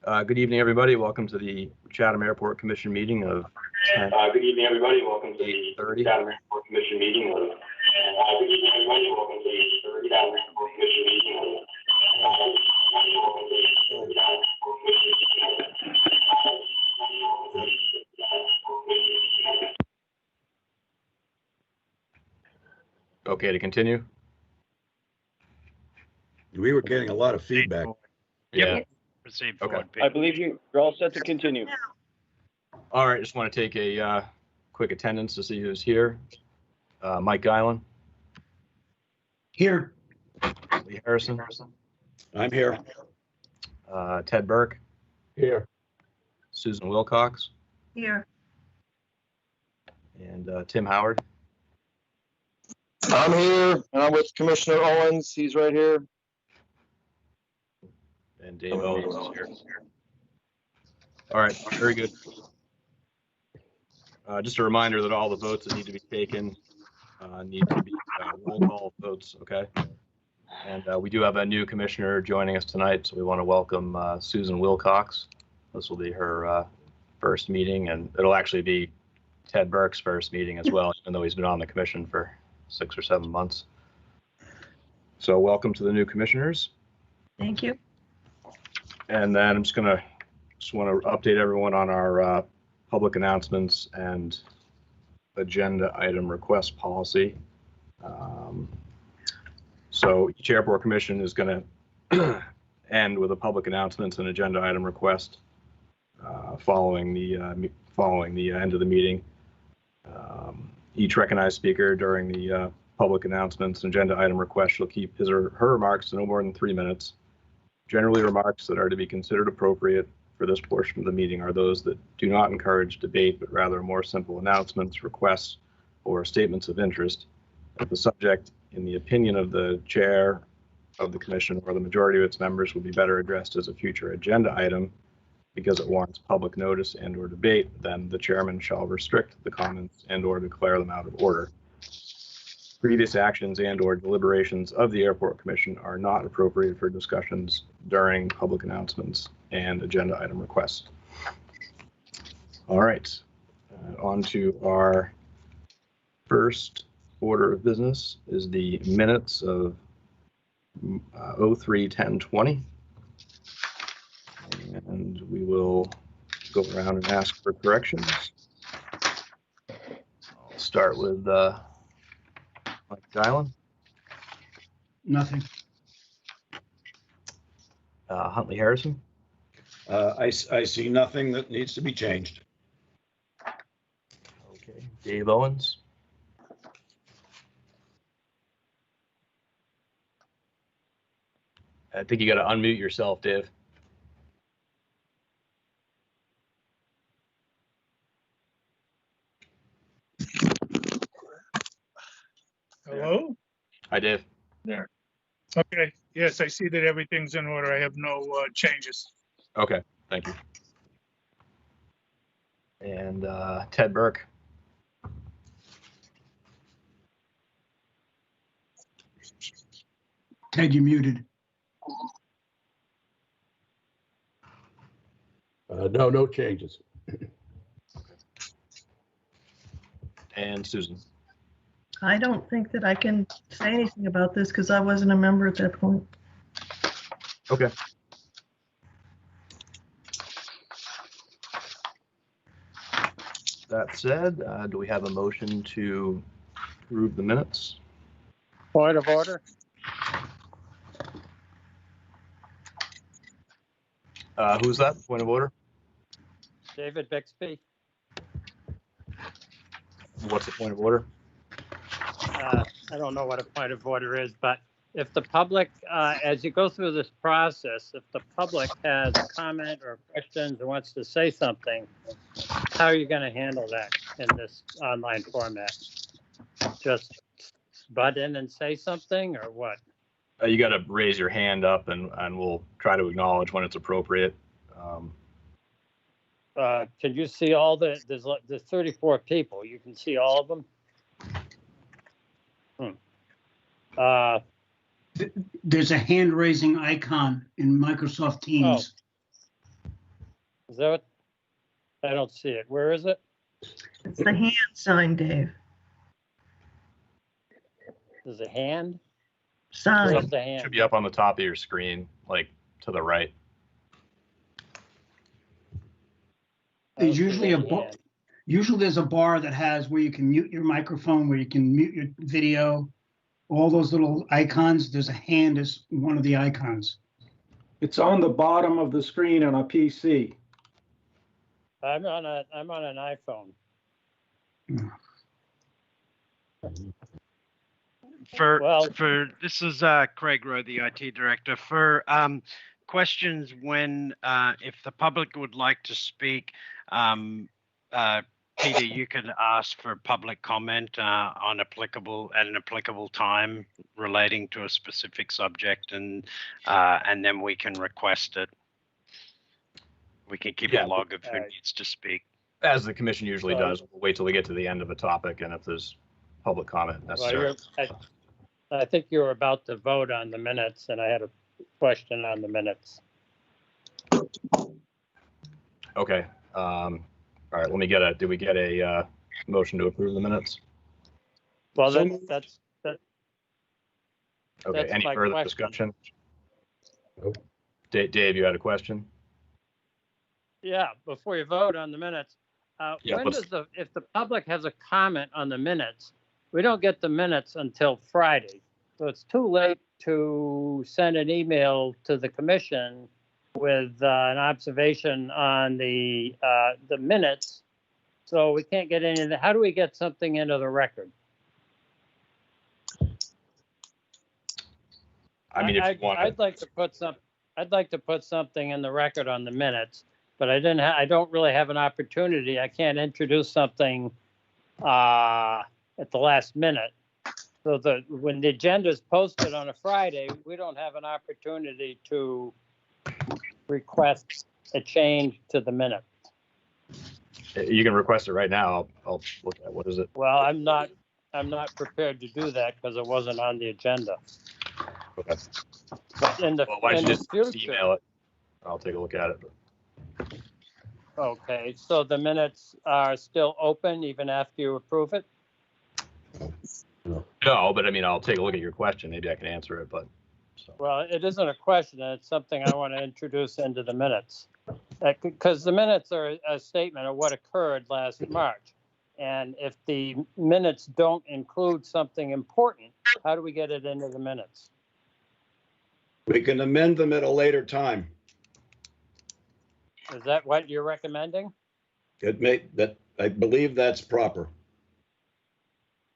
Good evening, everybody. Welcome to the Chatham Airport Commission meeting of 10. Good evening, everybody. Welcome to the 8:30. Chatham Airport Commission meeting of. Good evening, everybody. Welcome to the Chatham Airport Commission meeting of. Okay to continue? We were getting a lot of feedback. Yeah. Proceed Okay. forward. I believe you're all set to continue. All right. Just want to take a quick attendance to see who's here. Mike Guylan, Here. Lee Harrison, I'm here. Ted Burke, Here. Susan Wilcox, Here. and Tim Howard. I'm here, and I'm with Commissioner Owens. He's right here. And Dave Owens is here. All right, very good. Just a reminder that all the votes that need to be taken need to be roll call votes, okay? And we do have a new commissioner joining us tonight, so we want to welcome Susan Wilcox. This will be her first meeting, and it'll actually be Ted Burke's first meeting as well, even though he's been on the commission for 6 or 7 months. So welcome to the new commissioners. Thank you. And then I'm just want to update everyone on our public announcements and agenda item request policy. So each airport commission is going to end with a public announcements and agenda item request following the end of the meeting. Each recognized speaker during the public announcements and agenda item request shall keep his or her remarks to no more than 3 minutes. Generally, remarks that are to be considered appropriate for this portion of the meeting are those that do not encourage debate, but rather more simple announcements, requests, or statements of interest. If the subject, in the opinion of the chair of the commission or the majority of its members, will be better addressed as a future agenda item because it warrants public notice and/or debate, then the chairman shall restrict the comments and/or declare them out of order. Previous actions and/or deliberations of the Airport Commission are not appropriate for discussions during public announcements and agenda item requests. All right, on to our first order of business is the minutes of 03/10/20. And we will go around and ask for corrections. I'll start with Mike Guylan. Nothing. Huntley Harrison. I see nothing that needs to be changed. Okay. Dave Owens. I think you got to unmute yourself, Dave. Hello? Hi, Dave. There. Okay, yes, I see that everything's in order. I have no changes. Okay, thank you. And Ted Burke. Ted, you muted. No changes. And Susan. I don't think that I can say anything about this because I wasn't a member at that point. Okay. That said, do we have a motion to approve the minutes? Point of order. Who's that? Point of order? David Bixby. What's the point of order? I don't know what a point of order is, but if the public, as you go through this process, if the public has a comment or questions or wants to say something, how are you going to handle that in this online format? Just butt in and say something or what? You got to raise your hand up and we'll try to acknowledge when it's appropriate. Can you see all there's 34 people. You can see all of them? There's a hand raising icon in Microsoft Teams. Is that what? I don't see it. Where is it? It's the hand sign, Dave. Is it hand? Sign. Where's the hand? Should be up on the top of your screen, like to the right. I don't There's see usually a any bar, hand. usually there's a bar that has where you can mute your microphone, where you can mute your video. All those little icons, there's a hand as one of the icons. It's on the bottom of the screen on a PC. I'm on an iPhone. Well- This is Craig Rowe, the IT director. For questions when if the public would like to speak, Peter, you could ask for public comment on an applicable time relating to a specific subject, and then we can request it. We can keep Yeah. a log of who Alright. needs to speak. As the commission usually So- does, we'll wait till we get to the end of a topic, and if there's public comment Well, necessary. I think you were about to vote on the minutes, and I had a question on the minutes. Okay. All right. Let me did we get a motion to approve the minutes? Well, So that's Okay. That's Any my further question. discussion? Nope. Dave, you had a question? yeah. Before you vote on the minutes, Yeah, when let's- if the public has a comment on the minutes, we don't get the minutes until Friday, so it's too late to send an email to the commission with an observation on the minutes. So we can't get any of the. How do we get something into the record? I mean, if you want, I'd like to put something in the record on the minutes, but I don't really have an opportunity. I can't introduce something at the last minute. So when the agenda is posted on a Friday, we don't have an opportunity to request a change to the minute. you can request it right now. I'll look at what is it. Well, I'm not prepared to do that because it wasn't on the agenda. Okay. But in the Well, why don't you just future, email it? I'll take a look at it. okay, so the minutes are still open even after you approve it? No, but I mean, I'll take a look at your question. Maybe I can answer it, but. So. Well, it isn't a question, it's something I want to introduce into the minutes. Because the minutes are a statement of what occurred last March. And if the minutes don't include something important, how do we get it into the minutes? We can amend them at a later time. Is that what you're recommending? I believe that's proper,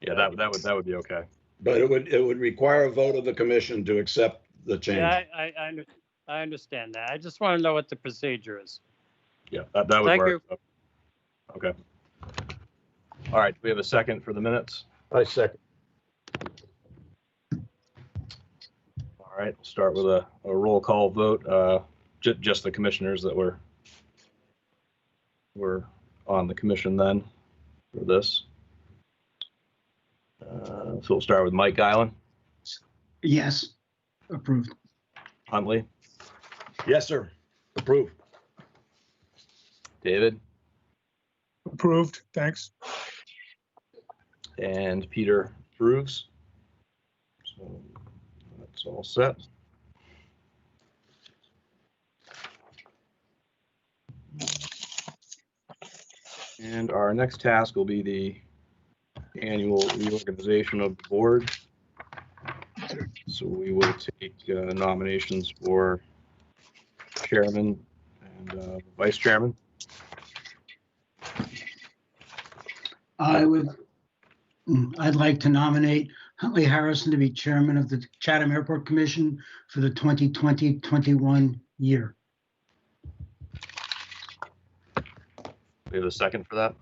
Yeah, that would be okay. but it would require a vote of the commission to accept the change. Yeah, I understand that. I just want to know what the procedure is. Yeah, that would Thank work. Okay. All right, we have a second for the minutes. I second. All right, we'll start with a roll call vote. Just the commissioners that were on the commission then for this. So we'll start with Mike Guyland, Yes, approved. Huntley, Yes, sir. Approved. David, Approved, thanks. and Peter approves. So that's all set. And our next task will be the annual reorganization of the board. So we will take nominations for chairman and vice chairman. I'd like to nominate Huntley Harrison to be chairman of the Chatham Airport Commission for the 2020-21 year. We have a second for that.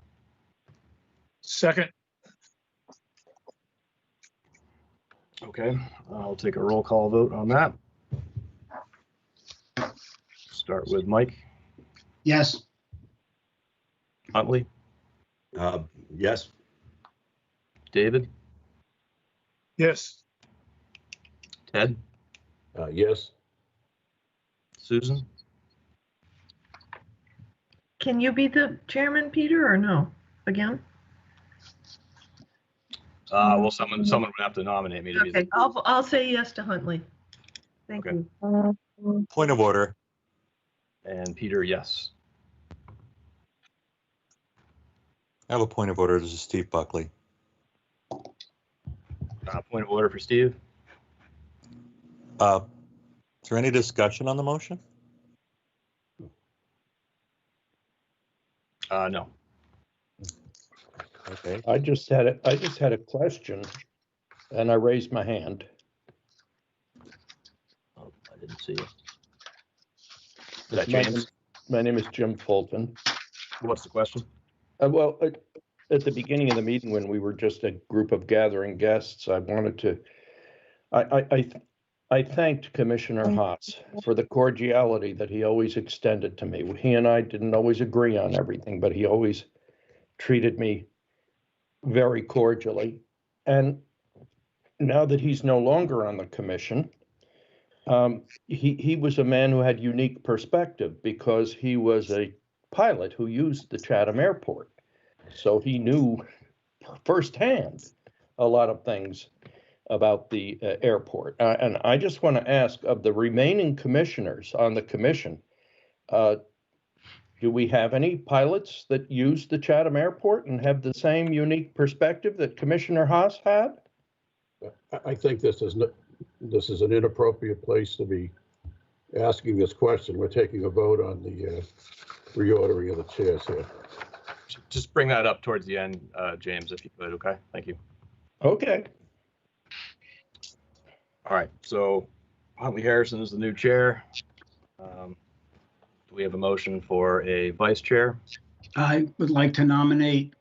Second, Okay, I'll take a roll call vote on that. Start with Mike, Yes, Huntley, Yes. David, yes, Ted, Yes. Susan, Can you be the chairman, Peter, or no? Again? Well, someone would have to nominate me to be Okay, the. I'll say yes to Huntley. Thank Okay. you. Point of order. And Peter, yes. I have a point of order. This is Steve Buckley. Point of order for Steve. Is there any discussion on the motion? No. Okay. I just had a question and I raised my hand. Oh, I didn't see you. Is that James? My name is Jim Fulton. What's the question? Well, at the beginning of the meeting, when we were just a group of gathering guests, I wanted to, I thanked Commissioner Haas for the cordiality that he always extended to me. He and I didn't always agree on everything, but he always treated me very cordially. And now that he's no longer on the commission, he was a man who had unique perspective because he was a pilot who used the Chatham Airport. So he knew firsthand a lot of things about the airport. And I just want to ask, of the remaining commissioners on the commission, do we have any pilots that use the Chatham Airport and have the same unique perspective that Commissioner Haas had? I think this is an inappropriate place to be asking this question. We're taking a vote on the reordering of the chairs here. Just bring that up towards the end, James, if you could. Okay, thank you. Okay. All right, so Huntley Harrison is the new chair. Do we have a motion for a vice chair? I would like to nominate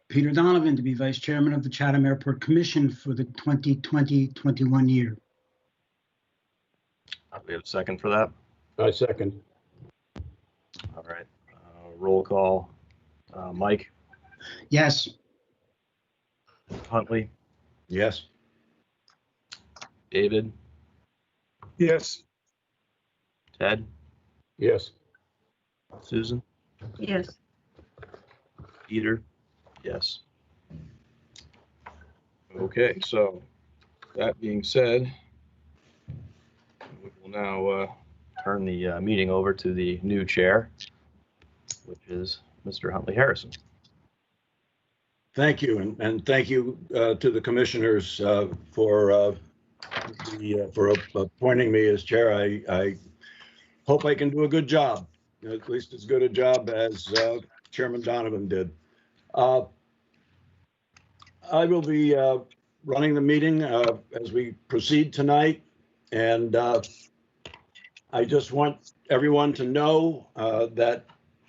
Peter Donovan to be vice chairman of the Chatham Airport Commission for the 2020-21 year. We have a second for that. I second. All right, roll call. Mike, Yes. Huntley, Yes. David, Yes. Ted, Yes. Susan, Yes. Peter, yes. Okay, so that being said, we will now turn the meeting over to the new chair, which is Mr. Huntley Harrison. Thank you, and thank you to the commissioners for appointing me as chair. I hope I can do a good job, at least as good a job as Chairman Donovan did. I will be running the meeting as we proceed tonight, and I just want everyone to know that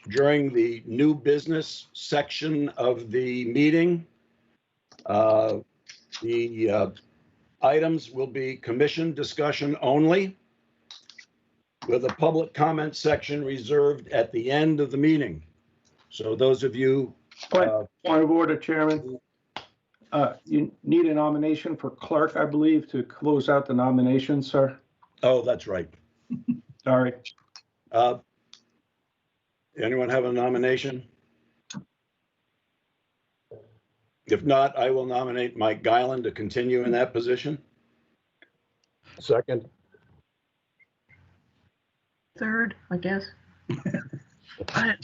during the new business section of the meeting, the items will be commission discussion only, with a public comment section reserved at the end of the meeting. So those of you. Point of order, Chairman. You need a nomination for clerk, I believe, to close out the nomination, sir. Oh, that's right. Sorry. Anyone have a nomination? If not, I will nominate Mike Guyland to continue in that position. Second. Third, I guess. I'm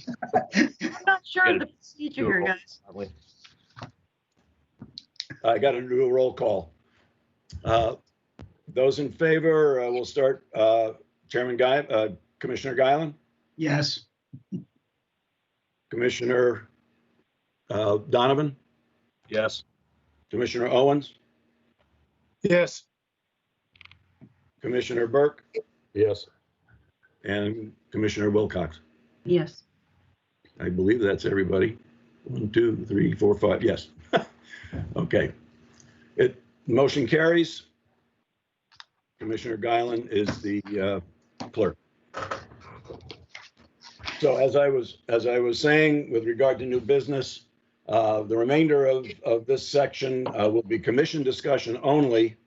not sure of the procedure here, guys. I got to do a roll call. Those in favor, we'll start. Commissioner Guyland, Yes. Commissioner Donovan, Yes. Commissioner Owens, Yes. Commissioner Burke, Yes. and Commissioner Wilcox. Yes. I believe that's everybody. 1, 2, 3, 4, 5. Yes. Okay. Motion carries. Commissioner Guyland is the clerk. So as I was saying, with regard to new business, the remainder of this section will be commission discussion only,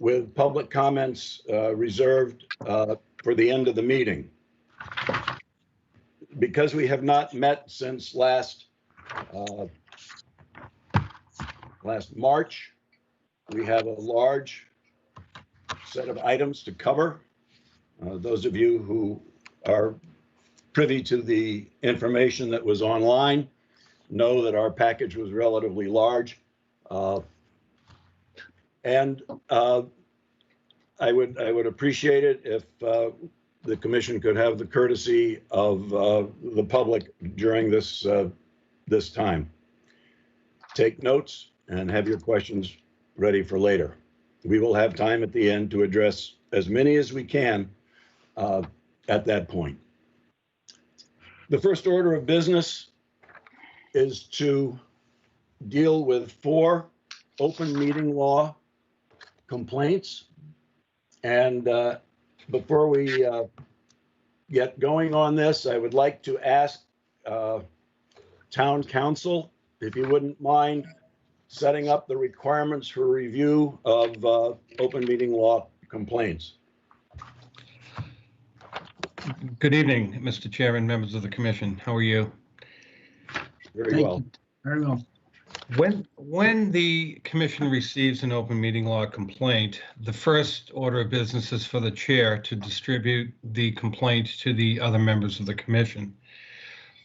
with public comments reserved for the end of the meeting. because we have not met since last March, we have a large set of items to cover. Those of you who are privy to the information that was online know that our package was relatively large. And I would appreciate it if the commission could have the courtesy of the public during this time. Take notes and have your questions ready for later. We will have time at the end to address as many as we can at that point. The first order of business is to deal with 4 open meeting law complaints. And before we get going on this, I would like to ask town council, if you wouldn't mind setting up the requirements for review of open meeting law complaints. Good evening, Mr. Chairman, members of the commission. How are you? Very well. Very well. When the commission receives an open meeting law complaint, the first order of business is for the chair to distribute the complaint to the other members of the commission.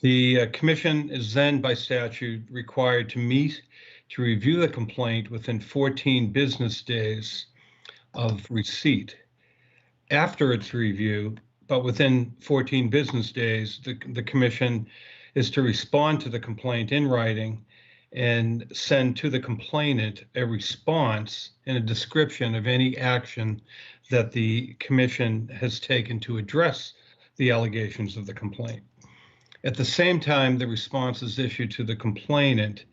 The commission is then by statute required to meet to review the complaint within 14 business days of receipt. After its review, but within 14 business days, the commission is to respond to the complaint in writing and send to the complainant a response and a description of any action that the commission has taken to address the allegations of the complaint. At the same time, the response is issued to the complainant.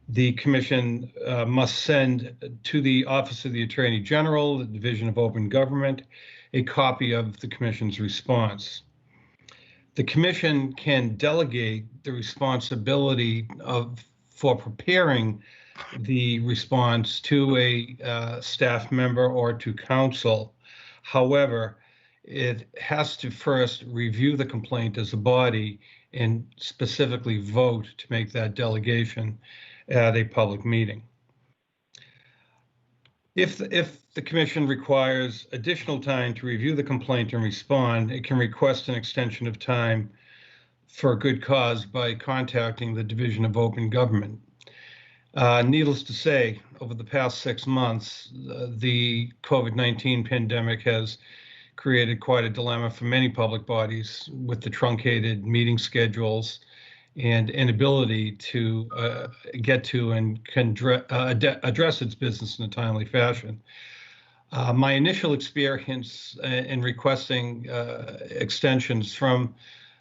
The commission must send to the Office of the Attorney General, the Division of Open Government, a copy of the commission's response. The commission can delegate the responsibility for preparing the response to a staff member or to counsel. However, it has to first review the complaint as a body and specifically vote to make that delegation at a public meeting. If the commission requires additional time to review the complaint and respond, it can request an extension of time for a good cause by contacting the Division of Open Government. Needless to say, over the past 6 months, the COVID-19 pandemic has created quite a dilemma for many public bodies with the truncated meeting schedules and inability to get to and address its business in a timely fashion. My initial experience in requesting extensions from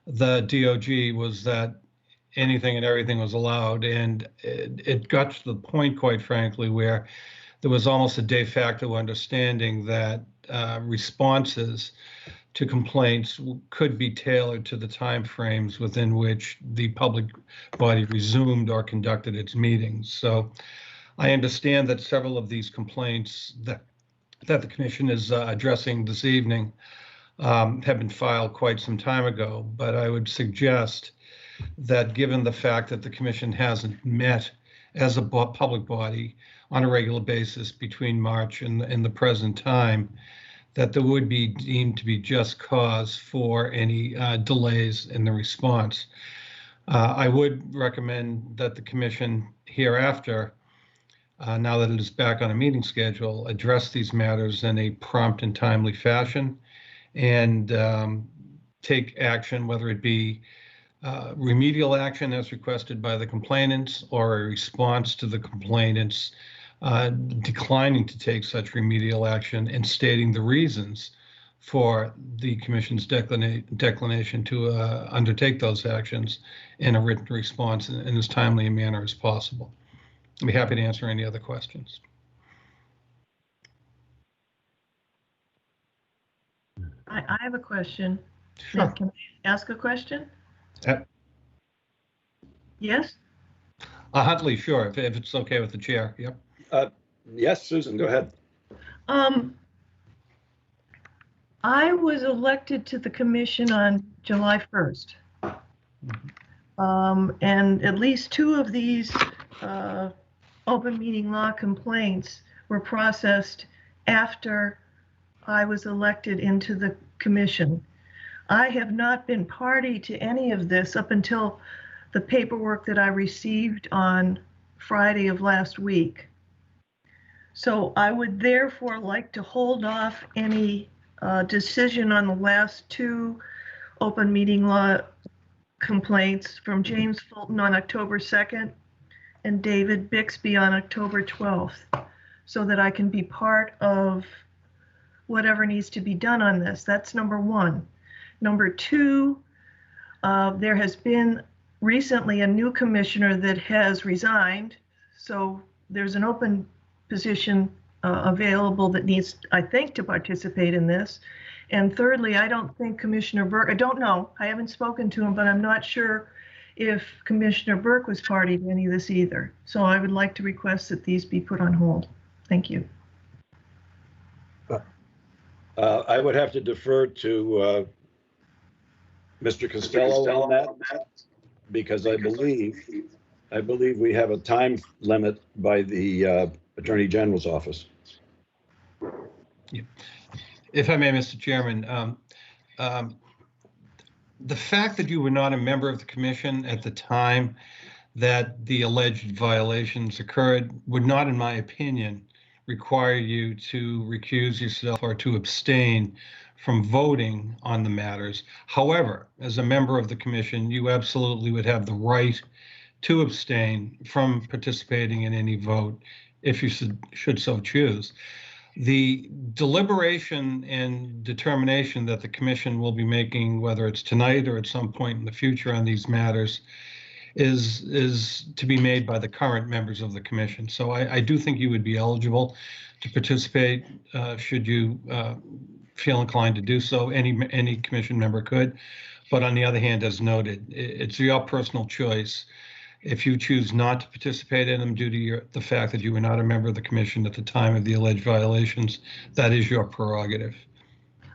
the DOG was that anything and everything was allowed, and it got to the point, quite frankly, where there was almost a de facto understanding that responses to complaints could be tailored to the timeframes within which the public body resumed or conducted its meetings. So I understand that several of these complaints that the commission is addressing this evening have been filed quite some time ago, but I would suggest that given the fact that the commission hasn't met as a public body on a regular basis between March and the present time, that there would be deemed to be just cause for any delays in the response. I would recommend that the commission hereafter, now that it is back on a meeting schedule, address these matters in a prompt and timely fashion and take action, whether it be remedial action as requested by the complainants or a response to the complainants declining to take such remedial action and stating the reasons for the commission's declination to undertake those actions in a written response in as timely a manner as possible. I'd be happy to answer any other questions. I have a question. Sure. Can I ask a question? Yep. Yes? Huntley, sure, if it's okay with the chair. Yep. Yes, Susan, go ahead. I was elected to the commission on July 1st. And at least 2 of these open meeting law complaints were processed after I was elected into the commission. I have not been party to any of this up until the paperwork that I received on Friday of last week. So I would therefore like to hold off any decision on the last 2 open meeting law complaints from James Fulton on October 2nd and David Bixby on October 12th, so that I can be part of whatever needs to be done on this. That's number 1. Number 2, there has been recently a new commissioner that has resigned, so there's an open position available that needs, I think, to participate in this. And thirdly, I don't think Commissioner Burke, I don't know, I haven't spoken to him, but I'm not sure if Commissioner Burke was party to any of this either. So I would like to request that these be put on hold. Thank you. I would have to defer to Mr. Costello on that, because I believe we have a time limit by the Attorney General's office. If I may, Mr. Chairman, the fact that you were not a member of the commission at the time that the alleged violations occurred would not, in my opinion, require you to recuse yourself or to abstain from voting on the matters. However, as a member of the commission, you absolutely would have the right to abstain from participating in any vote if you should so choose. The deliberation and determination that the commission will be making, whether it's tonight or at some point in the future on these matters, is to be made by the current members of the commission. So I do think you would be eligible to participate should you feel inclined to do so. Any commission member could. But on the other hand, as noted, it's your personal choice. If you choose not to participate in them due to the fact that you were not a member of the commission at the time of the alleged violations, that is your prerogative.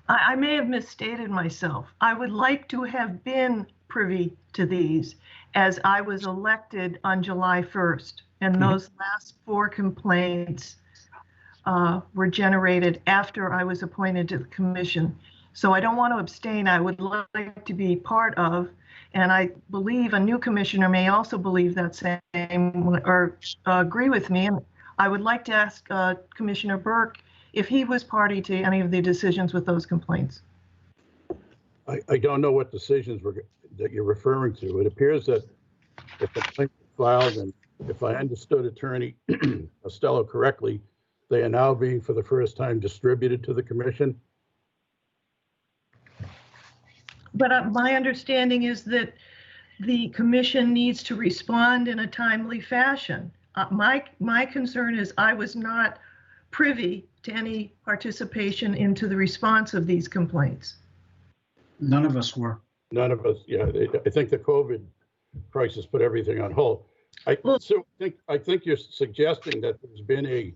I may have misstated myself. I would like to have been privy to these as I was elected on July 1st. And those last 4 complaints were generated after I was appointed to the commission. So I don't want to abstain. I would like to be part of. And I believe a new commissioner may also believe that same or agree with me. And I would like to ask Commissioner Burke if he was party to any of the decisions with those complaints. I don't know what decisions that you're referring to. It appears that the complaint was filed, and if I understood Attorney Costello correctly, they are now being for the first time distributed to the commission. But my understanding is that the commission needs to respond in a timely fashion. My concern is I was not privy to any participation into the response of these complaints. None of us were. None of us, yeah. I think the COVID crisis put everything on hold. I think you're suggesting that there's been a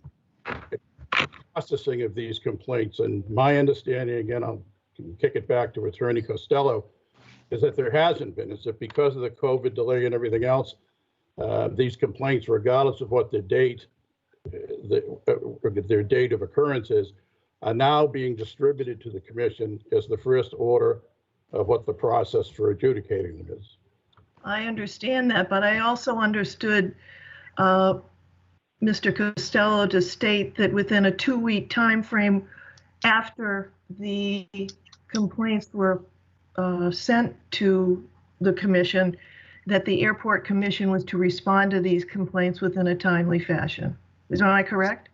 processing of these complaints, and my understanding, again, I'll kick it back to Attorney Costello, is that there hasn't been. Is that because of the COVID delay and everything else, these complaints, regardless of what the date, their date of occurrence is, are now being distributed to the commission as the first order of what the process for adjudicating them is. I understand that, but I also understood Mr. Costello to state that within a 2-week time frame after the complaints were sent to the commission, that the airport commission was to respond to these complaints within a timely fashion. Is I correct?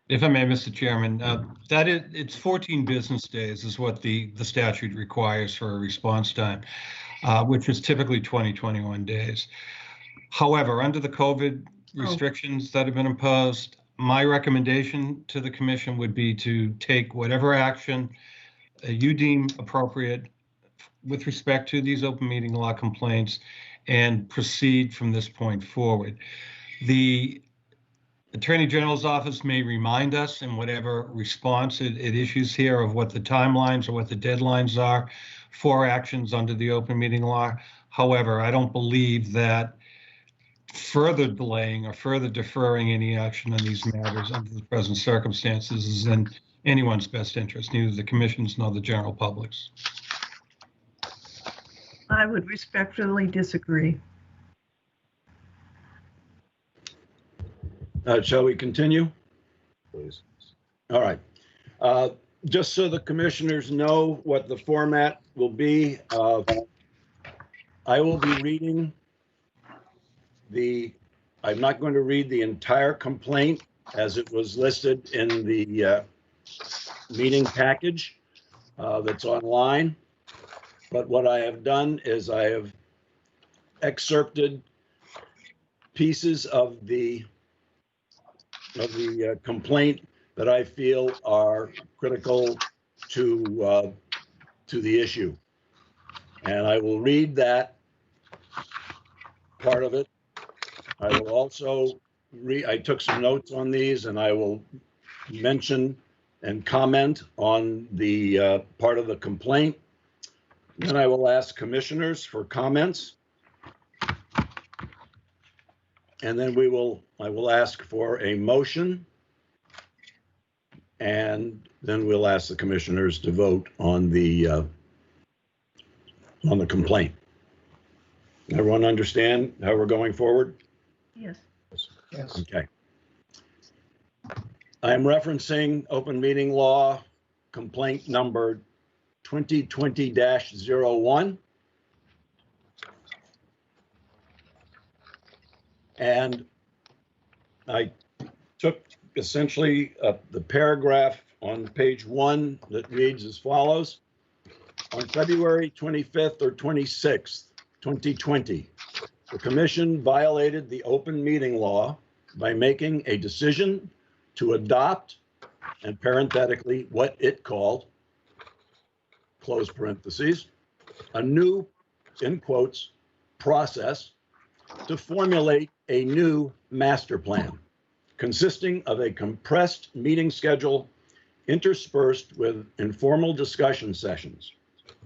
If I may, Mr. Chairman, it's 14 business days is what the statute requires for a response time, which is typically 21 days. However, under the COVID restrictions that have been imposed, my recommendation to the commission would be to take whatever action you deem appropriate with respect to these open meeting law complaints and proceed from this point forward. The Attorney General's office may remind us in whatever response it issues here of what the timelines or what the deadlines are for actions under the open meeting law. However, I don't believe that further delaying or further deferring any action on these matters under the present circumstances is in anyone's best interest, neither the commission's nor the general public's. I would respectfully disagree. Shall we continue? Please. All right. Just so the commissioners know what the format will be, I will be reading I'm not going to read the entire complaint as it was listed in the meeting package that's online. But what I have done is I have excerpted pieces of the complaint that I feel are critical to the issue. And I will read that part of it. I will also I took some notes on these, and I will mention and comment on the part of the complaint. Then I will ask commissioners for comments. And then I will ask for a motion. And then we'll ask the commissioners to vote on the complaint. Everyone understand how we're going forward? Yes. Yes. Okay. I am referencing open meeting law complaint number 2020-01. And I took essentially the paragraph on page 1 that reads as follows. On February 25th or 26th, 2020, the commission violated the open meeting law by making a decision to adopt, and parenthetically, what it called, close parentheses, a new, in quotes, process to formulate a new master plan consisting of a compressed meeting schedule interspersed with informal discussion sessions.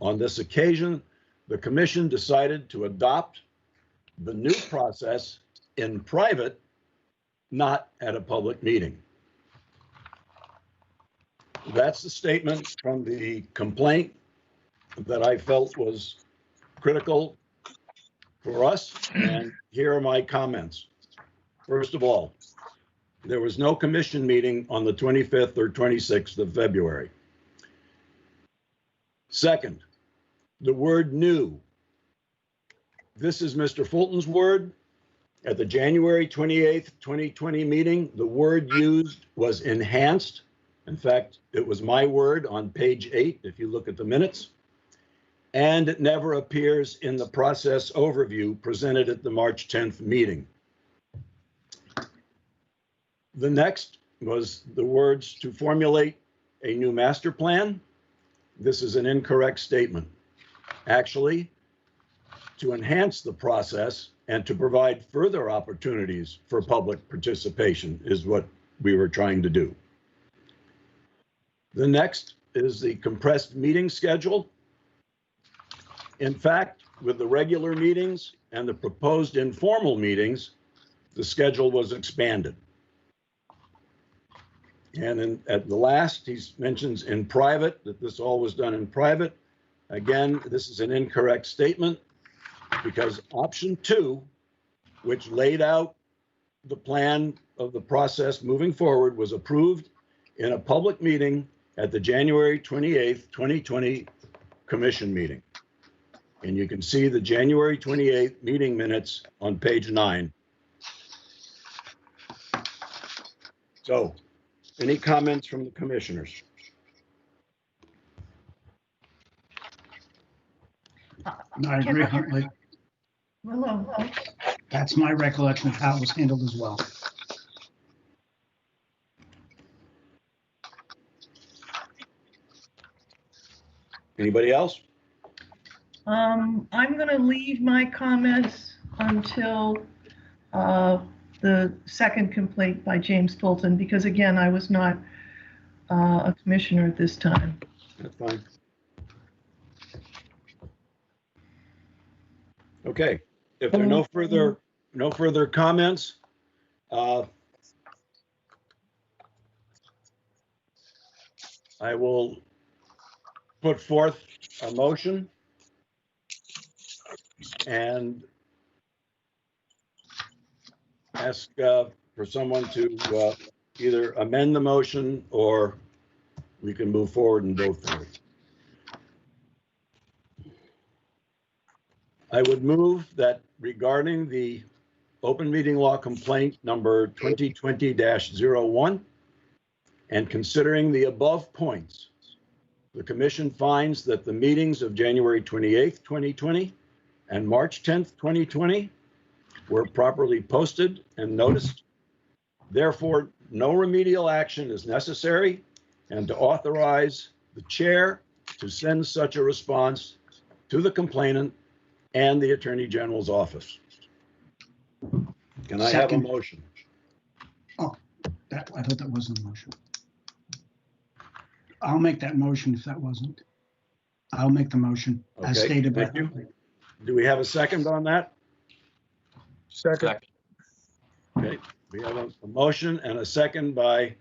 On this occasion, the commission decided to adopt the new process in private, not at a public meeting. That's the statement from the complaint that I felt was critical for us, and here are my comments. First of all, there was no commission meeting on the 25th or 26th of February. Second, the word new. This is Mr. Fulton's word. At the January 28th, 2020 meeting, the word used was enhanced. In fact, it was my word on page 8, if you look at the minutes. And it never appears in the process overview presented at the March 10th meeting. The next was the words to formulate a new master plan. This is an incorrect statement. Actually, to enhance the process and to provide further opportunities for public participation is what we were trying to do. The next is the compressed meeting schedule. In fact, with the regular meetings and the proposed informal meetings, the schedule was expanded. And at the last, he mentions in private, that this all was done in private. Again, this is an incorrect statement because option 2, which laid out the plan of the process moving forward, was approved in a public meeting at the January 28th, 2020 commission meeting. And you can see the January 28th meeting minutes on page 9. So, any comments from the commissioners? I agree, Huntley. Hello. That's my recollection of how it was handled as well. Anybody else? I'm going to leave my comments until the second complaint by James Fulton, because again, I was not a commissioner at this time. That's fine. Okay, if there are no further comments, I will put forth a motion and ask for someone to either amend the motion or we can move forward and vote for it. I would move that regarding the open meeting law complaint number 2020-01 and considering the above points, the commission finds that the meetings of January 28th, 2020 and March 10th, 2020 were properly posted and noticed. Therefore, no remedial action is necessary, and to authorize the chair to send such a response to the complainant and the Attorney General's office. Can I have a Second. motion? I thought that wasn't a motion. I'll make that motion if that wasn't. I'll make the motion as Okay, stated by. thank you. Do we have a second on that? Second. Okay, we have a motion and a second by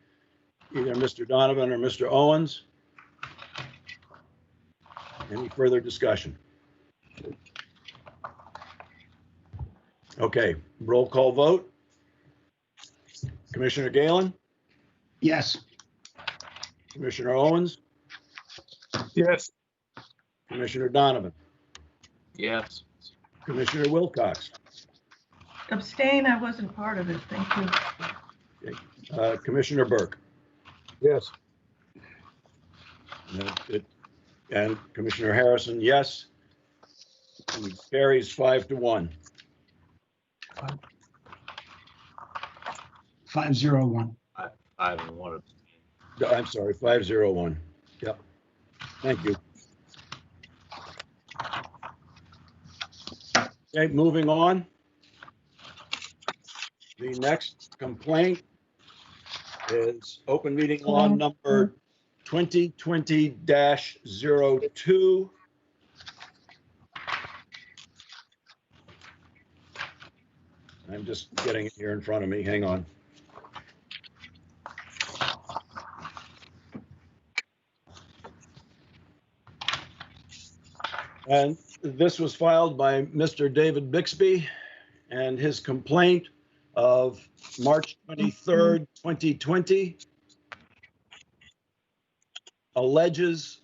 either Mr. Donovan or Mr. Owens. Any further discussion? Okay, roll call vote. Commissioner Galen, Yes. Commissioner Owens, Yes. Commissioner Donovan, Yes. Commissioner Wilcox, Abstain, I wasn't part of it. Thank you. Commissioner Burke, Yes. and Commissioner Harrison, yes. And it carries 5-1. 501. I don't want I'm sorry, 501. Yep. Thank you. Okay, moving on. The next complaint is open meeting law number 2020-02. I'm just getting it here in front of me. Hang on. And this was filed by Mr. David Bixby, and his complaint of March 23rd, 2020 alleges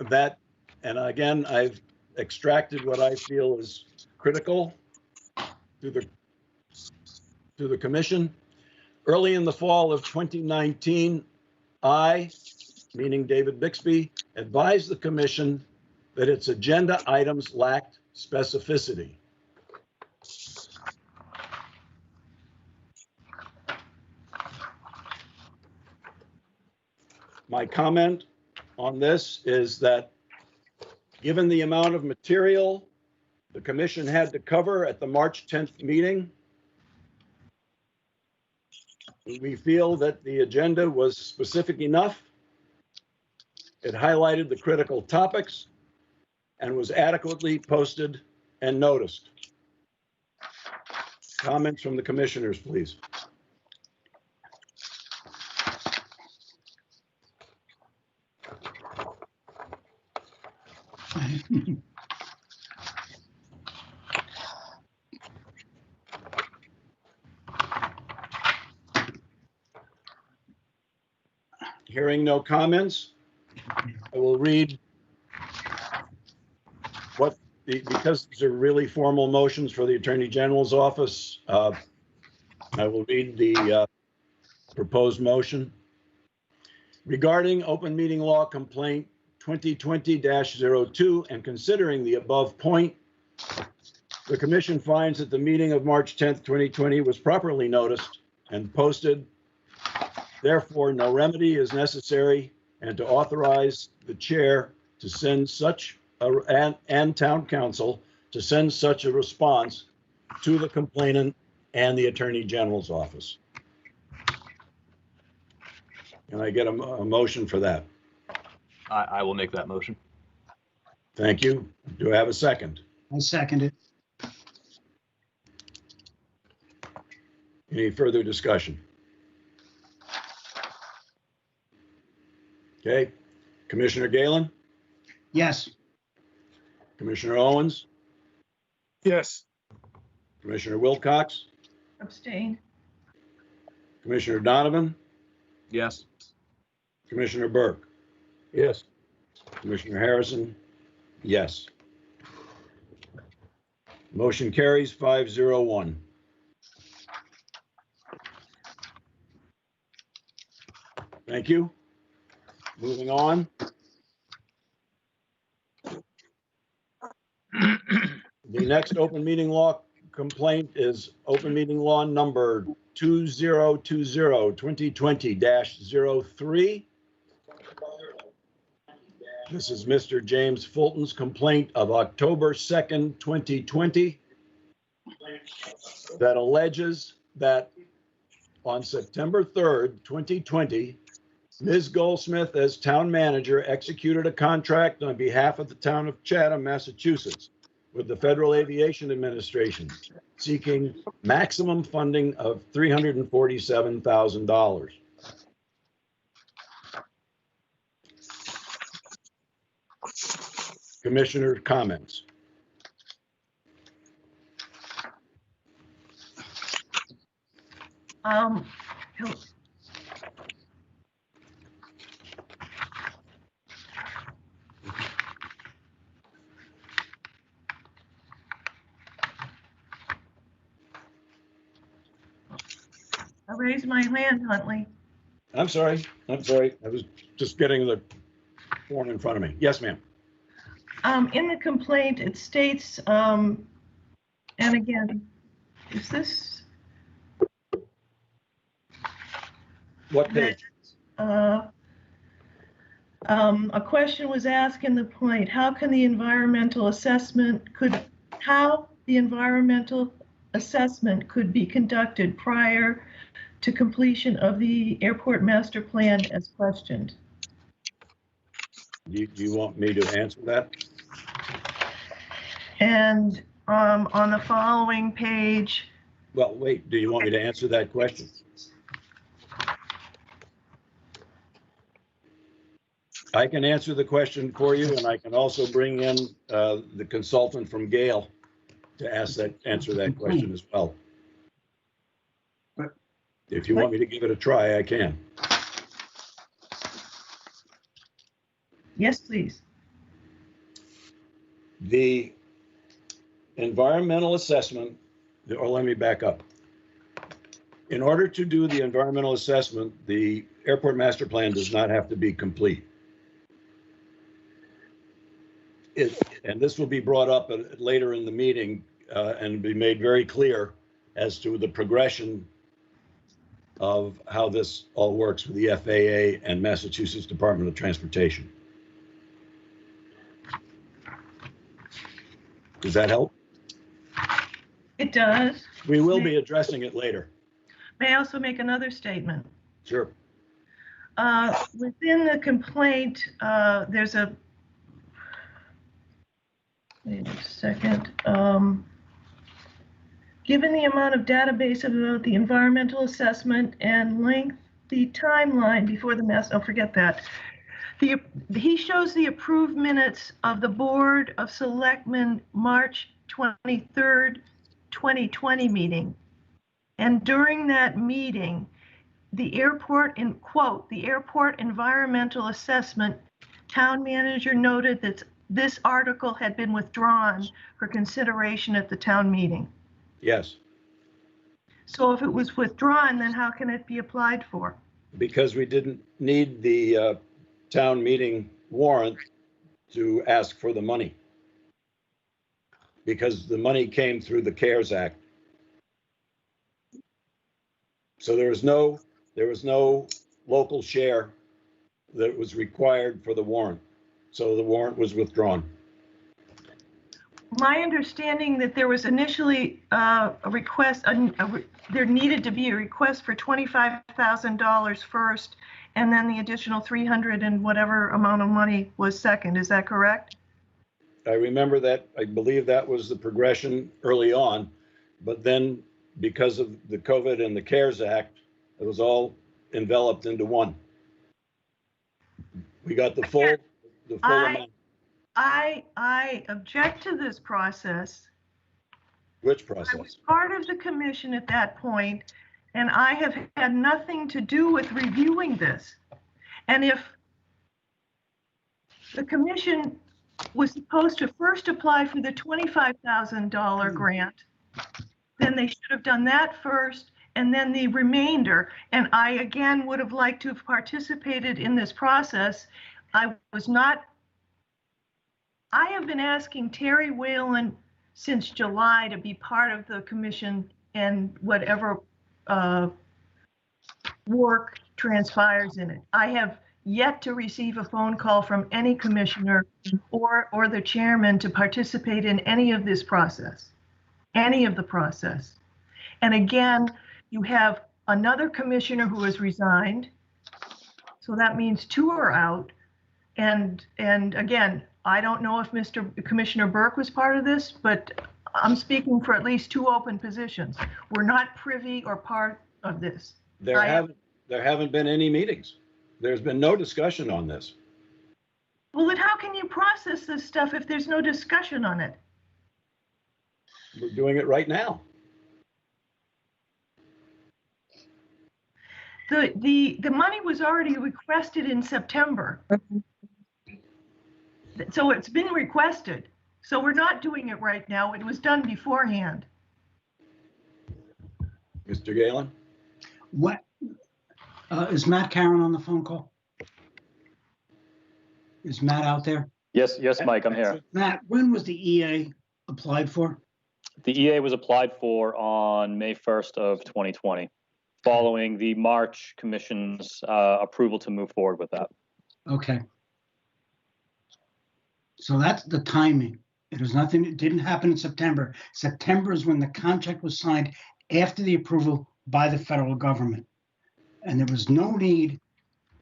that, and again, I've extracted what I feel is critical to the commission. Early in the fall of 2019, I, meaning David Bixby, advised the commission that its agenda items lacked specificity. My comment on this is that given the amount of material the commission had to cover at the March 10th meeting, we feel that the agenda was specific enough. It highlighted the critical topics and was adequately posted and noticed. Comments from the commissioners, please. Hearing no comments, I will read what because these are really formal motions for the Attorney General's office. I will read the proposed motion. Regarding open meeting law complaint 2020-02 and considering the above point, the commission finds that the meeting of March 10th, 2020 was properly noticed and posted. Therefore, no remedy is necessary, and to authorize the chair to send such and town council to send such a response to the complainant and the Attorney General's office. Can I get a motion for that? I will make that motion. Thank you. Do I have a second? I second it. Any further discussion? Okay, Commissioner Galen, Yes. Commissioner Owens, Yes. Commissioner Wilcox, Abstain. Commissioner Donovan, Yes. Commissioner Burke, Yes. Commissioner Harrison, yes. Motion carries 5-0-1. Thank you. Moving on. The next open meeting law complaint is open meeting law number 2020-03. This is Mr. James Fulton's complaint of October 2nd, 2020, that alleges that on September 3rd, 2020, Ms. Goldsmith, as town manager, executed a contract on behalf of the town of Chatham, Massachusetts, with the Federal Aviation Administration, seeking maximum funding of $347,000. Commissioner comments? Um, I raised my hand, Huntley. I'm sorry. I was just getting the form in front of me. Yes, ma'am. In the complaint, it states, and again, is this? What page? A question was asked in the complaint, how the environmental assessment could be conducted prior to completion of the airport master plan as questioned. Do you want me to answer that? And on the following page. Well, wait, do you want me to answer that question? I can answer the question for you, and I can also bring in the consultant from Gale to answer that question as well. If you want me to give it a try, I can. Yes, please. The environmental assessment, or let me back up. In order to do the environmental assessment, the airport master plan does not have to be complete. And this will be brought up later in the meeting and be made very clear as to the progression of how this all works with the FAA and Massachusetts Department of Transportation. Does that help? It does. We will be addressing it later. May I also make another statement? Sure. Within the complaint, there's a, wait a second. Given the amount of database about the environmental assessment and lengthy timeline before the oh, forget that. He shows the approved minutes of the Board of Selectmen March 23rd, 2020 meeting. And during that meeting, the airport, in quote, the airport environmental assessment, town manager noted that this article had been withdrawn for consideration at the town meeting. Yes. So if it was withdrawn, then how can it be applied for? Because we didn't need the town meeting warrant to ask for the money. Because the money came through the CARES Act. So there was no local share that was required for the warrant. So the warrant was withdrawn. My understanding that there was initially a request, there needed to be a request for $25,000 first, and then the additional 300 and whatever amount of money was second. Is that correct? I remember that, I believe that was the progression early on, but then because of the COVID and the CARES Act, it was all enveloped into one. We got the full amount. I object to this process. Which I was process? part of the commission at that point, and I have had nothing to do with reviewing this. And if the commission was supposed to first apply for the $25,000 grant, then they should have done that first and then the remainder. And I, again, would have liked to have participated in this process. I have been asking Terry Whalen since July to be part of the commission and whatever work transpires in it. I have yet to receive a phone call from any commissioner or the chairman to participate in any of this process, any of the process. And again, you have another commissioner who has resigned. So that means 2 are out. And again, I don't know if Commissioner Burke was part of this, but I'm speaking for at least 2 open positions. We're not privy or part of this. There haven't been any meetings. There's been no discussion on this. Well, then how can you process this stuff if there's no discussion on it? We're doing it right now. The money was already requested in September. So it's been requested. So we're not doing it right now. It was done beforehand. Mr. Galen? What, is Matt Karen on the phone call? Is Matt out there? Yes, Mike, I'm here. Matt, when was the EA applied for? The EA was applied for on May 1st of 2020, following the March Commission's approval to move forward with that. Okay. So that's the timing. It was nothing, it didn't happen in September. September is when the contract was signed after the approval by the federal government. And there was no need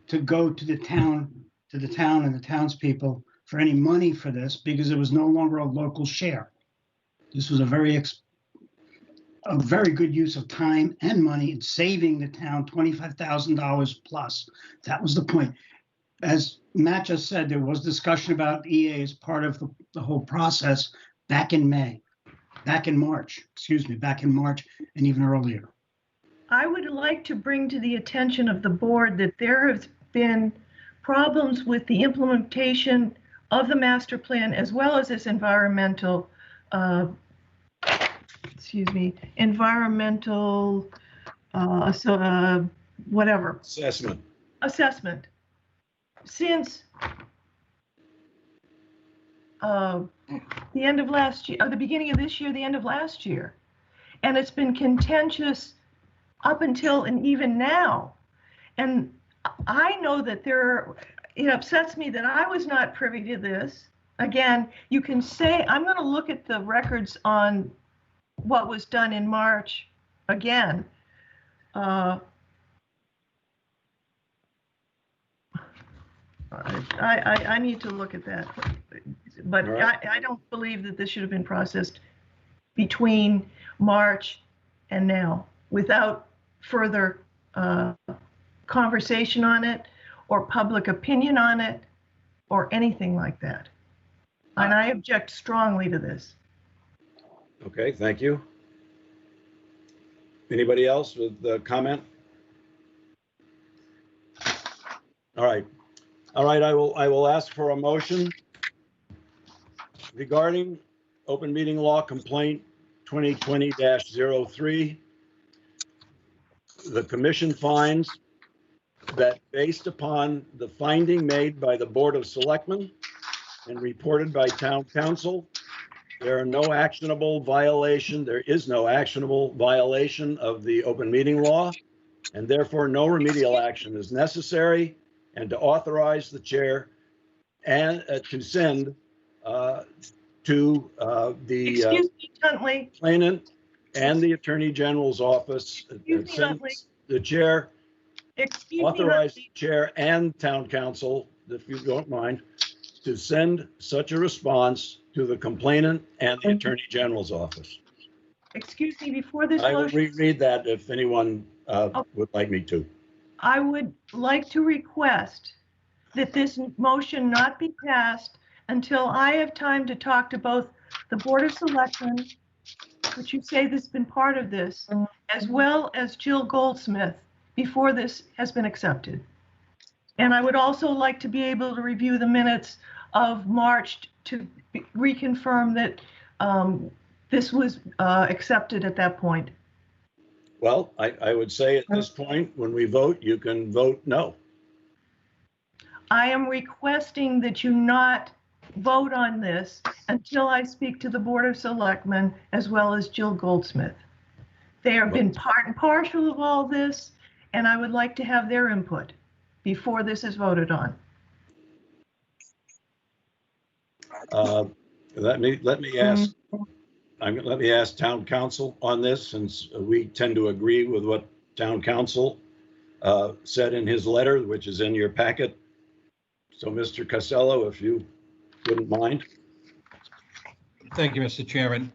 to go to the town and the townspeople for any money for this because it was no longer a local share. This was a very good use of time and money in saving the town $25,000 plus. That was the point. As Matt just said, there was discussion about EA as part of the whole process back in March, and even earlier. I would like to bring to the attention of the board that there have been problems with the implementation of the master plan as well as this environmental whatever. Assessment. Since the end of last year, or the beginning of this year, the end of last year. And it's been contentious up until and even now. And I know that it upsets me that I was not privy to this. Again, you can say, I'm going to look at the records on what was done in March again. I need to look at that, but right. I don't believe that this should have been processed between March and now without further conversation on it or public opinion on it or anything like that. And I object strongly to this. Okay, thank you. Anybody else with a comment? All right, I will ask for a motion regarding open meeting law complaint 2020-03. The commission finds that based upon the finding made by the Board of Selectmen and reported by Town Council, there is no actionable violation of the open meeting law, and therefore no remedial action is necessary, and to authorize the chair and to send to the complainant and the Attorney General's office, the chair, authorize the chair and Town Council, if you don't mind, to send such a response to the complainant and the Attorney General's office. Excuse me, before this I will motion, reread that if anyone would like me to. I would like to request that this motion not be passed until I have time to talk to both the Board of Selectmen, which you say this has been part of this, as well as Jill Goldsmith before this has been accepted. And I would also like to be able to review the minutes of March to reconfirm that this was accepted at that point. Well, I would say at this point, when we vote, you can vote no. I am requesting that you not vote on this until I speak to the Board of Selectmen as well as Jill Goldsmith. They have been part and parcel of all this, and I would like to have their input before this is voted on. Let me ask town council on this, since we tend to agree with what town council said in his letter, which is in your packet. So, Mr. Costello, if you wouldn't mind. Thank you, Mr. Chairman.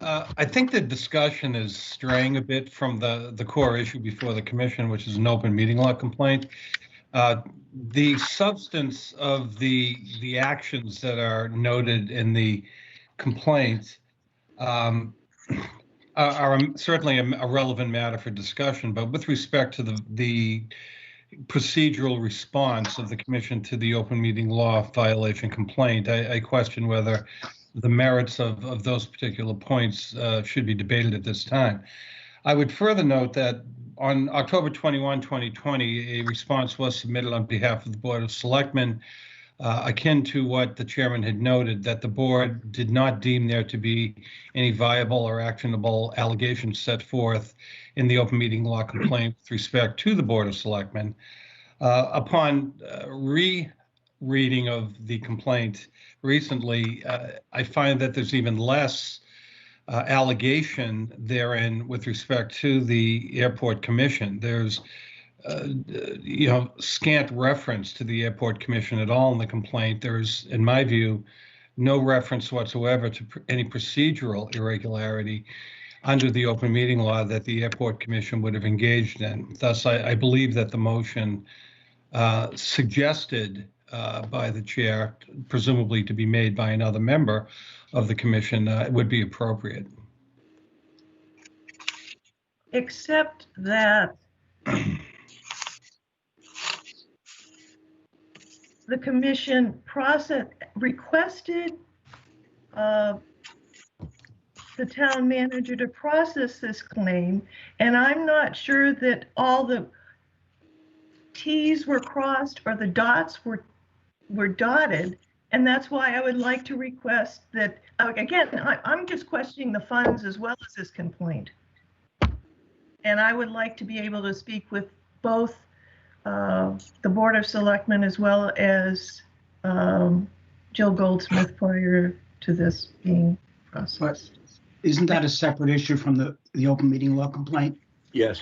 I think the discussion is straying a bit from the core issue before the commission, which is an open meeting law complaint. The substance of the actions that are noted in the complaint are certainly a relevant matter for discussion, but with respect to the procedural response of the commission to the open meeting law violation complaint, I question whether the merits of those particular points should be debated at this time. I would further note that on October 21, 2020, a response was submitted on behalf of the Board of Selectmen, akin to what the chairman had noted, that the board did not deem there to be any viable or actionable allegations set forth in the open meeting law complaint with respect to the Board of Selectmen. Upon rereading of the complaint recently, I find that there's even less allegation therein with respect to the Airport Commission. There's scant reference to the Airport Commission at all in the complaint. There's, in my view, no reference whatsoever to any procedural irregularity under the open meeting law that the Airport Commission would have engaged in. Thus, I believe that the motion suggested by the chair, presumably to be made by another member of the commission, would be appropriate. Except that the commission requested the town manager to process this claim, and I'm not sure that all the T's were crossed or the dots were dotted, and that's why I would like to request that, again, I'm just questioning the funds as well as this complaint. And I would like to be able to speak with both the Board of Selectmen as well as Jill Goldsmith prior to this being processed. But isn't that a separate issue from the open meeting law complaint? Yes.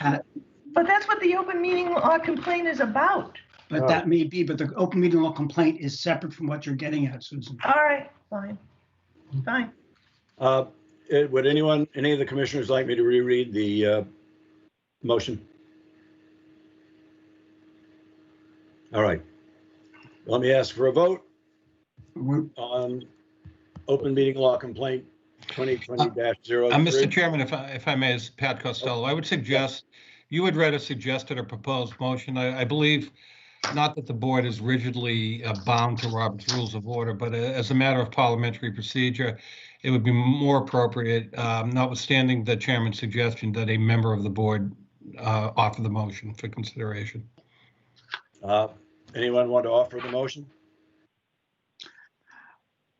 But that's what the open meeting law complaint is about. But that may be, but the open meeting law complaint is separate from what you're getting at, Susan. All right, fine. Would any of the commissioners like me to reread the motion? All right. Let me ask for a vote on open meeting law complaint 2020-03. Mr. Chairman, if I may, as Pat Costello, I would suggest you had read a suggested or proposed motion. I believe not that the board is rigidly bound to Robert's Rules of Order, but as a matter of parliamentary procedure, it would be more appropriate, notwithstanding the chairman's suggestion, that a member of the board offer the motion for consideration. Anyone want to offer the motion?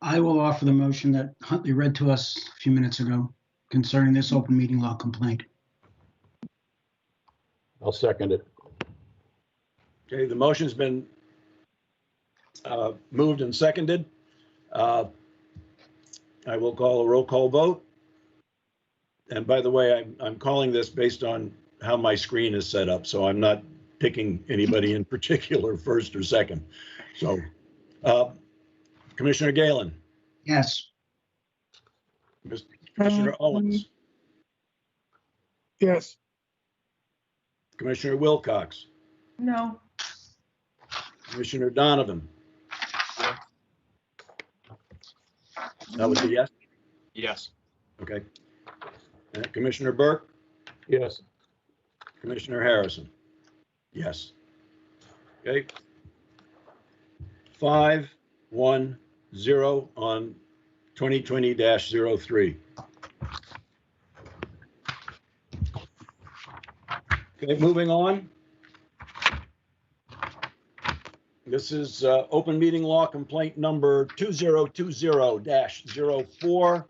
I will offer the motion that Huntley read to us a few minutes ago concerning this open meeting law complaint. I'll second it. Okay, the motion's been moved and seconded. I will call a roll call vote. And by the way, I'm calling this based on how my screen is set up, so I'm not picking anybody in particular first or second. So, Commissioner Galen. Yes. Commissioner Owens, Yes. Commissioner Wilcox, No. Commissioner Donovan. That was a yes? Yes. Okay. Commissioner Burke, Yes. Commissioner Harrison. Yes. Okay. 5-1-0 on 2020-03. Okay, moving on. This is open meeting law complaint number 2020-04.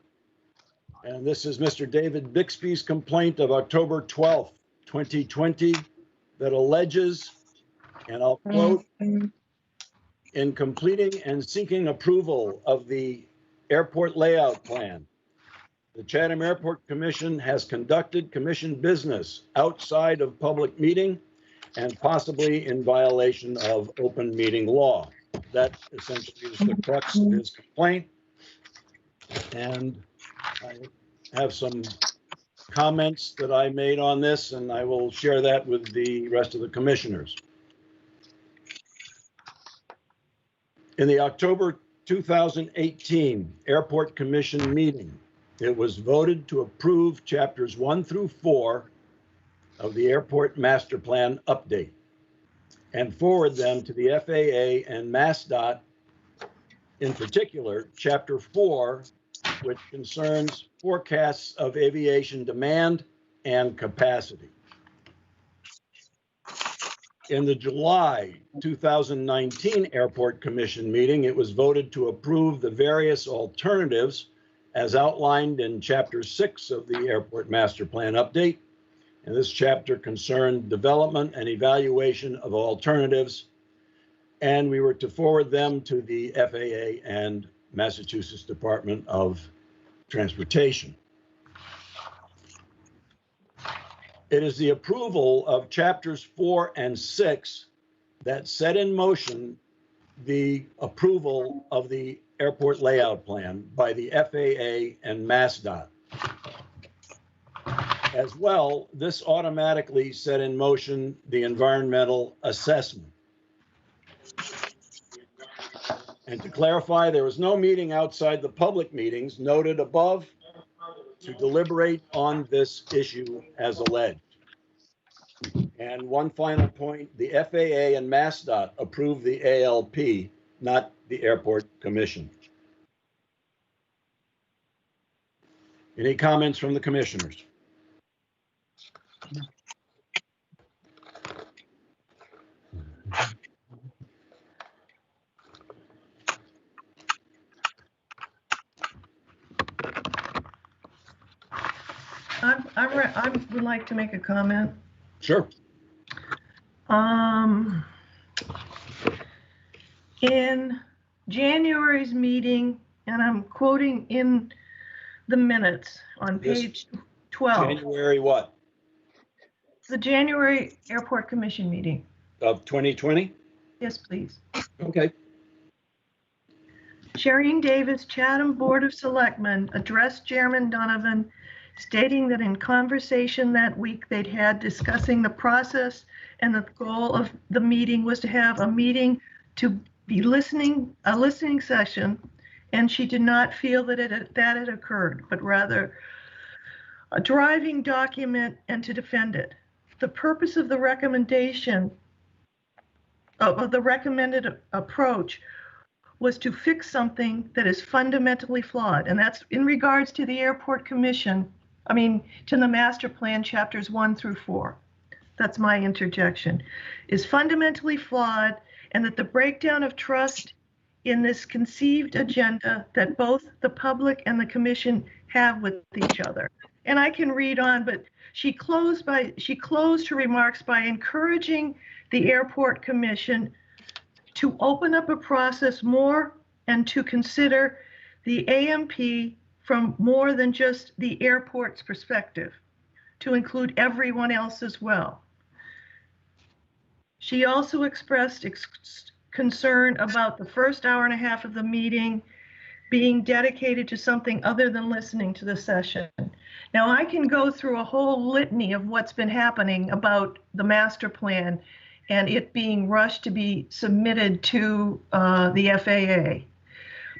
And this is Mr. David Bixby's complaint of October 12th, 2020, that alleges, and I'll quote, in completing and seeking approval of the airport layout plan, the Chatham Airport Commission has conducted commission business outside of public meeting and possibly in violation of open meeting law. That essentially is the crux of his complaint. And I have some comments that I made on this, and I will share that with the rest of the commissioners. In the October 2018 Airport Commission meeting, it was voted to approve chapters 1 through 4 of the Airport Master Plan update and forward them to the FAA and MassDOT, in particular, chapter 4, which concerns forecasts of aviation demand and capacity. In the July 2019 Airport Commission meeting, it was voted to approve the various alternatives as outlined in Chapter 6 of the Airport Master Plan update. And this chapter concerned development and evaluation of alternatives. And we were to forward them to the FAA and Massachusetts Department of Transportation. It is the approval of chapters 4 and 6 that set in motion the approval of the airport layout plan by the FAA and MassDOT. As well, this automatically set in motion the environmental assessment. And to clarify, there was no meeting outside the public meetings noted above to deliberate on this issue as alleged. And one final point, the FAA and MassDOT approved the ALP, not the Airport Commission. Any comments from the commissioners? I would like to make a comment. Sure. In January's meeting, and I'm quoting in the minutes on page 12. January what? The January Airport Commission meeting. Of 2020? Yes, please. Okay. Shereen Davis, Chatham Board of Selectmen, addressed Chairman Donovan, stating that in conversation that week they'd had discussing the process, and the goal of the meeting was to have a meeting to be a listening session, and she did not feel that that had occurred, but rather a driving document and to defend it. The purpose of the recommendation of the recommended approach was to fix something that is fundamentally flawed, and that's in regards to the Airport Commission, to the master plan chapters 1 through 4. That's my interjection, is fundamentally flawed, and that the breakdown of trust in this conceived agenda that both the public and the commission have with each other. And I can read on, but she closed her remarks by encouraging the Airport Commission to open up a process more and to consider the AMP from more than just the airport's perspective, to include everyone else as well. She also expressed concern about the first hour and a half of the meeting being dedicated to something other than listening to the session. Now, I can go through a whole litany of what's been happening about the master plan and it being rushed to be submitted to the FAA.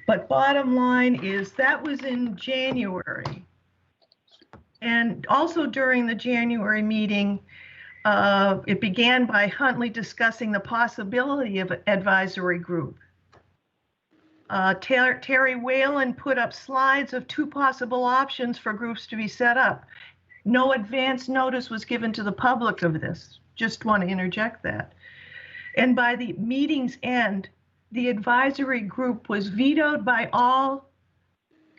But bottom line is that was in January. And also during the January meeting, it began by Huntley discussing the possibility of an advisory group. Terry Whalen put up slides of 2 possible options for groups to be set up. No advance notice was given to the public of this. Just want to interject that. And by the meeting's end, the advisory group was vetoed by all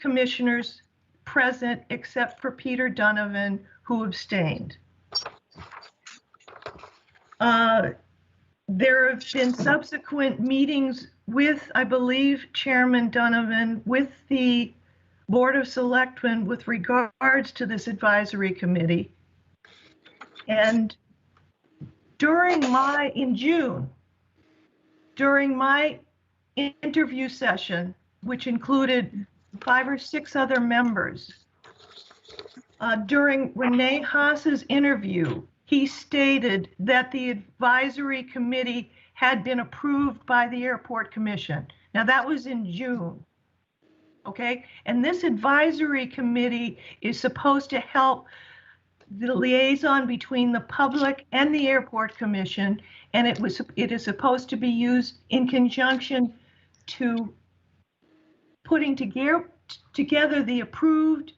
commissioners present except for Peter Donovan, who abstained. There have been subsequent meetings with, I believe, Chairman Donovan, with the Board of Selectmen with regards to this advisory committee. And in June, during my interview session, which included 5 or 6 other members, during Renee Haas's interview, he stated that the advisory committee had been approved by the Airport Commission. Now that was in June, okay? And this advisory committee is supposed to help the liaison between the public and the Airport Commission, and it is supposed to be used in conjunction to putting together the approved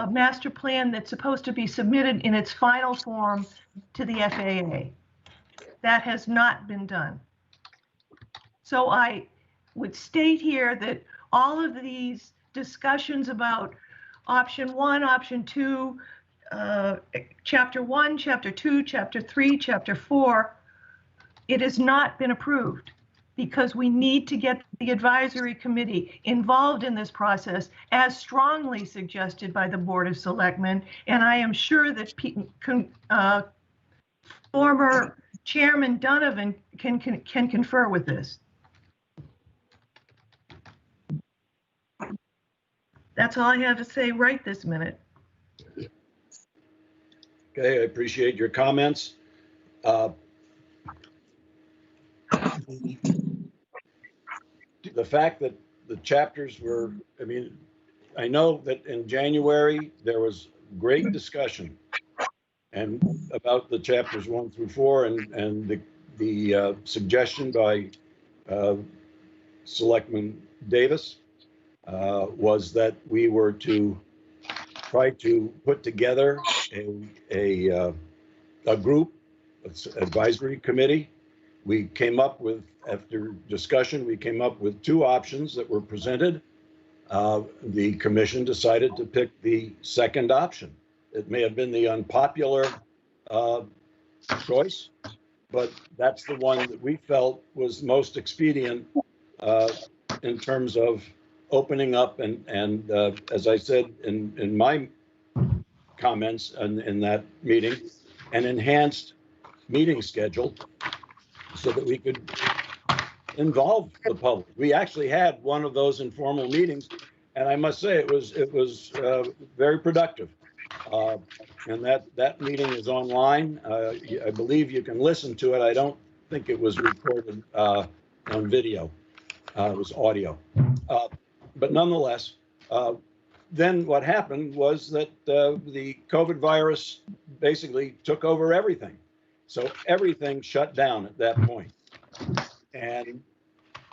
master plan that's supposed to be submitted in its final form to the FAA. That has not been done. So I would state here that all of these discussions about option 1, option 2, chapter 1, chapter 2, chapter 3, chapter 4, it has not been approved because we need to get the advisory committee involved in this process as strongly suggested by the Board of Selectmen. And I am sure that former Chairman Donovan can confer with this. That's all I have to say right this minute. Okay, I appreciate your comments. The fact that the chapters were, I mean, I know that in January, there was great discussion and about the chapters 1 through 4 and the suggestion by Selectman Davis was that we were to try to put together a group, advisory committee. We came up with, after discussion, we came up with 2 options that were presented. The commission decided to pick the second option. It may have been the unpopular choice, but that's the one that we felt was most expedient in terms of opening up and as I said in my comments in that meeting, an enhanced meeting schedule so that we could involve the public. We actually had one of those informal meetings, and I must say it was very productive. And that meeting is online. I believe you can listen to it. I don't think it was recorded on video. It was audio. But nonetheless, then what happened was that the COVID virus basically took over everything. So everything shut down at that point. And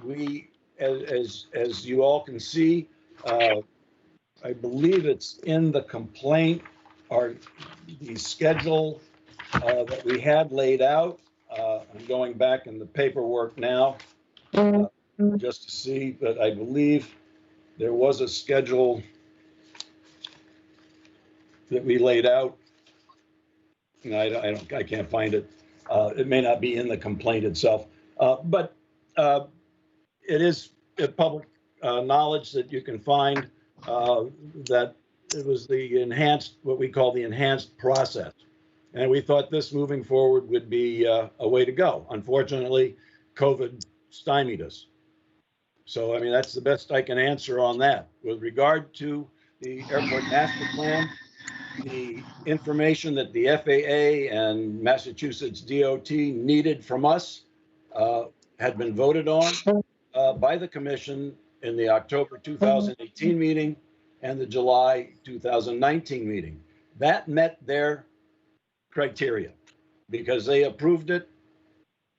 we, as you all can see, I believe it's in the complaint, or the schedule that we had laid out. I'm going back in the paperwork now just to see, but I believe there was a schedule that we laid out. And I can't find it. It may not be in the complaint itself, but it is public knowledge that you can find that it was the enhanced, what we call the enhanced process. And we thought this moving forward would be a way to go. Unfortunately, COVID stymied us. So, I mean, that's the best I can answer on that. With regard to the airport master plan, the information that the FAA and Massachusetts DOT needed from us had been voted on by the commission in the October 2018 meeting and the July 2019 meeting. That met their criteria because they approved it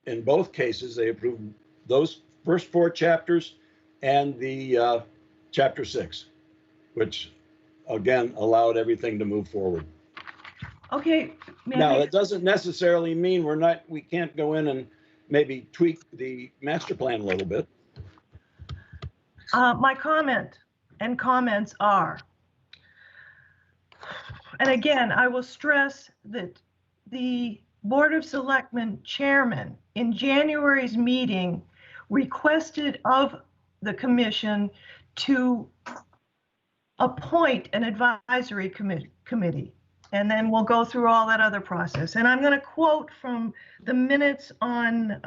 in both cases. They approved those first 4 chapters and the chapter 6, which again allowed everything to move forward. Okay. Now, that doesn't necessarily mean we can't go in and maybe tweak the master plan a little bit. My comment and comments are, and again, I will stress that the Board of Selectmen chairman in January's meeting requested of the commission to appoint an advisory committee. And then we'll go through all that other process. And I'm going to quote from the minutes on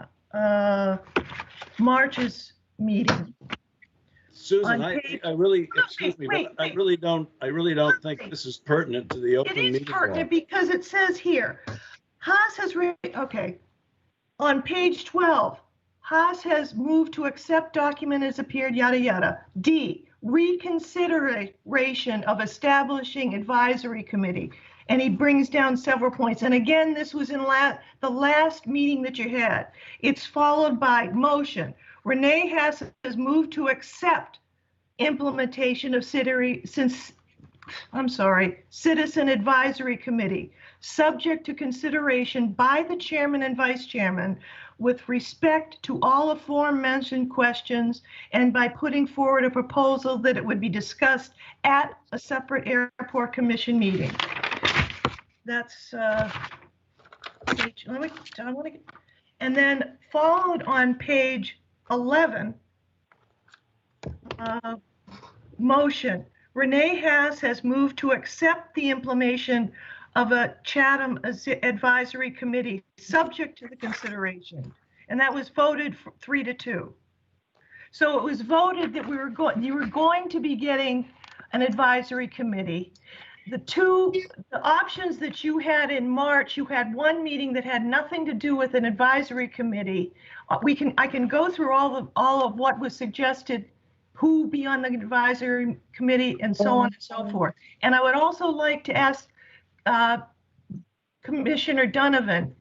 March's meeting. Susan, I really, excuse me, but I really don't think this is pertinent to the open meeting law. It is pertinent because it says here, Haas has, okay, on page 12, Haas has moved to accept document as appeared, yada, yada. D, reconsideration of establishing advisory committee. And he brings down several points. And again, this was in the last meeting that you had. It's followed by motion. Renee has moved to accept implementation of Citizen Advisory Committee, subject to consideration by the chairman and vice chairman with respect to all aforementioned questions and by putting forward a proposal that it would be discussed at a separate airport commission meeting. That's page, and then followed on page 11, motion. Renee has moved to accept the implementation of a Chatham Advisory Committee subject to the consideration. And that was voted 3-2. So it was voted that you were going to be getting an advisory committee. The options that you had in March, you had one meeting that had nothing to do with an advisory committee. I can go through all of what was suggested, who be on the advisory committee and so on and so forth. And I would also like to ask Commissioner Donovan,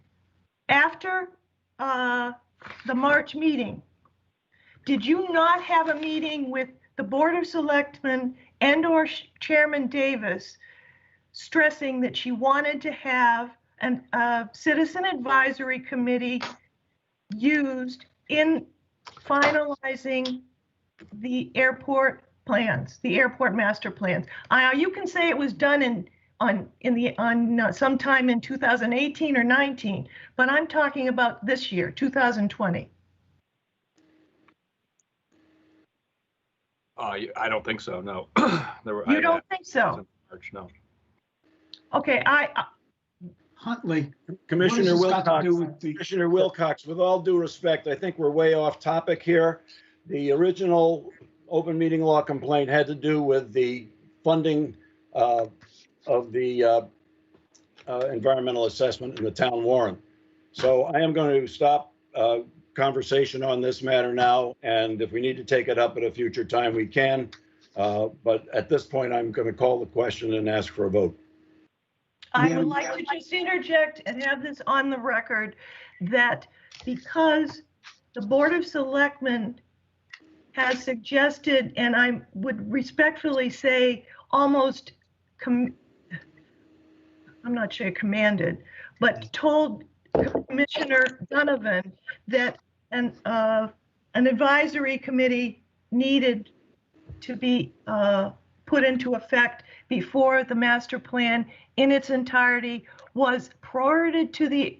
after the March meeting, did you not have a meeting with the Board of Selectmen and/or Chairman Davis stressing that she wanted to have a citizen advisory committee used in finalizing the airport plans, the airport master plans? You can say it was done sometime in 2018 or 19, but I'm talking about this year, 2020. I don't think so. No. You don't think so? March, no. Okay, Huntley. Commissioner Wilcox, with all due respect, I think we're way off topic here. The original open meeting law complaint had to do with the funding of the environmental assessment in the town warrant. So I am going to stop conversation on this matter now, and if we need to take it up at a future time, we can. But at this point, I'm going to call the question and ask for a vote. I would like to just interject and have this on the record that because the Board of Selectmen has suggested, and I would respectfully say almost, I'm not sure commanded, but told Commissioner Donovan that an advisory committee needed to be put into effect before the master plan in its entirety was forwarded to the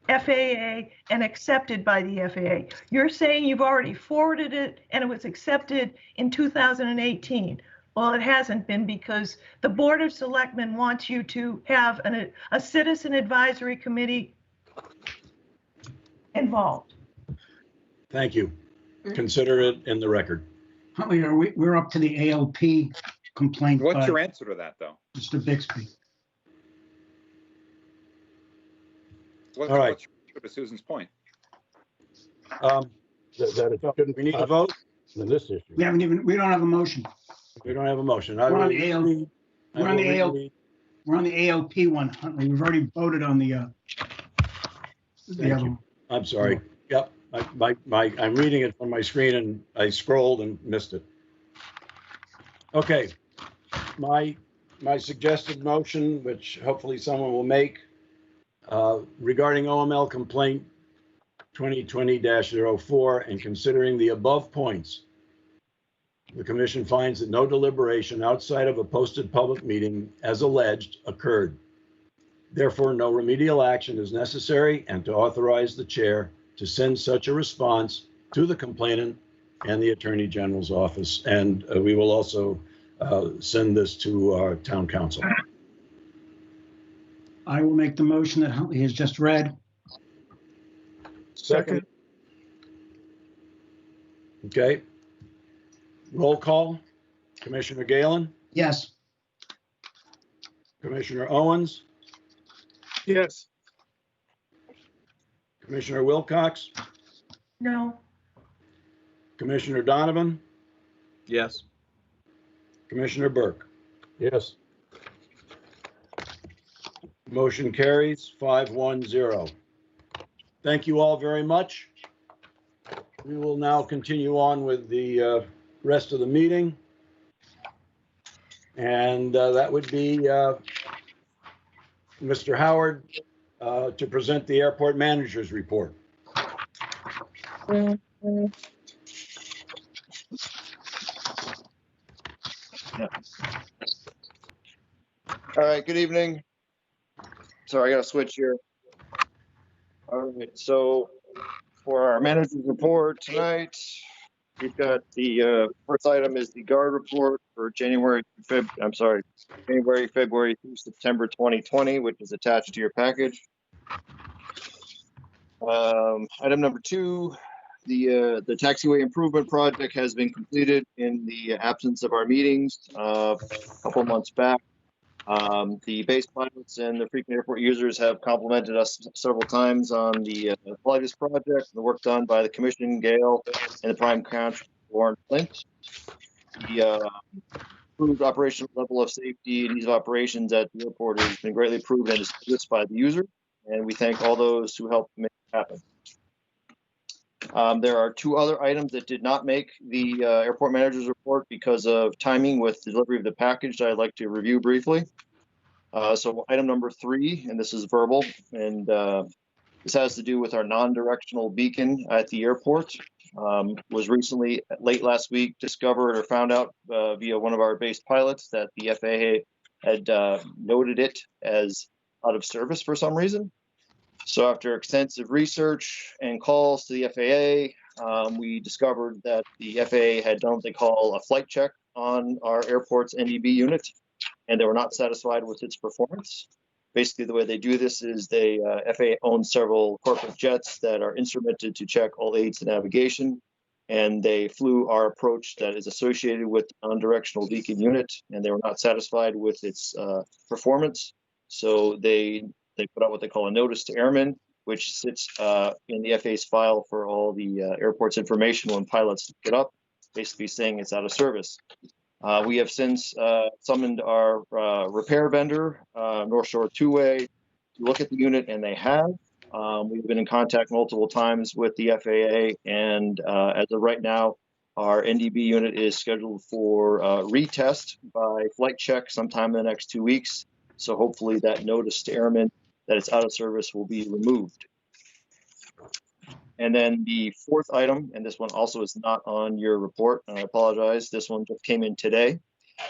FAA and accepted by the FAA. You're saying you've already forwarded it and it was accepted in 2018. Well, it hasn't been because the Board of Selectmen wants you to have a citizen advisory committee involved. Thank you. Consider it in the record. Huntley, we're up to the ALP complaint What's by your answer to that, though? Mr. Bixby. All right. What's your answer to Susan's point? That it shouldn't We need be a vote. in this issue. We don't have a motion. We don't have a motion. We're on the we're on the ALP one, Huntley. We've already voted on the other one. I'm sorry. Yep. I'm reading it from my screen and I scrolled and missed it. Okay. My suggested motion, which hopefully someone will make, regarding OML complaint 2020-04 and considering the above points, the commission finds that no deliberation outside of a posted public meeting as alleged occurred. Therefore, no remedial action is necessary, and to authorize the chair to send such a response to the complainant and the Attorney General's office. And we will also send this to our town council. I will make the motion that Huntley has just read. Second. Okay. Roll call. Commissioner Galen, Yes. Commissioner Owens, Yes. Commissioner Wilcox, No. Commissioner Donovan, Yes. Commissioner Burke. Yes. Motion carries 5-1-0. Thank you all very much. We will now continue on with the rest of the meeting. And that would be Mr. Howard to present the airport manager's report. All right, good evening. Sorry, I got to switch here. All right, so for our manager's report tonight, we've got the first item is the guard report for January, February through September 2020, which is attached to your package. Item number 2, the taxiway improvement project has been completed in the absence of our meetings a couple months back. The base pilots and the frequent airport users have complimented us several times on the quality of this project, the work done by the commission, Gail, and the prime contractor, Warren Flint. The improved operational level of safety and ease of operations at the airport has been greatly improved and discussed by the user, and we thank all those who helped make it happen. There are 2 other items that did not make the airport manager's report because of timing with delivery of the package that I'd like to review briefly. So item number 3, and this is verbal, and this has to do with our non-directional beacon at the airport. Was recently, late last week, discovered or found out via one of our base pilots that the FAA had noted it as out of service for some reason. So after extensive research and calls to the FAA, we discovered that the FAA had done what they call a flight check on our airport's NDB unit, and they were not satisfied with its performance. Basically, the way they do this is they FAA owns several corporate jets that are instrumented to check all aids to navigation, and they flew our approach that is associated with the non-directional beacon unit, and they were not satisfied with its performance. So they put out what they call a notice to airmen, which sits in the FAA's file for all the airport's information when pilots look it up, basically saying it's out of service. We have since summoned our repair vendor, North Shore Two-Way, to look at the unit, and they have. We've been in contact multiple times with the FAA, and as of right now, our NDB unit is scheduled for retest by flight check sometime in the next 2 weeks. So hopefully that notice to airmen that it's out of service will be removed. And then the 4th item, and this one also is not on your report, and I apologize, this one just came in today.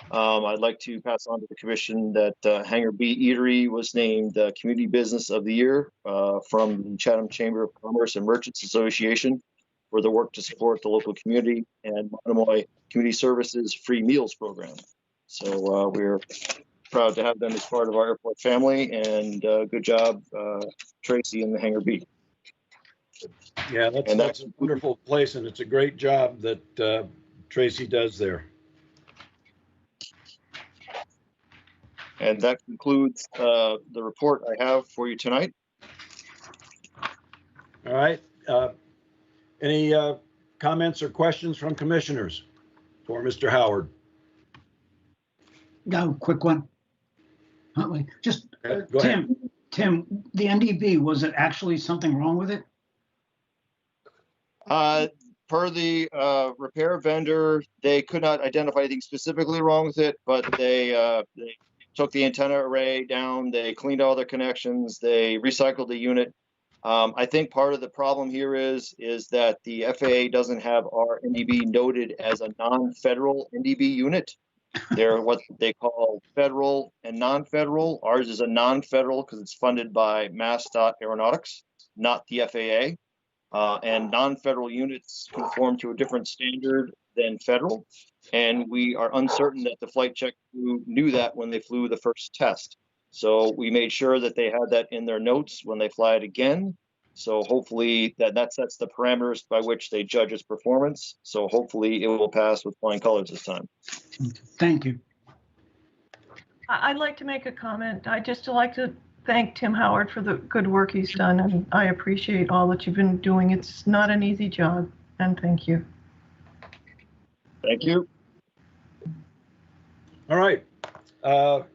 I'd like to pass on to the commission that Hangar B Eatery was named Community Business of the Year from the Chatham Chamber of Commerce and Merchants Association for the work to support the local community and Monomoy Community Services Free Meals Program. So we're proud to have them as part of our airport family, and good job, Tracy and the Hangar B. Yeah, that's a wonderful place, and it's a great job that Tracy does there. And that concludes the report I have for you tonight. All right. Any comments or questions from commissioners for Mr. Howard? No, quick one. Huntley, just, Go ahead. Tim, the NDB, was it actually something wrong with it? Per the repair vendor, they could not identify anything specifically wrong with it, but they took the antenna array down, they cleaned all their connections, they recycled the unit. I think part of the problem here is that the FAA doesn't have our NDB noted as a non-federal NDB unit. They're what they call federal and non-federal. Ours is a non-federal because it's funded by MassDOT Aeronautics, not the FAA. And non-federal units conform to a different standard than federal. And we are uncertain that the flight check crew knew that when they flew the first test. So we made sure that they had that in their notes when they fly it again. So hopefully that sets the parameters by which they judge its performance. So hopefully it will pass with flying colors this time. Thank you. I'd like to make a comment. I'd just like to thank Tim Howard for the good work he's done, and I appreciate all that you've been doing. It's not an easy job, and thank you. Thank you. All right.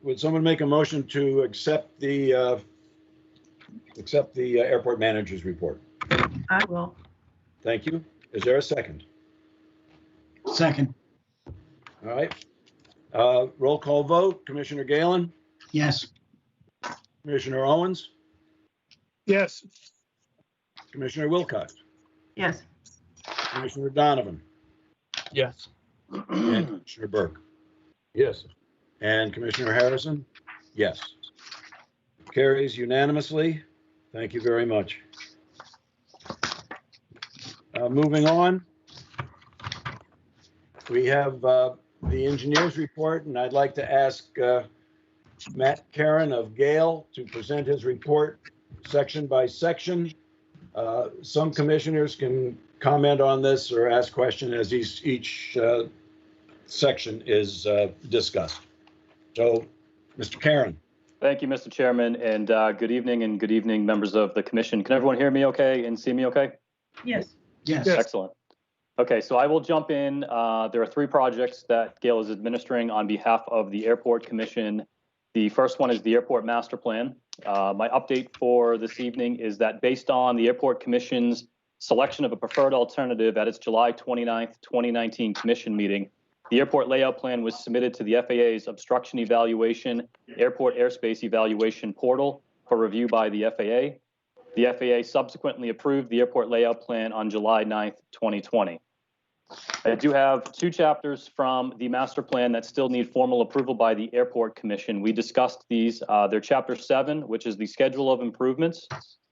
Would someone make a motion to accept the airport manager's report? I will. Thank you. Is there a second? Second. All right. Roll call vote. Commissioner Galen, Yes. Commissioner Owens, Yes. Commissioner Wilcox, Yes. Commissioner Donovan, Yes. and Commissioner Burke. Yes. And Commissioner Harrison? Yes. Carries unanimously. Thank you very much. Moving on. We have the engineer's report, and I'd like to ask Matt Karen of Gale to present his report section by section. Some commissioners can comment on this or ask questions as each section is discussed. So, Mr. Karen. Thank you, Mr. Chairman, and good evening, members of the commission. Can everyone hear me okay and see me okay? Yes. Yes. Excellent. Okay, so I will jump in. There are 3 projects that Gale is administering on behalf of the Airport Commission. The first one is the Airport Master Plan. My update for this evening is that based on the Airport Commission's selection of a preferred alternative at its July 29th, 2019 commission meeting, the airport layout plan was submitted to the FAA's Obstruction Evaluation, Airport Airspace Evaluation portal for review by the FAA. The FAA subsequently approved the airport layout plan on July 9th, 2020. I do have 2 chapters from the master plan that still need formal approval by the Airport Commission. We discussed these. They're Chapter 7, which is the schedule of improvements,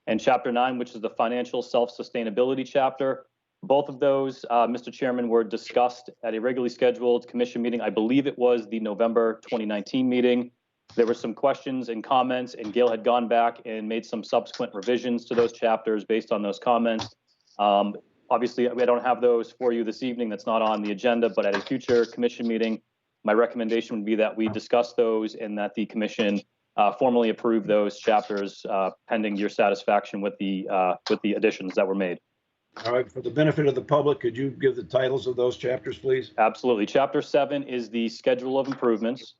and Chapter 9, which is the financial self-sustainability chapter. Both of those, Mr. Chairman, were discussed at a regularly scheduled commission meeting. I believe it was the November 2019 meeting. There were some questions and comments, and Gale had gone back and made some subsequent revisions to those chapters based on those comments. Obviously, I don't have those for you this evening. That's not on the agenda, but at a future commission meeting, my recommendation would be that we discuss those and that the commission formally approve those chapters pending your satisfaction with the additions that were made. All right, for the benefit of the public, could you give the titles of those chapters, please? Absolutely. Chapter 7 is the schedule of improvements,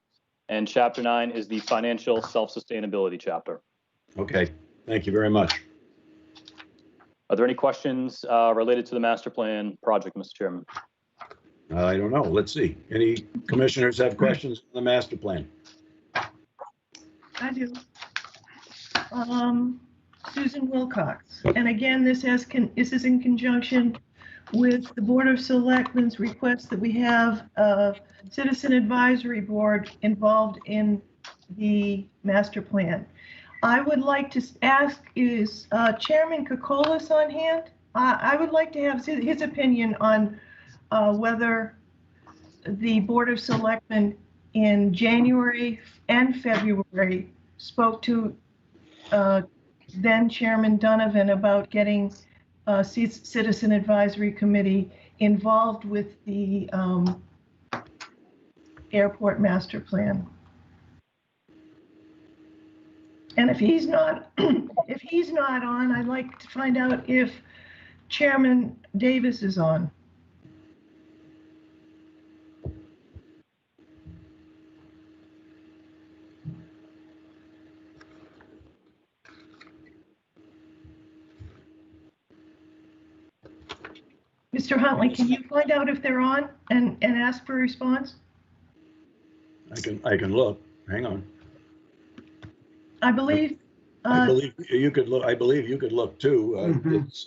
and Chapter 9 is the financial self-sustainability chapter. Okay, thank you very much. Are there any questions related to the master plan project, Mr. Chairman? I don't know. Let's see. Any commissioners have questions on the master plan? I do. Susan Wilcox. And again, this is in conjunction with the Board of Selectmen's request that we have a citizen advisory board involved in the master plan. I would like to ask, is Chairman Kokolas on hand? I would like to have his opinion on whether the Board of Selectmen in January and February spoke to then Chairman Donovan about getting Citizen Advisory Committee involved with the airport master plan. And if he's not, if he's not on, I'd like to find out if Chairman Davis is on. Mr. Huntley, can you find out if they're on and ask for a response? I can look. Hang on. I believe. I believe you could look. I believe you could look too. It's.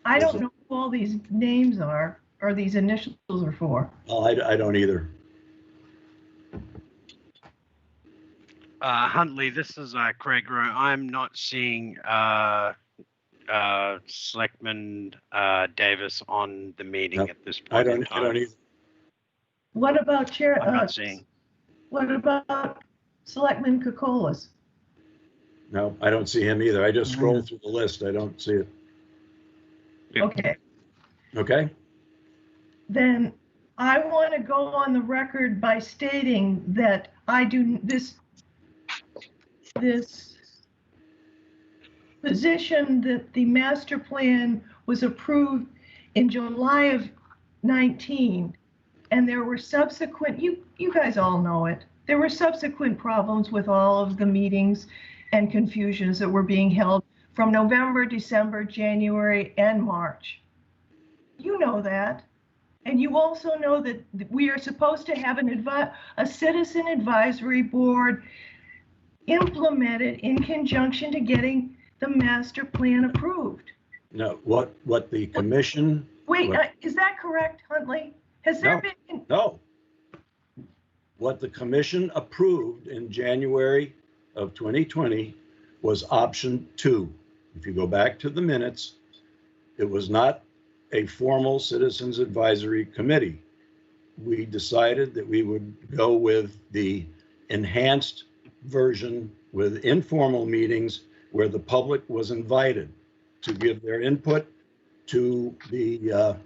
I don't know who all these names are or these initials are for. Oh, I don't either. Huntley, this is Craig Rowe. I'm not seeing Selectman Davis on the meeting at this point in time. I don't either. What about Chair? I'm not seeing. What about Selectman Kokolas? No, I don't see him either. I just scrolled through the list. I don't see it. Okay. Okay. Then I want to go on the record by stating that I do this position that the master plan was approved in July of 19, and there were subsequent, you guys all know it, there were subsequent problems with all of the meetings and confusions that were being held from November, December, January, and March. You know that. And you also know that we are supposed to have a citizen advisory board implemented in conjunction to getting the master plan approved. No, what the commission. Wait, is that correct, Huntley? Has there been? No. What the commission approved in January of 2020 was option 2. If you go back to the minutes, it was not a formal citizens advisory committee. We decided that we would go with the enhanced version with informal meetings where the public was invited to give their input to the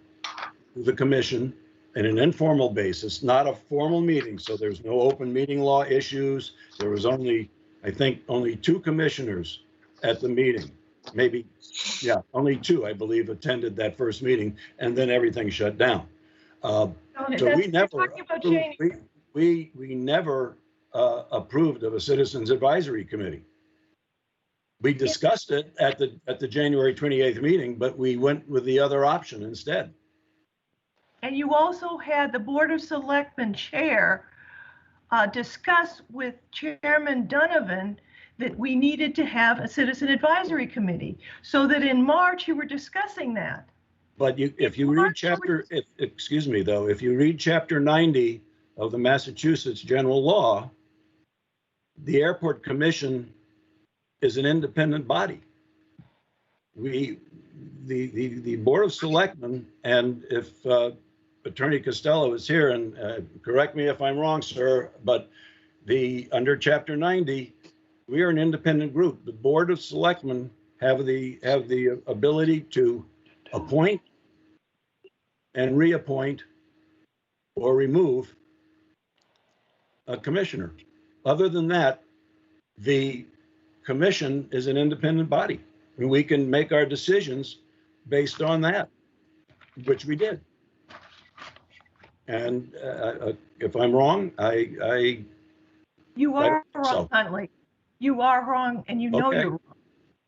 commission in an informal basis, not a formal meeting. So there's no open meeting law issues. There was only, I think, only 2 commissioners at the meeting. Maybe, yeah, only 2, I believe, attended that first meeting, and then everything shut down. So we never approved of a citizens advisory committee. We discussed it at the January 28th meeting, but we went with the other option instead. And you also had the Board of Selectmen chair discuss with Chairman Donovan that we needed to have a citizen advisory committee, so that in March you were discussing that. But if you read if you read chapter 90 of the Massachusetts general law, the airport commission is an independent body. The Board of Selectmen, and if Attorney Costello is here, and correct me if I'm wrong, sir, but under chapter 90, we are an independent group. The Board of Selectmen have the ability to appoint and reappoint or remove a commissioner. Other than that, the commission is an independent body, and we can make our decisions based on that, which we did. And if I'm wrong, you are wrong, Huntley. You are wrong, and you know you're wrong.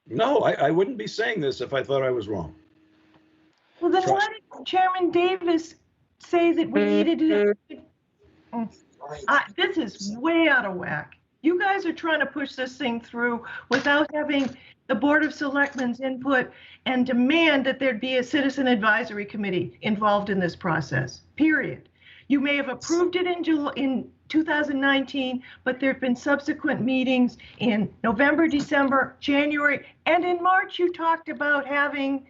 No, I wouldn't be saying this if I thought I was wrong. Well, then why did Chairman Davis say that we needed to? This is way out of whack. You guys are trying to push this thing through without having the Board of Selectmen's input and demand that there'd be a citizen advisory committee involved in this process, period. You may have approved it in 2019, but there have been subsequent meetings in November, December, January, and in March you talked about having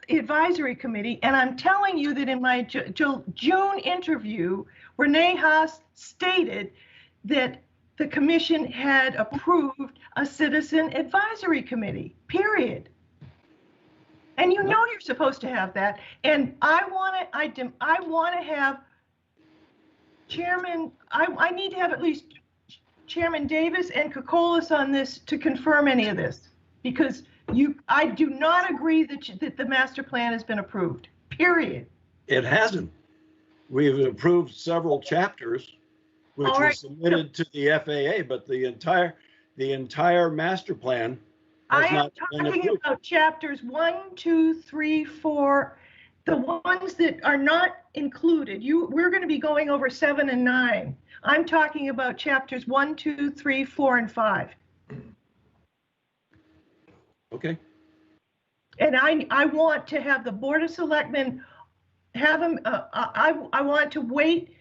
advisory committee. And I'm telling you that in my June interview, Renee Haas stated that the commission had approved a citizen advisory committee, period. And you know you're supposed to have that. And I want to have Chairman, I need to have at least Chairman Davis and Kokolas on this to confirm any of this. Because I do not agree that the master plan has been approved, period. It hasn't. We've approved several chapters, which All were right. submitted to the FAA, but the entire master plan has I am not been talking approved. about chapters 1, 2, 3, 4, the ones that are not included. We're going to be going over 7 and 9. I'm talking about chapters 1, 2, 3, 4, and 5. Okay. And I want to have the Board of Selectmen have them, I want to wait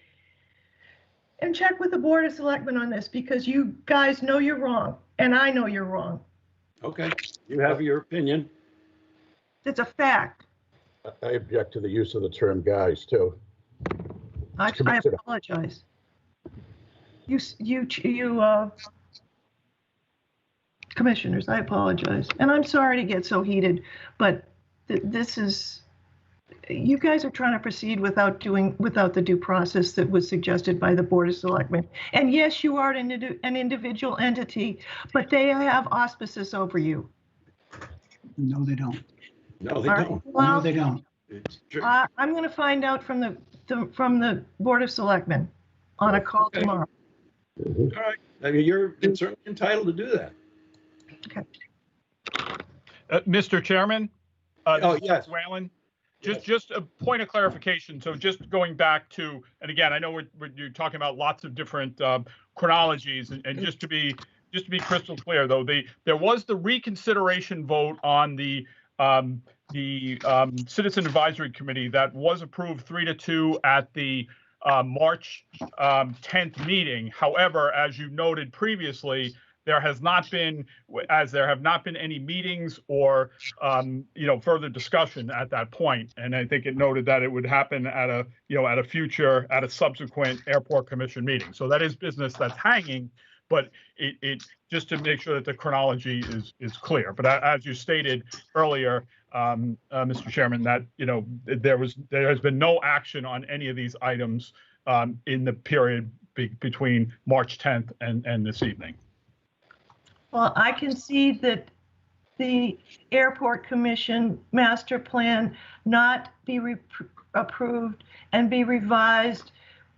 and check with the Board of Selectmen on this because you guys know you're wrong and I know you're wrong. Okay. You have your opinion. It's a fact. I object to the use of the term guys too. I apologize. You commissioners, I apologize. And I'm sorry to get so heated, but this is, you guys are trying to proceed without the due process that was suggested by the Board of Selectmen. And yes, you are an individual entity, but they have auspices over you. No, they don't. No, they All right, don't. well, No, they don't. It's true. I'm going to find out from the Board of Selectmen on a call Okay. tomorrow. All right. I mean, you're certainly entitled to do that. Okay. Mr. Chairman? Oh, This is yes. Whalen. Just a point of clarification. So just going back to, and again, I know you're talking about lots of different chronologies, and just to be crystal clear, though, there was the reconsideration vote on the Citizen Advisory Committee that was approved 3-2 at the March 10th meeting. However, as you noted previously, there have not been any meetings or further discussion at that point. And I think it noted that it would happen at a subsequent Airport Commission meeting. So that is business that's hanging, but it just to make sure that the chronology is clear. But as you stated earlier, Mr. Chairman, that there has been no action on any of these items in the period between March 10th and this evening. Well, I can see that the Airport Commission master plan not be approved and be revised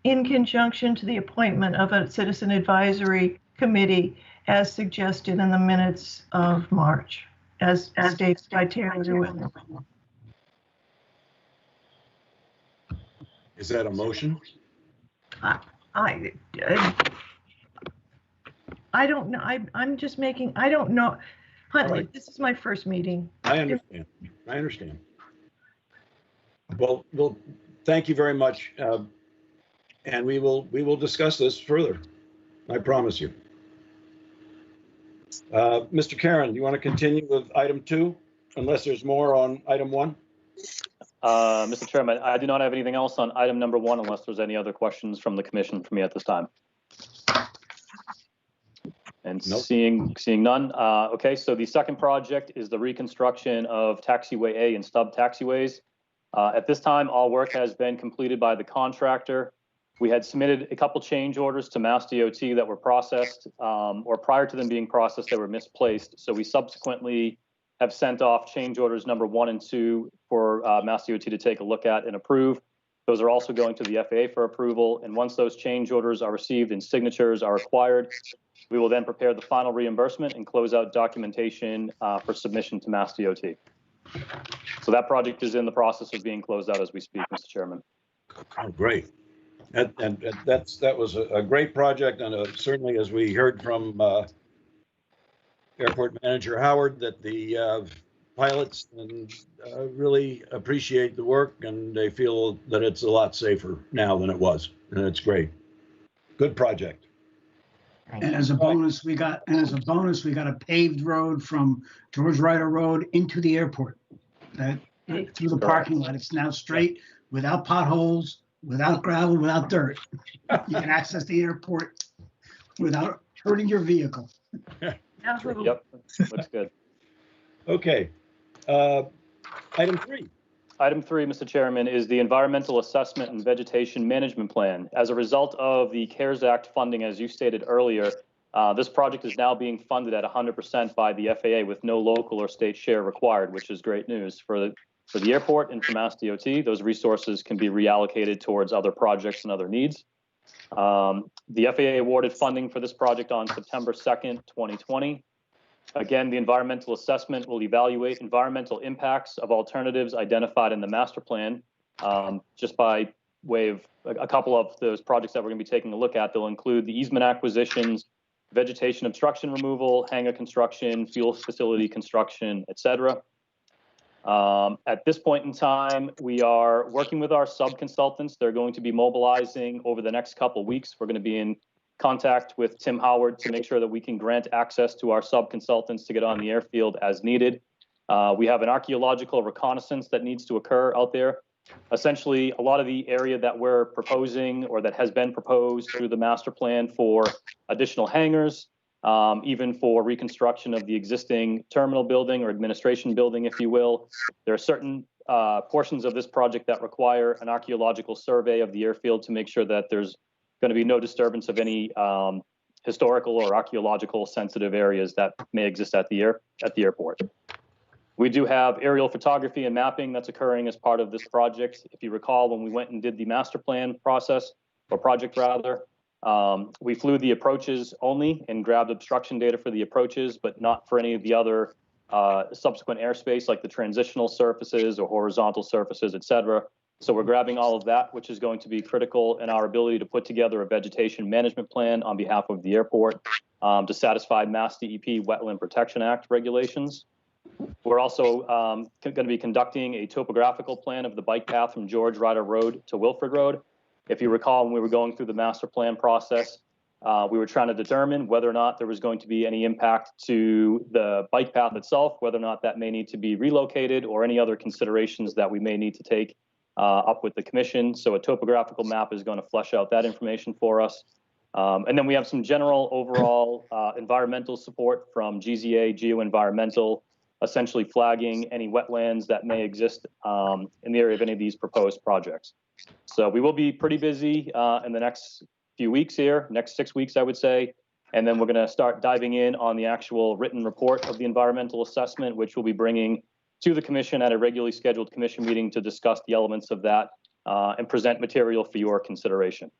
in conjunction to the appointment of a Citizen Advisory Committee as suggested in the minutes of March, as stated by Terry Llewellyn. Is that a motion? I don't know. I'm just making, I don't know. Huntley, Right. This is my first meeting. I understand. Well, thank you very much. And we will discuss this further. I promise you. Mr. Karen, do you want to continue with item 2, unless there's more on item 1? Mr. Chairman, I do not have anything else on item number 1 unless there's any other questions from the commission for me at this time. And Nope. seeing none. Okay, so the second project is the reconstruction of taxiway A and stub taxiways. At this time, all work has been completed by the contractor. We had submitted a couple change orders to Mass DOT that were processed, or prior to them being processed, they were misplaced. So we subsequently have sent off change orders number 1 and 2 for Mass DOT to take a look at and approve. Those are also going to the FAA for approval. And once those change orders are received and signatures are required, we will then prepare the final reimbursement and close out documentation for submission to Mass DOT. So that project is in the process of being closed out as we speak, Mr. Chairman. Oh, great. And that was a great project, and certainly, as we heard from Airport Manager Howard, that the pilots really appreciate the work, and they feel that it's a lot safer now than it was, and it's great. Good project. And as a bonus, we got a paved road from George Ryder Road into the airport. That through the parking lot. It's now straight, without potholes, without gravel, without dirt. You can access the airport without hurting your vehicle. Yep, looks good. Okay. Item 3. Item 3, Mr. Chairman, is the Environmental Assessment and Vegetation Management Plan. As a result of the CARES Act funding, as you stated earlier, this project is now being funded at 100% by the FAA with no local or state share required, which is great news for the airport and for Mass DOT. Those resources can be reallocated towards other projects and other needs. The FAA awarded funding for this project on September 2nd, 2020. Again, the environmental assessment will evaluate environmental impacts of alternatives identified in the master plan. Just by way of a couple of those projects that we're going to be taking a look at, they'll include the easement acquisitions, vegetation obstruction removal, hangar construction, fuel facility construction, etc. At this point in time, we are working with our sub-consultants. They're going to be mobilizing over the next couple of weeks. We're going to be in contact with Tim Howard to make sure that we can grant access to our sub-consultants to get on the airfield as needed. We have an archaeological reconnaissance that needs to occur out there. Essentially, a lot of the area that we're proposing or that has been proposed through the master plan for additional hangars, even for reconstruction of the existing terminal building or administration building, if you will. There are certain portions of this project that require an archaeological survey of the airfield to make sure that there's going to be no disturbance of any historical or archaeological sensitive areas that may exist at the airport. We do have aerial photography and mapping that's occurring as part of this project. If you recall, when we went and did the master plan process, or project rather, we flew the approaches only and grabbed obstruction data for the approaches, but not for any of the other subsequent airspace like the transitional surfaces or horizontal surfaces, et cetera. So we're grabbing all of that, which is going to be critical in our ability to put together a vegetation management plan on behalf of the airport to satisfy Mass DEP Wetland Protection Act regulations. We're also going to be conducting a topographical plan of the bike path from George Ryder Road to Wilford Road. If you recall, when we were going through the master plan process, we were trying to determine whether or not there was going to be any impact to the bike path itself, whether or not that may need to be relocated or any other considerations that we may need to take up with the commission. So a topographical map is going to flesh out that information for us. And then we have some general overall environmental support from GZA, Geoenvironmental, essentially flagging any wetlands that may exist in the area of any of these proposed projects. So we will be pretty busy in the next few weeks here, next 6 weeks, I would say. And then we're going to start diving in on the actual written report of the environmental assessment, which we'll be bringing to the commission at a regularly scheduled commission meeting to discuss the elements of that and present material for your consideration.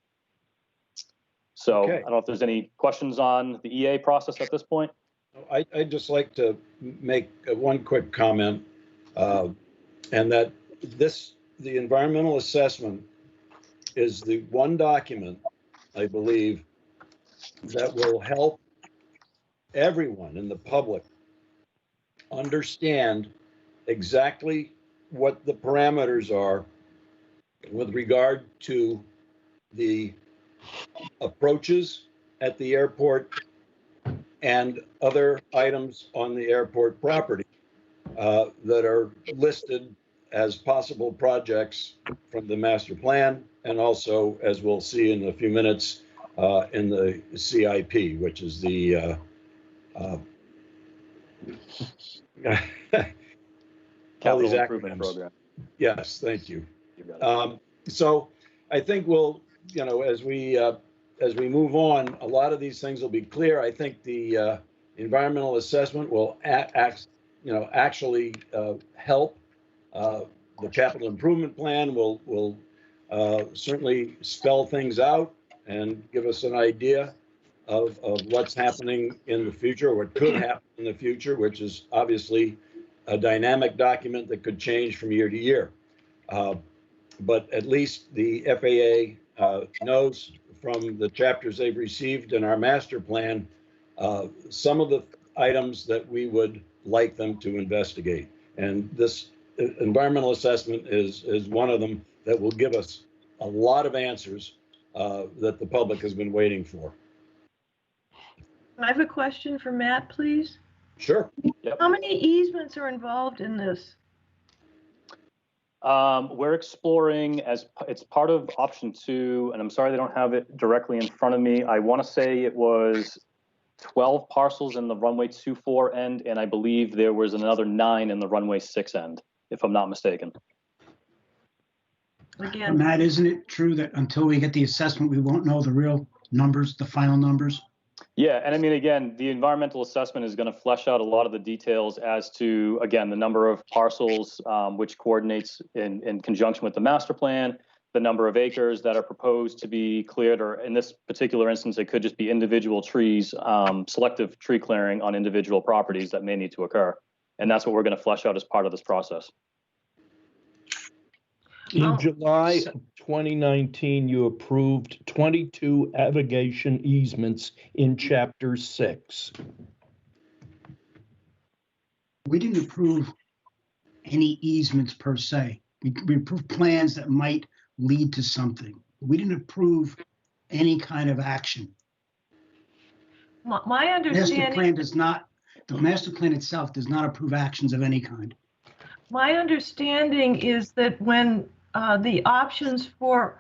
So Okay. I don't know if there's any questions on the EA process at this point. I'd just like to make one quick comment, and that the environmental assessment is the one document, I believe, that will help everyone in the public understand exactly what the parameters are with regard to the approaches at the airport and other items on the airport property that are listed as possible projects from the master plan, and also, as we'll see in a few minutes, in the CIP, which is the Capital Improvement Program. Yes, thank you. So I think we'll, as we move on, a lot of these things will be clear. I think the environmental assessment will actually help. The capital improvement plan will certainly spell things out and give us an idea of what's happening in the future, what could happen in the future, which is obviously a dynamic document that could change from year to year. But at least the FAA knows from the chapters they've received in our master plan some of the items that we would like them to investigate. And this environmental assessment is one of them that will give us a lot of answers that the public has been waiting for. I have a question for Matt, please. Sure. Yep. How many easements are involved in this? We're exploring it's part of option 2, and I'm sorry they don't have it directly in front of me. I want to say it was 12 parcels in the runway 24 end, and I believe there was another 9 in the runway 6 end, if I'm not mistaken. Again, Matt, isn't it true that until we get the assessment, we won't know the real numbers, the final numbers? Yeah, and I mean, again, the environmental assessment is going to flesh out a lot of the details as to, again, the number of parcels, which coordinates in conjunction with the master plan, the number of acres that are proposed to be cleared, or in this particular instance, it could just be individual trees, selective tree clearing on individual properties that may need to occur. And that's what we're going to flesh out as part of this process. In July of 2019, you approved 22 abrogation easements in Chapter 6. We didn't approve any easements per se. We approved plans that might lead to something. We didn't approve any kind of action. my Master understanding, plan does not, the master plan itself does not approve actions of any kind. my understanding is that when the options for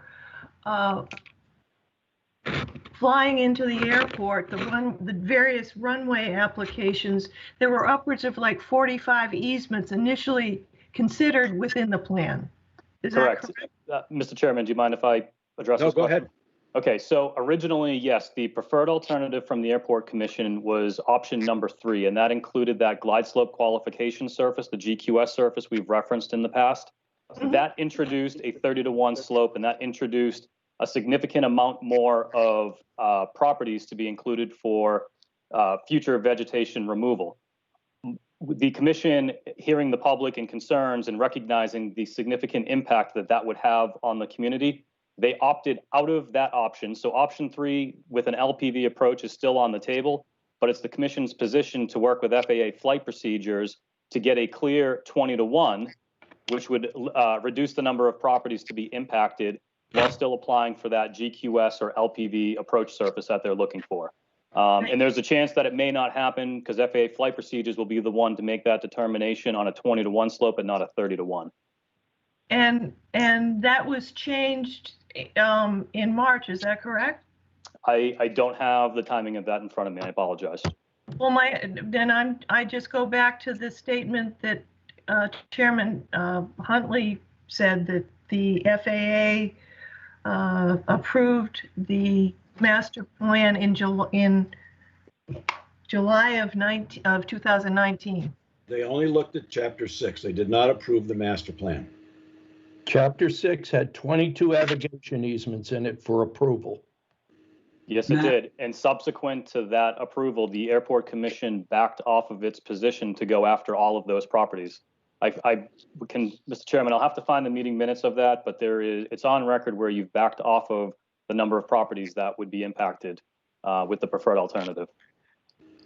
flying into the airport, the various runway applications, there were upwards of like 45 easements initially considered within the plan. Is Correct. that correct? Mr. Chairman, do you mind if I address No, this? go question? ahead. Okay, so originally, yes, the preferred alternative from the Airport Commission was option number 3, and that included that glide slope qualification surface, the GQS surface we've referenced in the past. That introduced a 30-to-1 slope, and that introduced a significant amount more of properties to be included for future vegetation removal. The commission, hearing the public and concerns and recognizing the significant impact that that would have on the community, they opted out of that option. So option 3 with an LPV approach is still on the table, but it's the commission's position to work with FAA flight procedures to get a clear 20-to-1, which would reduce the number of properties to be impacted while still applying for that GQS or LPV approach surface that they're looking for. And there's a chance that it may not happen because FAA flight procedures will be the one to make that determination on a 20-to-1 slope and not a 30-to-1. And that was changed in March, is that correct? I don't have the timing of that in front of me. I apologize. Well, I just go back to the statement that Chairman Huntley said that the FAA approved the master plan in July of 2019. They only looked at Chapter 6. They did not approve the master plan. Chapter 6 had 22 abrogation easements in it for approval. Yes, it did. And subsequent to that approval, the Airport Commission backed off of its position to go after all of those properties. Mr. Chairman, I'll have to find the meeting minutes of that, but it's on record where you've backed off of the number of properties that would be impacted with the preferred alternative.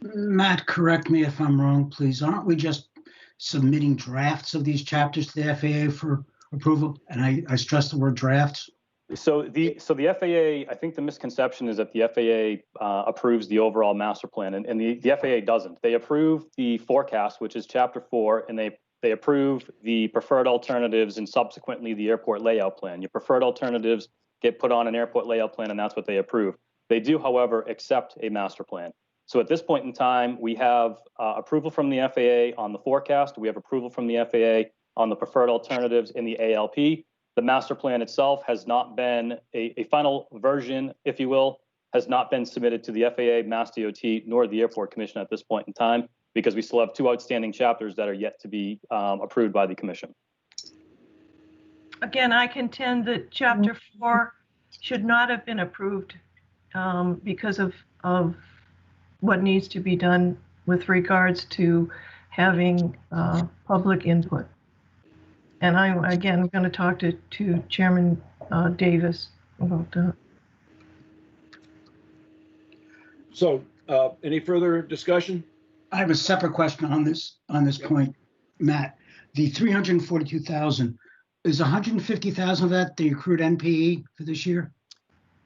Matt, correct me if I'm wrong, please. Aren't we just submitting drafts of these chapters to the FAA for approval? And I stress the word drafts. So the FAA, I think the misconception is that the FAA approves the overall master plan, and the FAA doesn't. They approve the forecast, which is Chapter 4, and they approve the preferred alternatives and subsequently the airport layout plan. Your preferred alternatives get put on an airport layout plan, and that's what they approve. They do, however, accept a master plan. So at this point in time, we have approval from the FAA on the forecast. We have approval from the FAA on the preferred alternatives in the ALP. The master plan itself has not been, a final version, if you will, has not been submitted to the FAA, Mass DOT, nor the Airport Commission at this point in time, because we still have 2 outstanding chapters that are yet to be approved by the commission. Again, I contend that Chapter 4 should not have been approved because of what needs to be done with regards to having public input. And I'm going to talk to Chairman Davis about that. So, any further discussion? I have a separate question on this point, Matt. The 342,000, is 150,000 of that the accrued NPE for this year?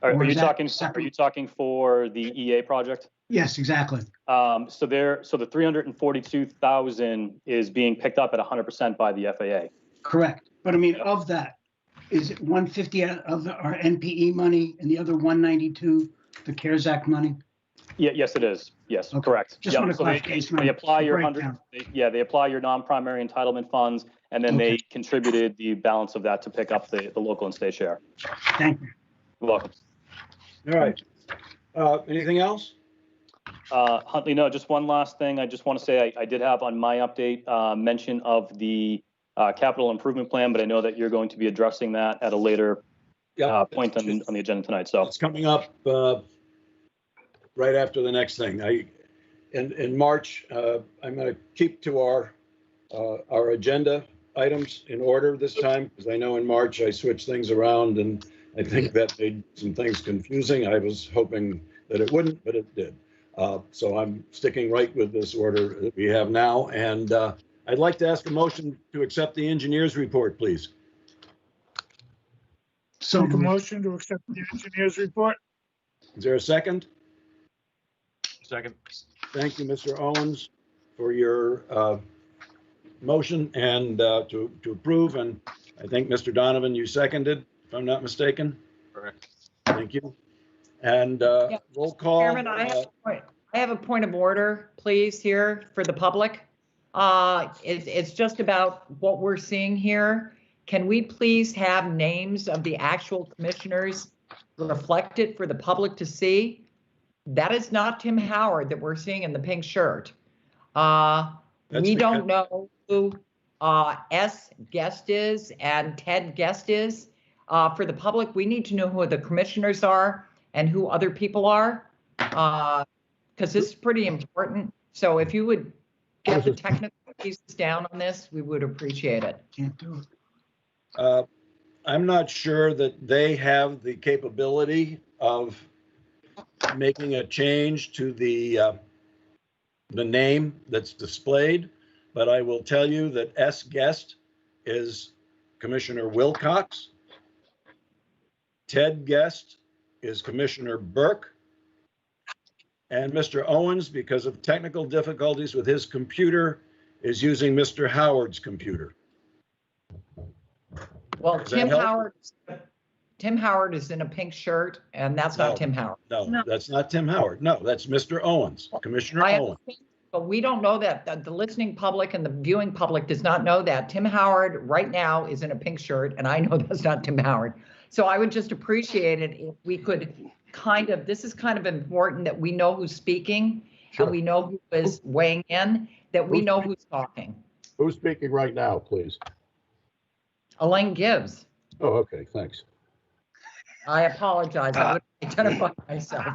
Are you talking for the EA project? Yes, exactly. So the 342,000 is being picked up at 100% by the FAA. Correct. But I mean, of that, is it 150 of our NPE money and the other 192 the CARES Act money? Yeah, yes, it is. Yes, Okay. correct. Just want a clarification. They apply your breakdown. they apply your non-primary entitlement funds, And then Okay. they contributed the balance of that to pick up the local and state share. Thank you. You're welcome. All right. Anything else? Huntley, no, just one last thing. I just want to say I did have on my update mention of the capital improvement plan, but I know that you're going to be addressing that at a later point on the agenda tonight. So it's coming up right after the next thing. In March, I'm going to keep to our agenda items in order this time, because I know in March I switched things around and I think that made some things confusing. I was hoping that it wouldn't, but it did. So I'm sticking right with this order that we have now. And I'd like to ask a motion to accept the engineer's report, please. So Make a moved. motion to accept the engineer's report. Is there a second? Second. Thank you, Mr. Owens, for your motion and to approve. And I think, Mr. Donovan, you seconded, if I'm not mistaken. Correct. Thank you. And roll call. Chairman, I have a point of order, please, here for the public. It's just about what we're seeing here. Can we please have names of the actual commissioners reflected for the public to see? That is not Tim Howard that we're seeing in the pink shirt. We don't know who S. Guest is and Ted Guest is. For the public, we need to know who the commissioners are and who other people are, because this is pretty important. So if you would get the technical pieces down on this, we would appreciate it. Can't do it. I'm not sure that they have the capability of making a change to the name that's displayed, but I will tell you that S. Guest is Commissioner Wilcox. Ted Guest is Commissioner Burke. And Mr. Owens, because of technical difficulties with his computer, is using Mr. Howard's computer. Well, Does that help? Tim Howard is in a pink shirt, and that's not Tim Howard. No, that's not Tim Howard. No, that's Mr. Owens, Commissioner I Owens. understand, but we don't know that. The listening public and the viewing public does not know that. Tim Howard right now is in a pink shirt, and I know that's not Tim Howard. So I would just appreciate it if we could this is kind of important that we know who's speaking, Sure. and we know who is weighing in, that we know who's talking. Who's speaking right now, please? Elaine Gibbs. Oh, okay, thanks. I apologize. I would identify myself.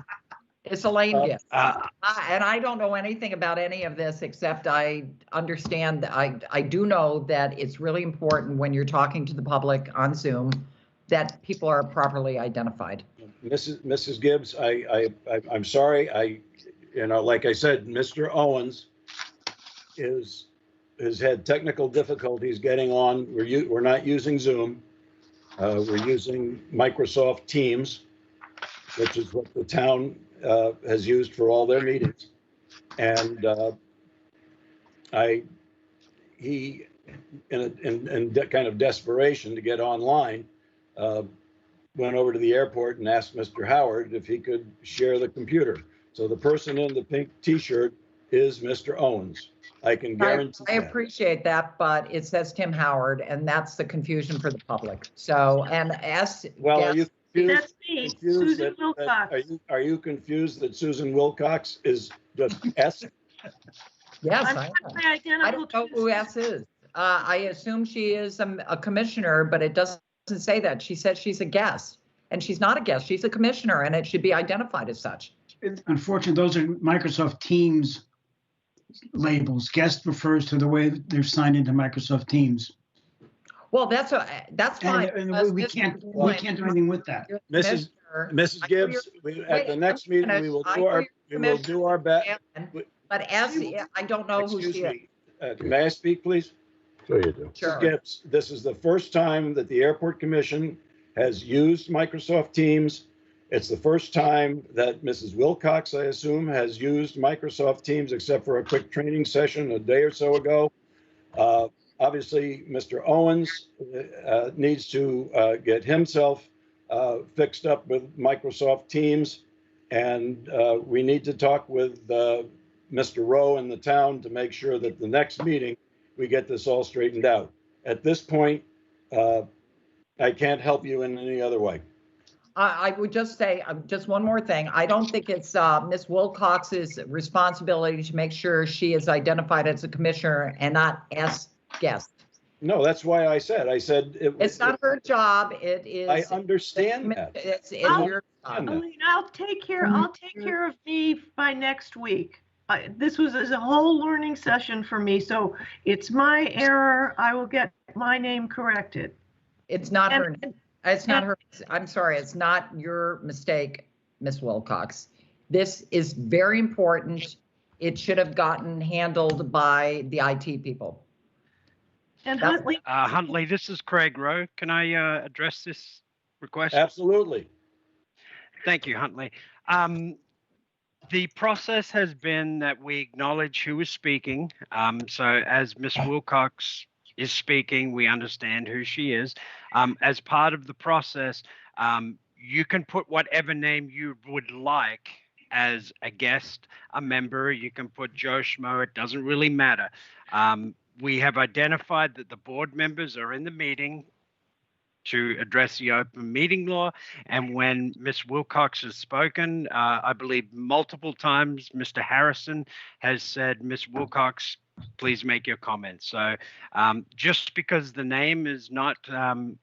It's Elaine Gibbs. And I don't know anything about any of this, except I understand that I do know that it's really important when you're talking to the public on Zoom that people are properly identified. Mrs. Gibbs, I'm sorry. Like I said, Mr. Owens has had technical difficulties getting on. We're not using Zoom. We're using Microsoft Teams, which is what the town has used for all their meetings. And he, in kind of desperation to get online, went over to the airport and asked Mr. Howard if he could share the computer. So the person in the pink T-shirt is Mr. Owens. I can guarantee I appreciate that, but it says Tim Howard, and that's the confusion for the public. So, and S. Well, are you confused? That's me, confused Susan Wilcox. Are you confused that Susan Wilcox is just S? Yes, I'm I my know. I identical don't know who S is. I assume she is a commissioner, but it doesn't say that. She says she's a guest, and she's not a guest. She's a commissioner, and it should be identified as such. Unfortunately, those are Microsoft Teams labels. Guest refers to the way that they're signed into Microsoft Teams. Well, that's fine. And we can't do anything with that. Mrs. Gibbs, at the next meeting, we will do our best. But as I don't know who she is. May I speak, please? Sure you do. Sure. Mrs. Gibbs, this is the first time that the Airport Commission has used Microsoft Teams. It's the first time that Mrs. Wilcox, I assume, has used Microsoft Teams, except for a quick training session a day or so ago. Obviously, Mr. Owens needs to get himself fixed up with Microsoft Teams, and we need to talk with Mr. Rowe in the town to make sure that the next meeting we get this all straightened out. at this point, I can't help you in any other way. I would just say, just one more thing. I don't think it's Ms. Wilcox's responsibility to make sure she is identified as a commissioner and not as guest. No, that's why I said It's not her job. It is. I understand that. It's your job. Aline, I'll take care of me by next week. This was a whole learning session for me, so it's my error. I will get my name corrected. It's not her. It's not her. I'm sorry. It's not your mistake, Ms. Wilcox. This is very important. It should have gotten handled by the IT people. And Huntley? Huntley, this is Craig Rowe. Can I address this request? Absolutely. Thank you, Huntley. The process has been that we acknowledge who is speaking. So as Ms. Wilcox is speaking, we understand who she is. As part of the process, you can put whatever name you would like as a guest, a member. You can put Joe Schmo. It doesn't really matter. We have identified that the board members are in the meeting to address the open meeting law. And when Ms. Wilcox has spoken, I believe multiple times, Mr. Harrison has said, Ms. Wilcox, please make your comments. So just because the name is not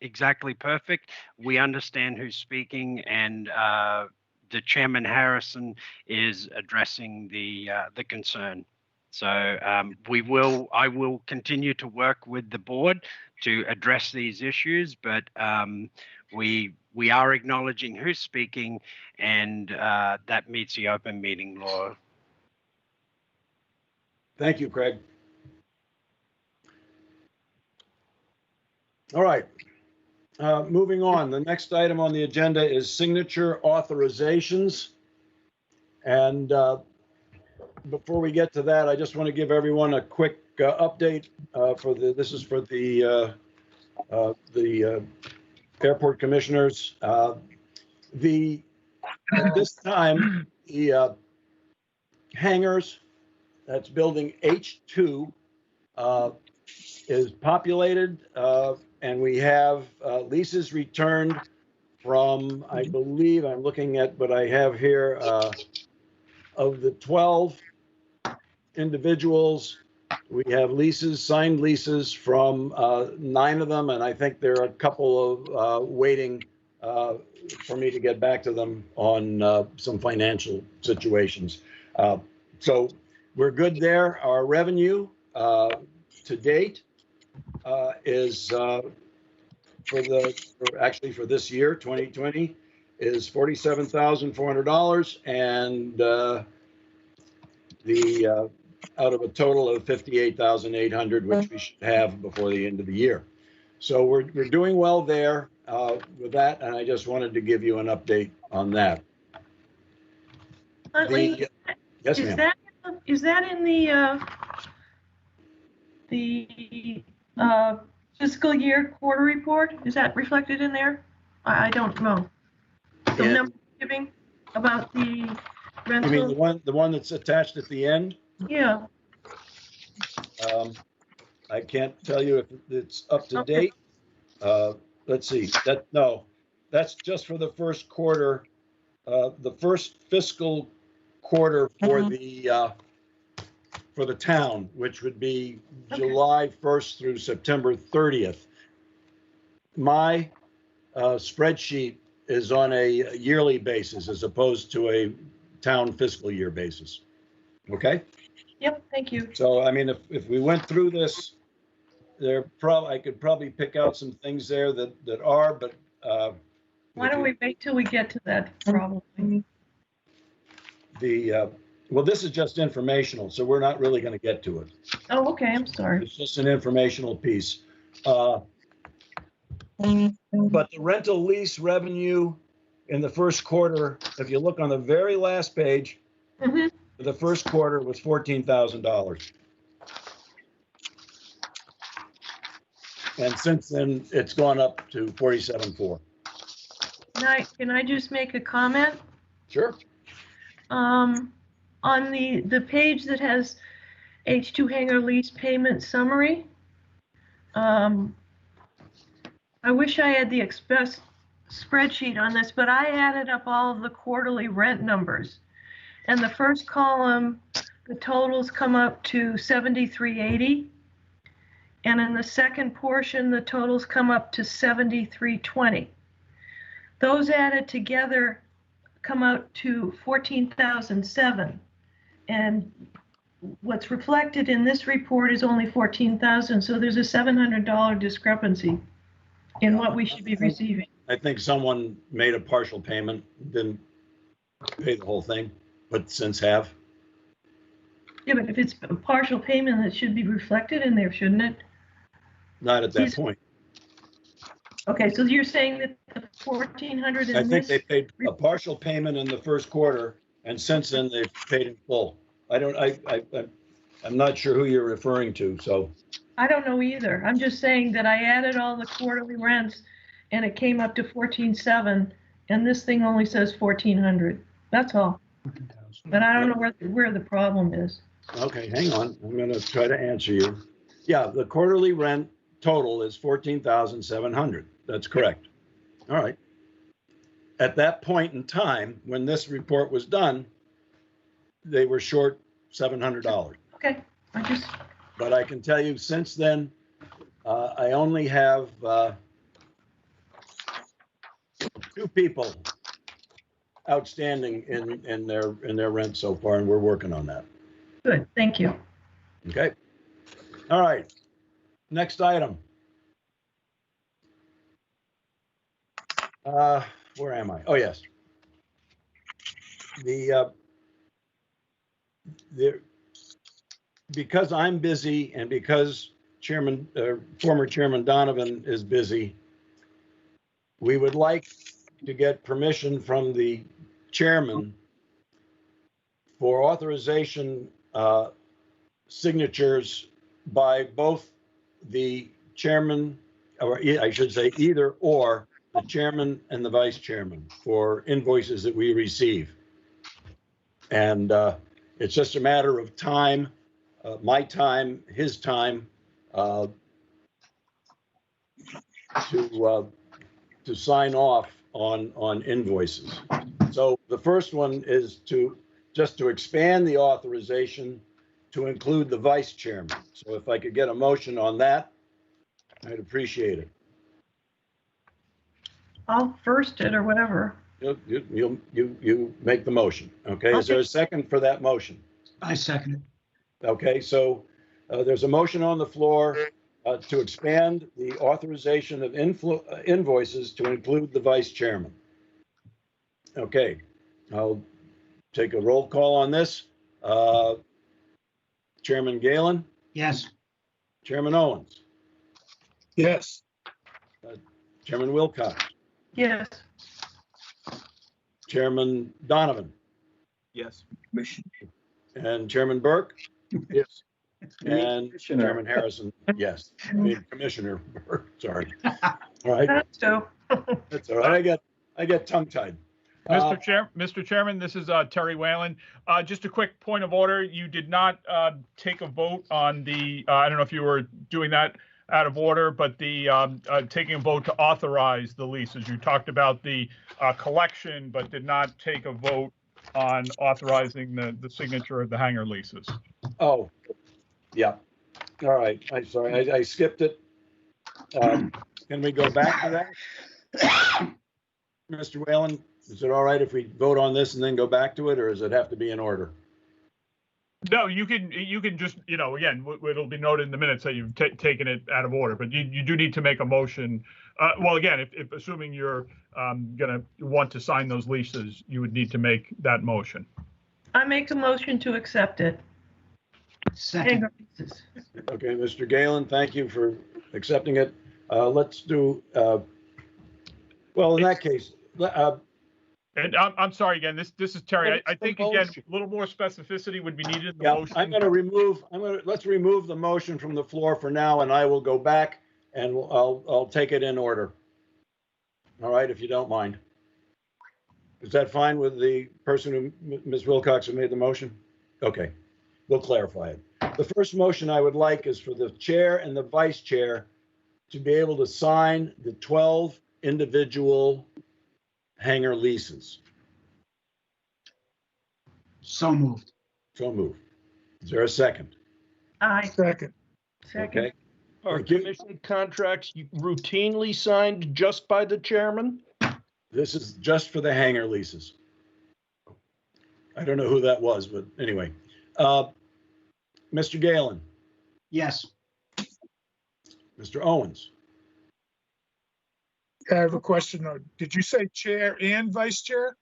exactly perfect, we understand who's speaking, and the Chairman Harrison is addressing the concern. So I will continue to work with the board to address these issues, but we are acknowledging who's speaking, and that meets the open meeting law. Thank you, Craig. All right. Moving on, the next item on the agenda is signature authorizations. And before we get to that, I just want to give everyone a quick update this is for the airport commissioners. At this time, the hangars, that's building H2, is populated, and we have leases returned from, I believe, I'm looking at what I have here, of the 12 individuals, we have signed leases from 9 of them, and I think there are a couple of waiting for me to get back to them on some financial situations. So we're good there. Our revenue to date is for this year, 2020, is $47,400, and out of a total of 58,800, which we should have before the end of the year. So we're doing well there with that, and I just wanted to give you an update on that. Huntley, Yes, ma'am. Is that in the fiscal year quarter report? Is that reflected in there? I don't know. The Yeah. number you're giving about the rental? You mean the one that's attached at the end? Yeah. I can't tell you if it's up to Okay. date. Let's see. That's just for the first quarter, the first fiscal quarter for the town, which would be July 1st through September 30th. My spreadsheet is on a yearly basis as opposed to a town fiscal year basis. Okay? Yep, thank you. So, I mean, if we went through this, I could probably pick out some things there that are, but Why don't we wait till we get to that, probably? well, this is just informational, so we're not really going to get to it. Oh, okay, I'm sorry. It's just an informational piece. But the rental lease revenue in the first quarter, if you look on the very last page, the first quarter was $14,000. And since then, it's gone up to 47.4. Can I just make a comment? Sure. On the page that has H2 hangar lease payment summary, I wish I had the express spreadsheet on this, but I added up all of the quarterly rent numbers. And the first column, the totals come up to 7380. And in the second portion, the totals come up to 7320. Those added together come out to 14,007. And what's reflected in this report is only 14,000. So there's a $700 discrepancy in what we should be receiving. I think someone made a partial payment, didn't pay the whole thing, but since have. Yeah, but if it's a partial payment, it should be reflected in there, shouldn't it? Not at that point. Okay, so you're saying that the 1,400 in I think this? they paid a partial payment in the first quarter, and since then they've paid in full. I'm not sure who you're referring to, so. I don't know either. I'm just saying that I added all the quarterly rents and it came up to 14,700, and this thing only says 1,400. That's all. But I don't know where the problem is. Okay, hang on. I'm going to try to answer you. Yeah, the quarterly rent total is 14,700. That's correct. All right. At that point in time, when this report was done, they were short $700. Okay, But I can tell you since then, I only have 2 people outstanding in their rent so far, and we're working on that. Good, thank you. Okay. All right. Next item. Where am I? Oh, yes. Because I'm busy and because former Chairman Donovan is busy, we would like to get permission from the chairman for authorization signatures by both the chairman, or I should say either or, the chairman and the vice chairman for invoices that we receive. And it's just a matter of time, my time, his time, to sign off on invoices. So the first one is just to expand the authorization to include the vice chairman. So if I could get a motion on that, I'd appreciate it. I'll first it or whatever. You make the motion. Okay. Is there a second for that motion? I second it. Okay. So there's a motion on the floor to expand the authorization of invoices to include the vice chairman. Okay. I'll take a roll call on this. Chairman Galen? Yes. Chairman Owens? Yes. Chairman Wilcox? Yes. Chairman Donovan? Yes. And Chairman Burke? Yes. And Chairman Harrison? Yes. I mean, Commissioner Burke, sorry. All right. That's all right. I get tongue-tied. Mr. Chairman, this is Terry Whalen. Just a quick point of order. You did not take a vote on the, I don't know if you were doing that out of order, but the taking a vote to authorize the leases. You talked about the collection, but did not take a vote on authorizing the signature of the hangar leases. Oh, yeah. All right. I'm sorry. I skipped it. Can we go back to that? Mr. Whalen? Is it all right if we vote on this and then go back to it, or does it have to be in order? No, you can just, again, it'll be noted in the minutes that you've taken it out of order, but you do need to make a motion. Well, again, if assuming you're going to want to sign those leases, you would need to make that motion. I make a motion to accept it. Second. Okay, Mr. Galen, thank you for accepting it. Let's do, well, in that case, and I'm sorry again, this is Terry. I think again, a little more specificity would be needed in the motion. Let's remove the motion from the floor for now, and I will go back and I'll take it in order. All right, if you don't mind. Is that fine with the person who, Ms. Wilcox, who made the motion? Okay, we'll clarify it. The first motion I would like is for the chair and the vice chair to be able to sign the 12 individual hangar leases? So moved. So moved. Is there a second? Aye. Second. Second. Okay. Are Thank you. commission contracts routinely signed just by the chairman? This is just for the hangar leases. I don't know who that was, but anyway. Mr. Galen, Yes. Mr. Owens, I have a question though. Did you say chair and vice chair?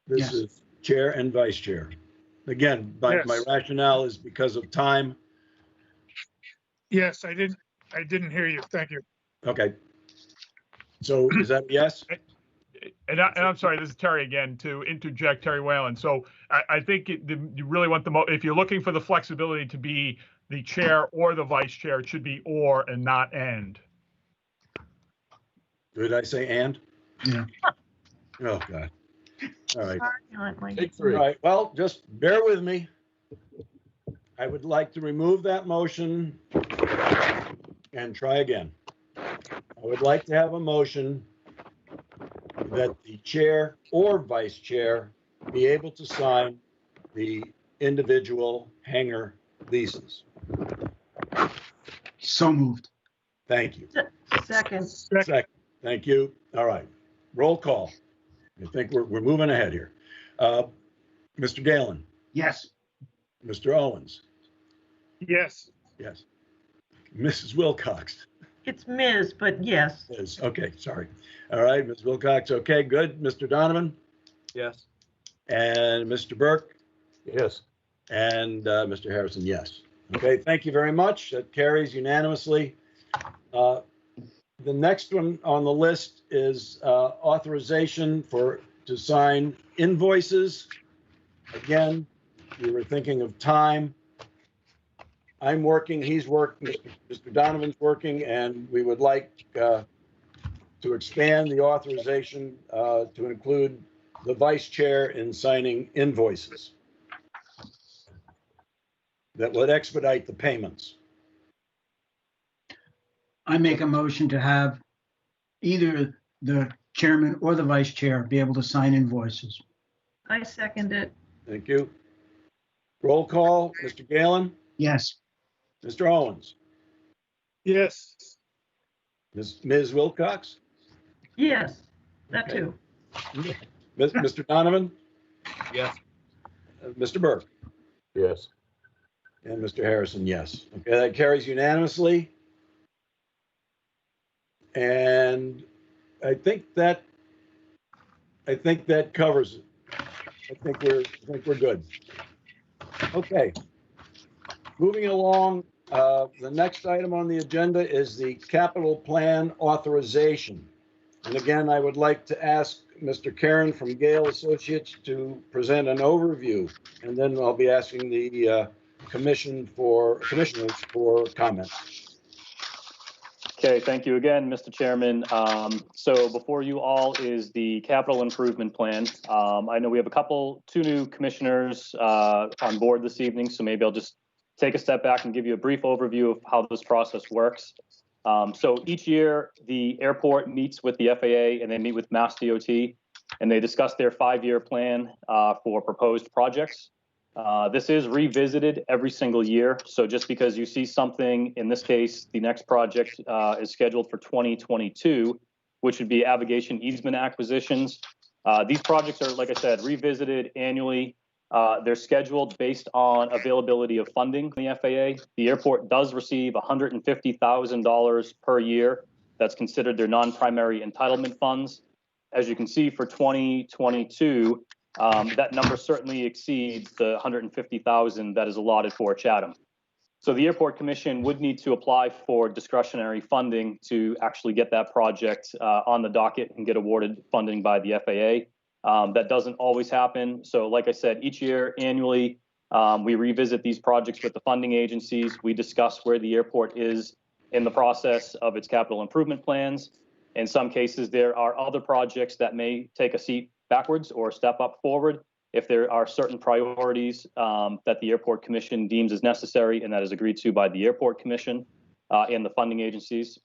this Yes. is chair and vice chair. Again, my Yes. rationale is because of time. Yes, I didn't hear you. Thank you. Okay. So is that a yes? And I'm sorry, this is Terry again, to interject, Terry Whalen. So I think you really want if you're looking for the flexibility to be the chair or the vice chair, it should be or and not and. Did I say and? Yeah. Oh, God. All right. Silently. Take All three. right. Well, just bear with me. I would like to remove that motion and try again. I would like to have a motion that the chair or vice chair be able to sign the individual hangar leases. So moved. Thank you. Second. Second. Thank you. All right. Roll call. I think we're moving ahead here. Mr. Galen, Yes. Mr. Owens, Yes. yes. Mrs. Wilcox. It's Ms., but yes. Is okay, sorry. All right, Ms. Wilcox, okay, good. Mr. Donovan Yes. and Mr. Burke Yes. and Mr. Harrison, yes. Okay, thank you very much. That carries unanimously. The next one on the list is authorization to sign invoices. Again, we were thinking of time. I'm working, he's working, Mr. Donovan's working, and we would like to expand the authorization to include the vice chair in signing invoices that would expedite the payments. I make a motion to have either the chairman or the vice chair be able to sign invoices. I second it. Thank you. Roll call, Mr. Galen, Yes. Mr. Owens, Yes. Ms. Wilcox, Yes, that Okay. too. Mr. Donovan, Yes. Mr. Burke, Yes. and Mr. Harrison, yes. Okay, that carries unanimously. And I think that covers it. I think we're good. Okay. Moving along, the next item on the agenda is the capital plan authorization. And again, I would like to ask Mr. Karen from Gale Associates to present an overview, and then I'll be asking the commissioners for comments. Okay, thank you again, Mr. Chairman. So before you all is the capital improvement plan. I know we have two new commissioners on board this evening, so maybe I'll just take a step back and give you a brief overview of how this process works. So each year, the airport meets with the FAA and they meet with Mass DOT, and they discuss their 5-year plan for proposed projects. This is revisited every single year. So just because you see something, in this case, the next project is scheduled for 2022, which would be aviation easement acquisitions. These projects are, like I said, revisited annually. They're scheduled based on availability of funding from the FAA. The airport does receive $150,000 per year. That's considered their non-primary entitlement funds. As you can see, for 2022, that number certainly exceeds the $150,000 that is allotted for Chatham. So the Airport Commission would need to apply for discretionary funding to actually get that project on the docket and get awarded funding by the FAA. That doesn't always happen. So like I said, each year annually, we revisit these projects with the funding agencies. We discuss where the airport is in the process of its capital improvement plans. In some cases, there are other projects that may take a seat backwards or step up forward if there are certain priorities that the Airport Commission deems as necessary and that is agreed to by the Airport Commission. and the funding agencies.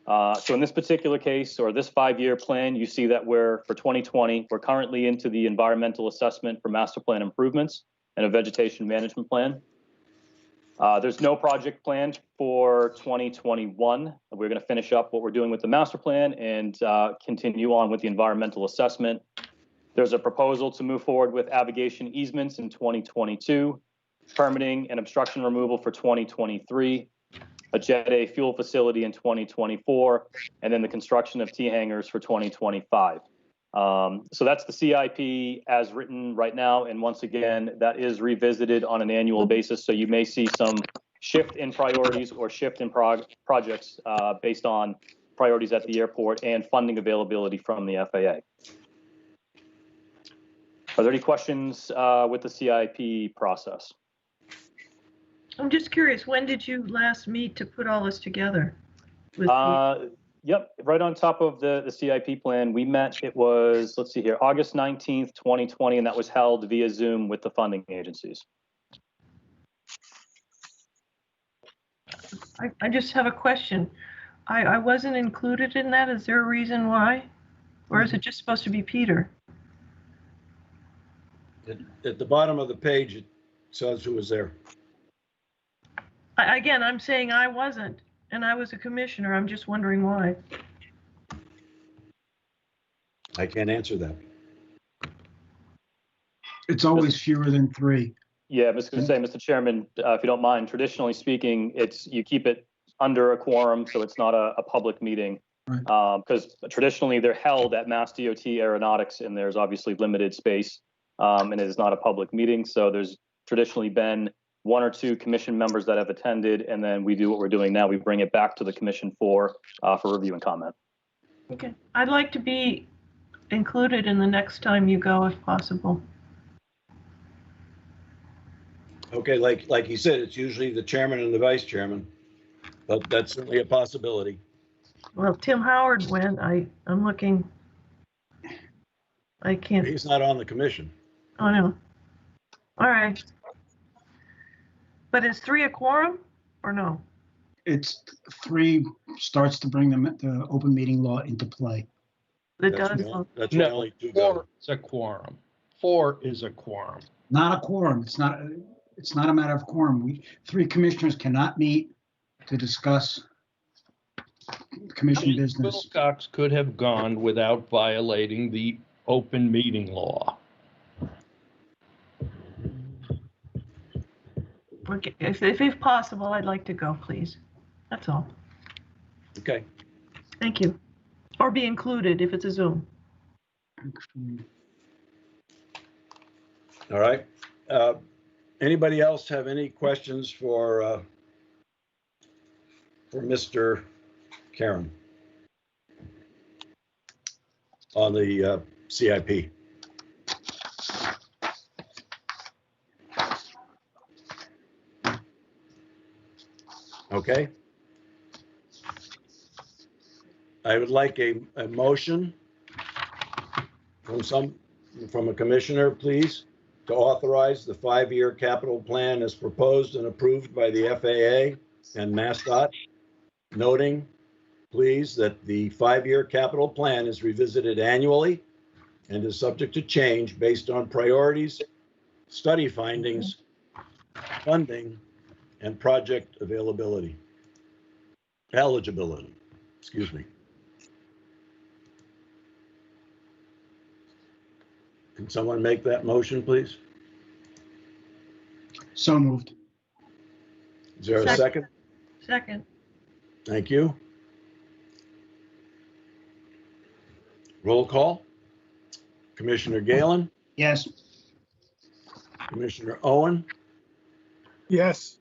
So in this particular case, or this 5-year plan, you see that for 2020, we're currently into the environmental assessment for master plan improvements and a vegetation management plan. There's no project planned for 2021. We're going to finish up what we're doing with the master plan and continue on with the environmental assessment. There's a proposal to move forward with abrogation easements in 2022, permitting and obstruction removal for 2023, a Jet A fuel facility in 2024, and then the construction of T-hangars for 2025. So that's the CIP as written right now. And once again, that is revisited on an annual basis. So you may see some shift in priorities or shift in projects based on priorities at the airport and funding availability from the FAA. Are there any questions with the CIP process? I'm just curious, when did you last meet to put all this together? Yep, right on top of the CIP plan, we met, it was, let's see here, August 19th, 2020, and that was held via Zoom with the funding agencies. I just have a question. I wasn't included in that. Is there a reason why? Or is it just supposed to be Peter? At the bottom of the page, it says who was there. Again, I'm saying I wasn't, and I was a commissioner. I'm just wondering why. I can't answer that. It's always fewer than 3. Yeah, I was going to say, Mr. Chairman, if you don't mind, traditionally speaking, you keep it under a quorum, so it's not a public meeting. Because traditionally they're held at Mass DOT Aeronautics, and there's obviously limited space, and it is not a public meeting. So there's traditionally been 1 or 2 commission members that have attended, and then we do what we're doing now. We bring it back to the commission for review and comment. Okay, I'd like to be included in the next time you go, if possible. Okay, like you said, it's usually the chairman and the vice chairman, but that's certainly a possibility. Well, Tim Howard went. I'm looking. I can't. He's not on the commission. Oh, no. All right. But is 3 a quorum or no? It's 3 starts to bring the open meeting law into play. It does. That's No, only 2 4 is a quorum. 4 is a quorum. Not a quorum. It's not a matter of quorum. 3 commissioners cannot meet to discuss commission business. Wilcox could have gone without violating the open meeting law. Okay, if possible, I'd like to go, please. That's all. Okay. Thank you. Or be included if it's a Zoom. All right. Anybody else have any questions for Mr. Karen on the CIP? Okay. I would like a motion from a commissioner, please, to authorize the 5-year capital plan as proposed and approved by the FAA and MassDOT, noting, please, that the 5-year capital plan is revisited annually and is subject to change based on priorities, study findings, funding, and project eligibility, excuse me. Can someone make that motion, please? So moved. Is there a second? Second. Thank you. Roll call. Commissioner Galen, Yes. Commissioner Owen, Yes.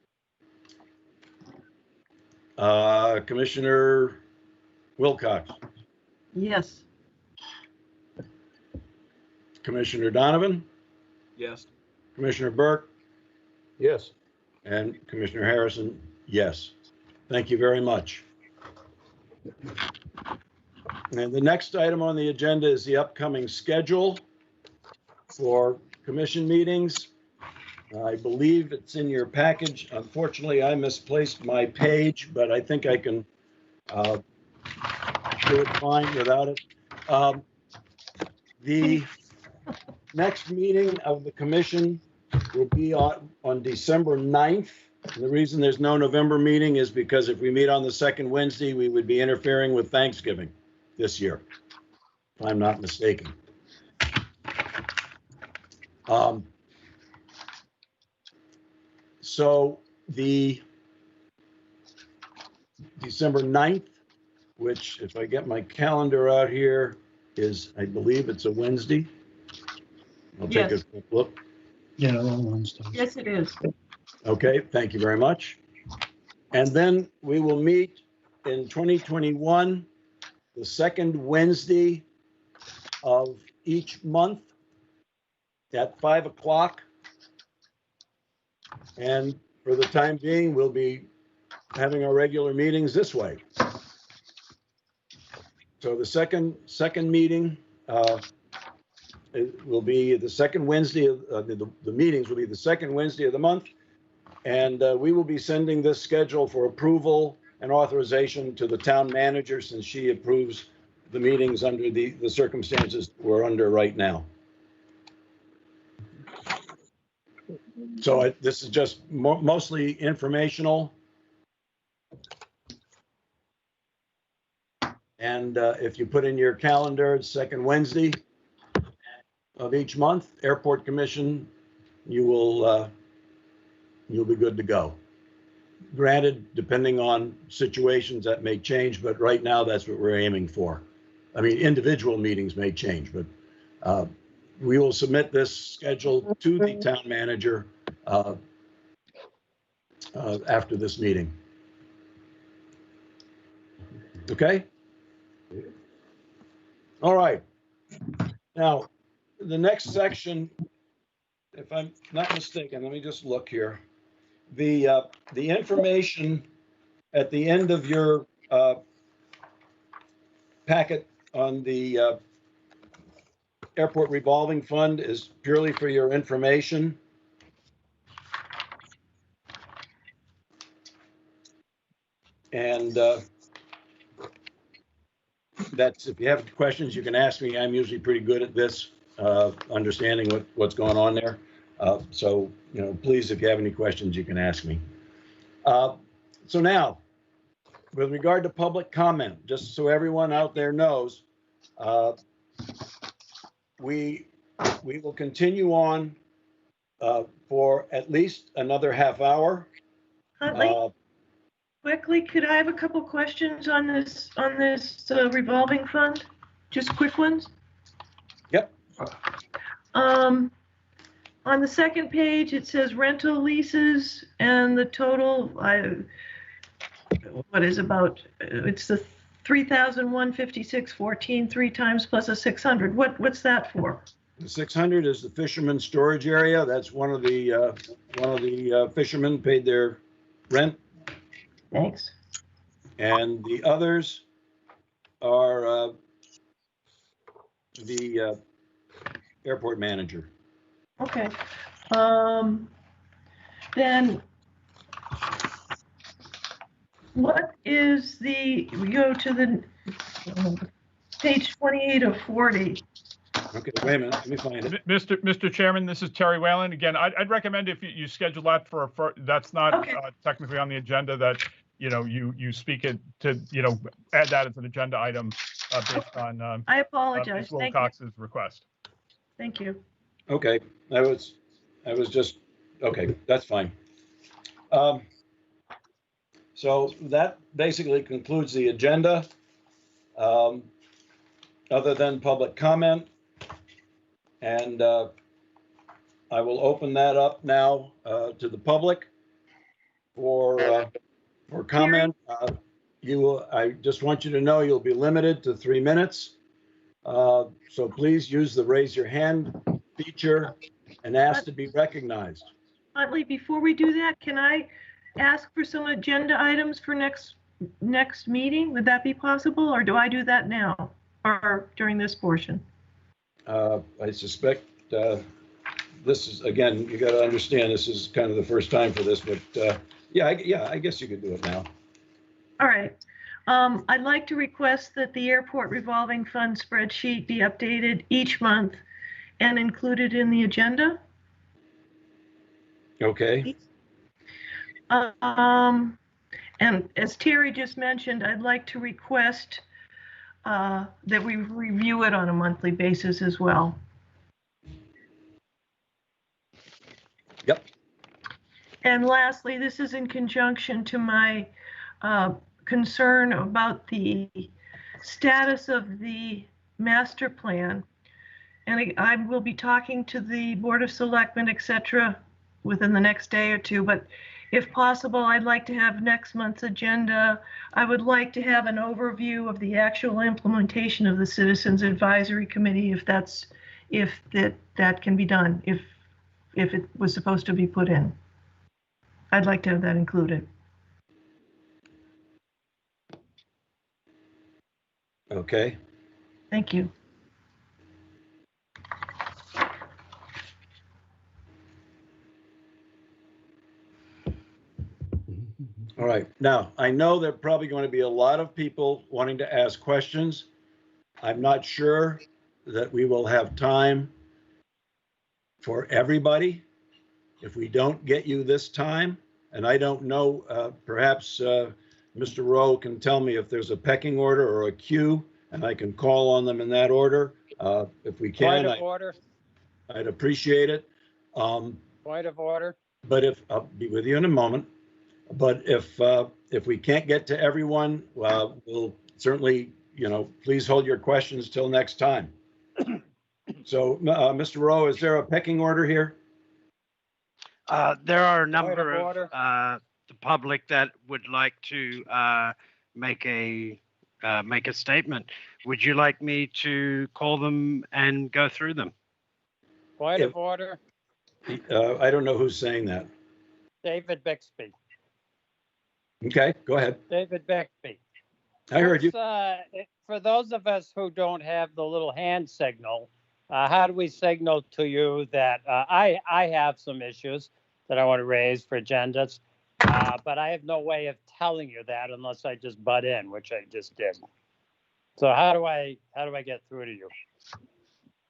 Commissioner Wilcox, Yes. Commissioner Donovan, Yes. Commissioner Burke, Yes. and Commissioner Harrison, yes. Thank you very much. And the next item on the agenda is the upcoming schedule for commission meetings. I believe it's in your package. Unfortunately, I misplaced my page, but I think I can do it fine without it. The next meeting of the commission will be on December 9th. And the reason there's no November meeting is because if we meet on the second Wednesday, we would be interfering with Thanksgiving this year, if I'm not mistaken. So the December 9th, which if I get my calendar out here, is, I believe it's a Wednesday. I'll take a Yes. quick look. Yeah, on Wednesdays. Yes, it is. Okay, thank you very much. And then we will meet in 2021, the second Wednesday of each month at 5 o'clock. And for the time being, we'll be having our regular meetings this way. So the second meeting it will be the second Wednesday of the meetings will be the second Wednesday of the month. And we will be sending this schedule for approval and authorization to the town manager, since she approves the meetings under the circumstances we're under right now. So this is just mostly informational. And if you put in your calendar, second Wednesday of each month, Airport Commission, you'll be good to go. Granted, depending on situations, that may change, but right now that's what we're aiming for. I mean, individual meetings may change, but we will submit this schedule to the town manager after this meeting. Okay? All right. Now, the next section, if I'm not mistaken, let me just look here. The information at the end of your packet on the airport revolving fund is purely for your information. And that's, if you have questions, you can ask me. I'm usually pretty good at this, understanding what's going on there. So, you know, please, if you have any questions, you can ask me. So now, with regard to public comment, just so everyone out there knows, we will continue on for at least another half hour. Huntley, quickly, could I have a couple questions on this revolving fund? Just quick ones? Yep. On the second page, it says rental leases and the total, what is about, it's the 3,156.14 3 times plus a 600. What's that for? The 600 is the fisherman storage area. That's one of the fishermen paid their rent. Thanks. And the others are the airport manager. Okay. Then what is we go to the page 28 of 40. Okay, wait a minute, let me find it. Mr. Chairman, this is Terry Whalen. Again, I'd recommend if you schedule that for that's not technically on the agenda, that, you know, you speak it to, you know, add that as an agenda item based on I apologize. Ms. Wilcox's request. Thank you. Okay, I was just, okay, that's fine. So that basically concludes the agenda. Other than public comment. And I will open that up now to the public for comment. I just want you to know you'll be limited to 3 minutes. So please use the raise your hand feature and ask to be recognized. Huntley, before we do that, can I ask for some agenda items for next meeting? Would that be possible, or do I do that now or during this portion? I suspect this is, again, you got to understand, this is kind of the first time for this, but yeah, I guess you could do it now. All right. I'd like to request that the airport revolving fund spreadsheet be updated each month and included in the agenda. Okay. And as Terry just mentioned, I'd like to request that we review it on a monthly basis as well. Yep. And lastly, this is in conjunction to my concern about the status of the master plan. And I will be talking to the Board of Selectmen, et cetera, within the next day or two. But if possible, I'd like to have next month's agenda. I would like to have an overview of the actual implementation of the Citizens Advisory Committee, if that can be done, if it was supposed to be put in. I'd like to have that included. Okay. Thank you. All right. Now, I know there are probably going to be a lot of people wanting to ask questions. I'm not sure that we will have time for everybody. If we don't get you this time, and I don't know, perhaps Mr. Rowe can tell me if there's a pecking order or a queue, and I can call on them in that order. If we can, Point of order. I'd appreciate it. Point of order. But I'll be with you in a moment. But if we can't get to everyone, we'll certainly, please hold your questions till next time. So, Mr. Rowe, is there a pecking order here? There are a number of the public that would like to make a statement. Would you like me to call them and go through them? Point of order. I don't know who's saying that. David Bixby. Okay, go ahead. David Bixby. I heard you. For those of us who don't have the little hand signal, how do we signal to you that I have some issues that I want to raise for agendas, but I have no way of telling you that unless I just butt in, which I just did. So how do I get through to you?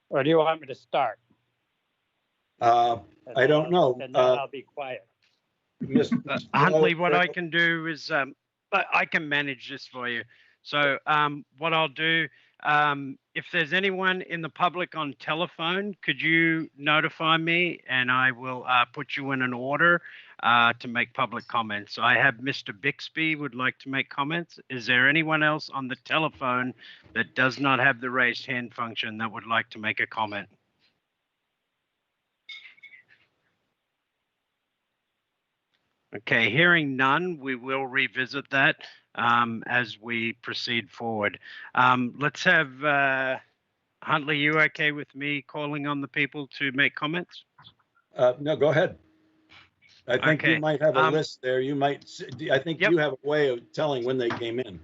Or do you want me to start? I don't know. And then I'll be quiet. Huntley, what I can do is I can manage this for you. So what I'll do, if there's anyone in the public on telephone, could you notify me and I will put you in an order to make public comments. So I have Mr. Bixby would like to make comments. Is there anyone else on the telephone that does not have the raised hand function that would like to make a comment? Okay, hearing none, we will revisit that as we proceed forward. Let's have Huntley, you okay with me calling on the people to make comments? No, go ahead. I think Okay. you might have a list there. You might, I think Yep. you have a way of telling when they came in.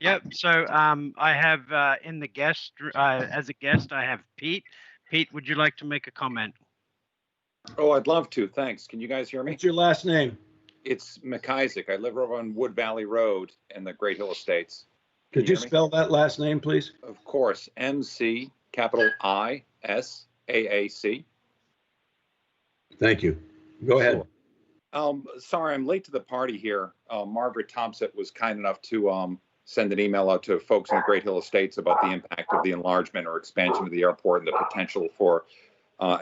Yep, so I have in the guest, as a guest, I have Pete. Pete, would you like to make a comment? Oh, I'd love to. Thanks. Can you guys hear me? What's your last name? It's McIsaac. I live over on Wood Valley Road in the Great Hill Estates. Can Could you hear me? spell that last name, please? Of course. MC, capital ISAAC. Thank you. Go ahead. Sorry, I'm late to the party here. Margaret Thompson was kind enough to send an email out to folks in the Great Hill Estates about the impact of the enlargement or expansion of the airport and the potential for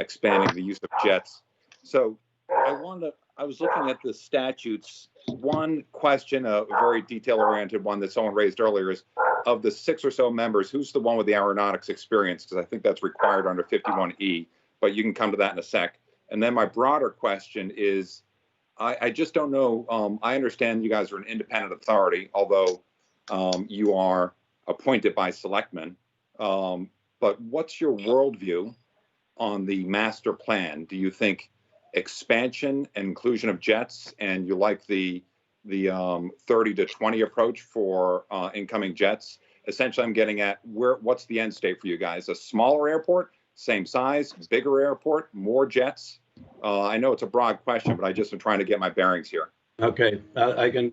expanding the use of jets. So I was looking at the statutes. One question, a very detail-oriented one that someone raised earlier is, of the 6 or so members, who's the one with the aeronautics experience? Because I think that's required under 51E, but you can come to that in a sec. And then my broader question is, I just don't know. I understand you guys are an independent authority, although you are appointed by selectmen. But what's your worldview on the master plan? Do you think expansion and inclusion of jets, and you like the 30 to 20 approach for incoming jets? Essentially, I'm getting at what's the end state for you guys? A smaller airport same size, bigger airport, more jets? I know it's a broad question, but I just am trying to get my bearings here. Okay, I can,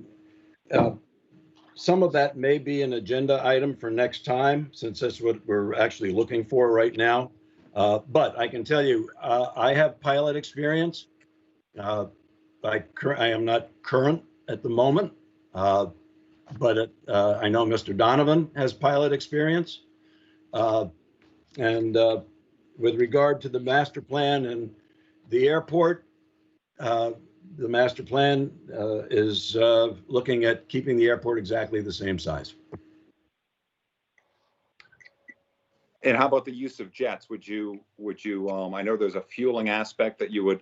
some of that may be an agenda item for next time, since that's what we're actually looking for right now. But I can tell you, I have pilot experience. I am not current at the moment, but I know Mr. Donovan has pilot experience. And with regard to the master plan and the airport, the master plan is looking at keeping the airport exactly the same size. And how about the use of jets? Would you, I know there's a fueling aspect that you would,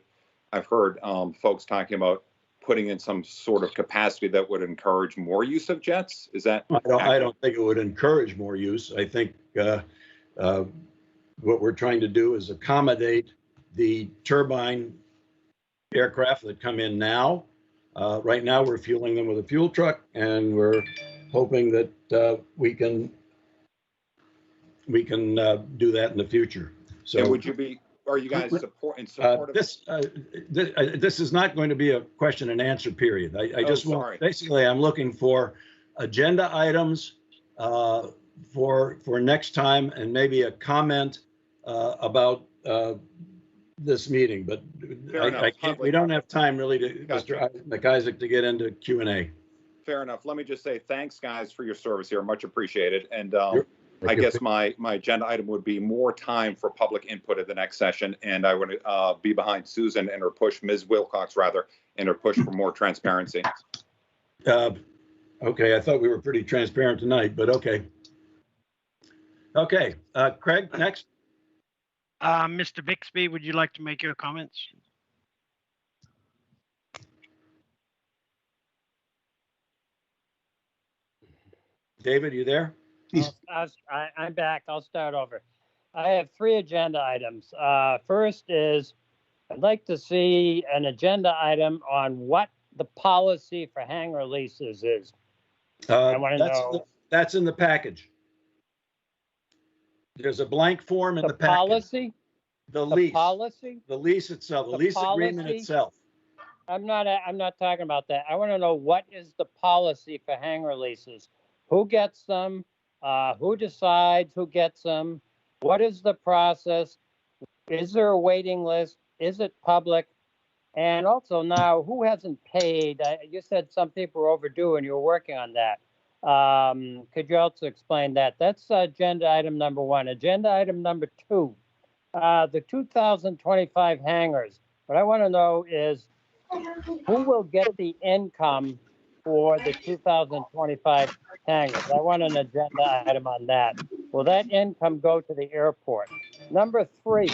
I've heard folks talking about putting in some sort of capacity that would encourage more use of jets. Is that? I don't think it would encourage more use. I think what we're trying to do is accommodate the turbine aircraft that come in now. Right now, we're fueling them with a fuel truck, and we're hoping that we can do that in the future. So, and would you be? Are you guys support of this is not going to be a question and answer period. I just want, basically, I'm looking for agenda items for next time, and maybe a comment about this meeting. But I can't. We don't have time really to Mr. McIsaac to get into Q&A. Fair enough. Let me just say thanks, guys, for your service here. Much appreciated. And I guess my agenda item would be more time for public input at the next session. And I would be behind Susan and her push, Ms. Wilcox rather, and her push for more transparency. Okay, I thought we were pretty transparent tonight, but okay. Okay, Craig, next. Mr. Bixby, would you like to make your comments? David, you there? I'm back. I'll start over. I have 3 agenda items. First is I'd like to see an agenda item on what the policy for hangar leases is. I want to know. That's in the package. There's a blank form in the package. Policy? The lease. Policy? The lease itself, the lease agreement itself. I'm not talking about that. I want to know what is the policy for hangar leases? Who gets them? Who decides who gets them? What is the process? Is there a waiting list? Is it public? And also now, who hasn't paid? You said some people were overdue and you were working on that. Could you also explain that? That's agenda item number 1. Agenda item number 2, the 2025 hangars. What I want to know is who will get the income for the 2025 hangars? I want an agenda item on that. Will that income go to the airport? Number 3,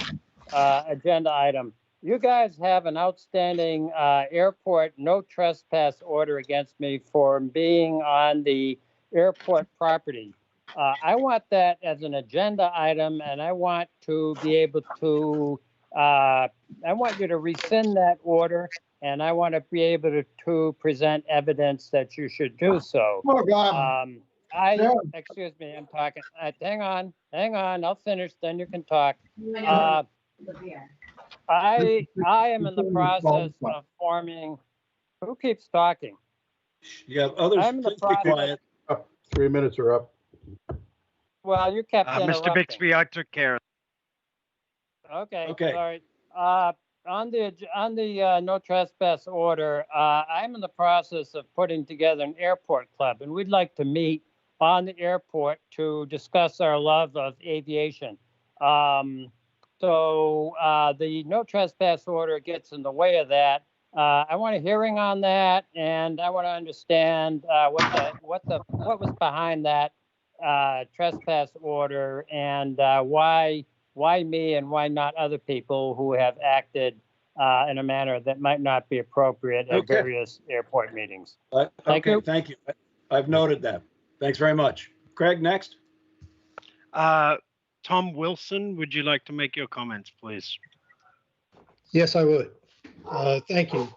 agenda item. You guys have an outstanding airport no trespass order against me for being on the airport property. I want that as an agenda item, and I want to be able to, I want you to rescind that order, and I want to be able to present evidence that you should do so. Oh, God. Excuse me, I'm talking. Hang on, I'll finish, then you can talk. I am in the process of forming. Who keeps talking? Yeah, others. I'm in the process. 3 minutes are up. Well, you kept interrupting. Mr. Bixby, I took care of it. Okay. Sorry. On the no trespass order, I'm in the process of putting together an airport club, and we'd like to meet on the airport to discuss our love of aviation. So the no trespass order gets in the way of that. I want a hearing on that, and I want to understand what was behind that trespass order, and why me and why not other people who have acted in a manner that might not be appropriate at various airport meetings. Thank you. Thank you. I've noted that. Thanks very much. Craig, next. Tom Wilson, would you like to make your comments, please? Yes, I would. Thank you.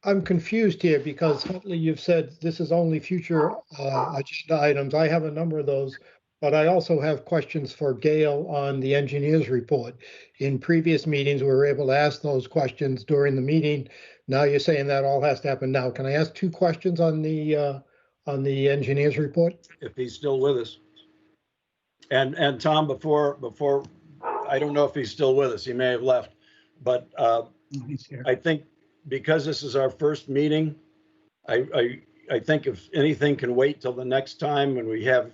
I'm confused here because Huntley, you've said this is only future agenda items. I have a number of those but I also have questions for Gail on the engineer's report. In previous meetings, we were able to ask those questions during the meeting. Now you're saying that all has to happen now. Can I ask 2 questions on the engineer's report? If he's still with us. And Tom, before, I don't know if he's still with us. He may have left, but I think because this is our first meeting, I think if anything can wait till the next time when we have,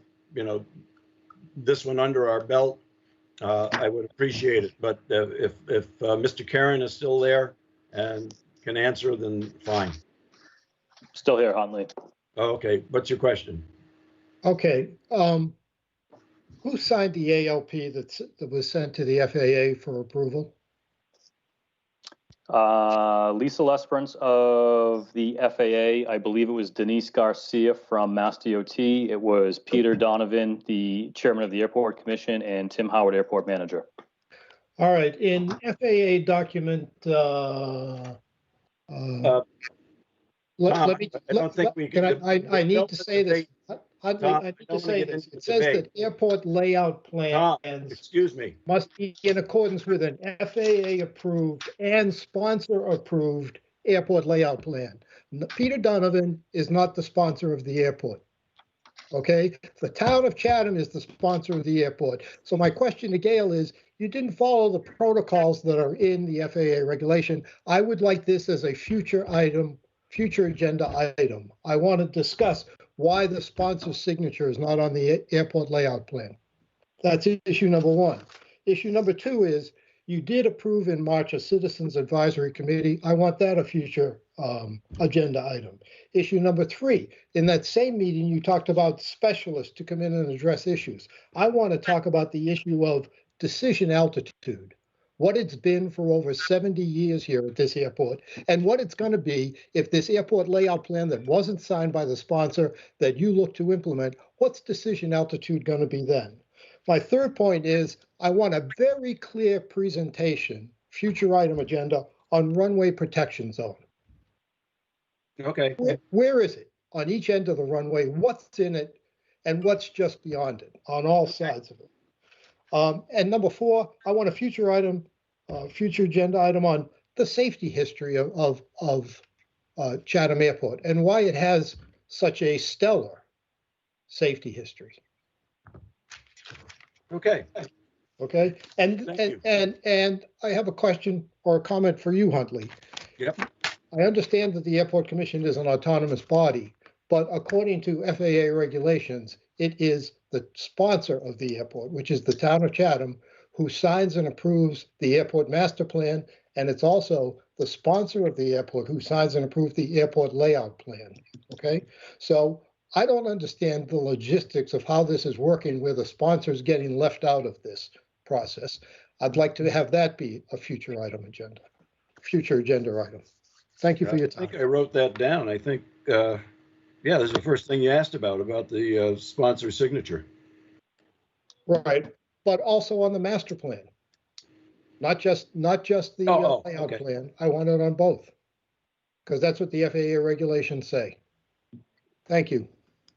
this one under our belt, I would appreciate it. But if Mr. Karen is still there and can answer, then fine. Still here, Huntley. Oh, okay. What's your question? Okay. Who signed the ALP that was sent to the FAA for approval? Lisa Lesperance of the FAA. I believe it was Denise Garcia from Mass DOT. It was Peter Donovan, the chairman of the Airport Commission, and Tim Howard, airport manager. All right. In FAA document, let me. I don't think we can. I need to say this. I need to say this. It says that airport layout plans. Excuse me. Must be in accordance with an FAA approved and sponsor approved airport layout plan. Peter Donovan is not the sponsor of the airport. Okay, the town of Chatham is the sponsor of the airport. So my question to Gail is, you didn't follow the protocols that are in the FAA regulation. I would like this as a future item, future agenda item. I want to discuss why the sponsor's signature is not on the airport layout plan. That's issue number 1. Issue number 2 is you did approve in March a citizens advisory committee. I want that a future agenda item. Issue number 3, in that same meeting, you talked about specialists to come in and address issues. I want to talk about the issue of decision altitude, what it's been for over 70 years here at this airport, and what it's going to be if this airport layout plan that wasn't signed by the sponsor that you look to implement, what's decision altitude going to be then? My third point is I want a very clear presentation, future item agenda, on runway protection zone. Okay. Where is it on each end of the runway? What's in it and what's just beyond it on all sides of it? And number 4, I want a future item, future agenda item on the safety history of Chatham Airport and why it has such a stellar safety history. Okay. Okay. And I have a question or a comment for you, Huntley. Yep. I understand that the Airport Commission is an autonomous body, but according to FAA regulations, it is the sponsor of the airport, which is the town of Chatham, who signs and approves the airport master plan. And it's also the sponsor of the airport who signs and approves the airport layout plan. Okay. So I don't understand the logistics of how this is working where the sponsor is getting left out of this process. I'd like to have that be a future item agenda, future agenda item. Thank you for your time. I think I wrote that down. I think, yeah, that's the first thing you asked about the sponsor signature. Right, but also on the master plan, not just the layout plan. I want it on both because that's what the FAA regulations say. Thank you.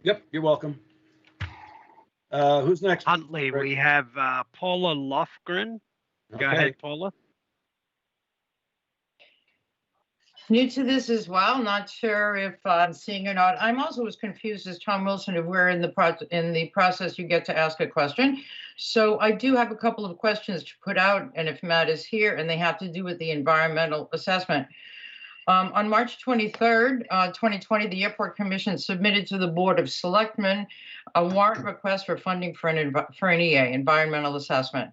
Yep, you're welcome. Who's next? Huntley, we have Paula Lofgren. Go ahead, Paula. New to this as well, not sure if I'm seeing or not. I'm also as confused as Tom Wilson of where in the process you get to ask a question. So I do have a couple of questions to put out, and if Matt is here, and they have to do with the environmental assessment. On March 23rd, 2020, the Airport Commission submitted to the Board of Selectmen a warrant request for funding for an EA, environmental assessment.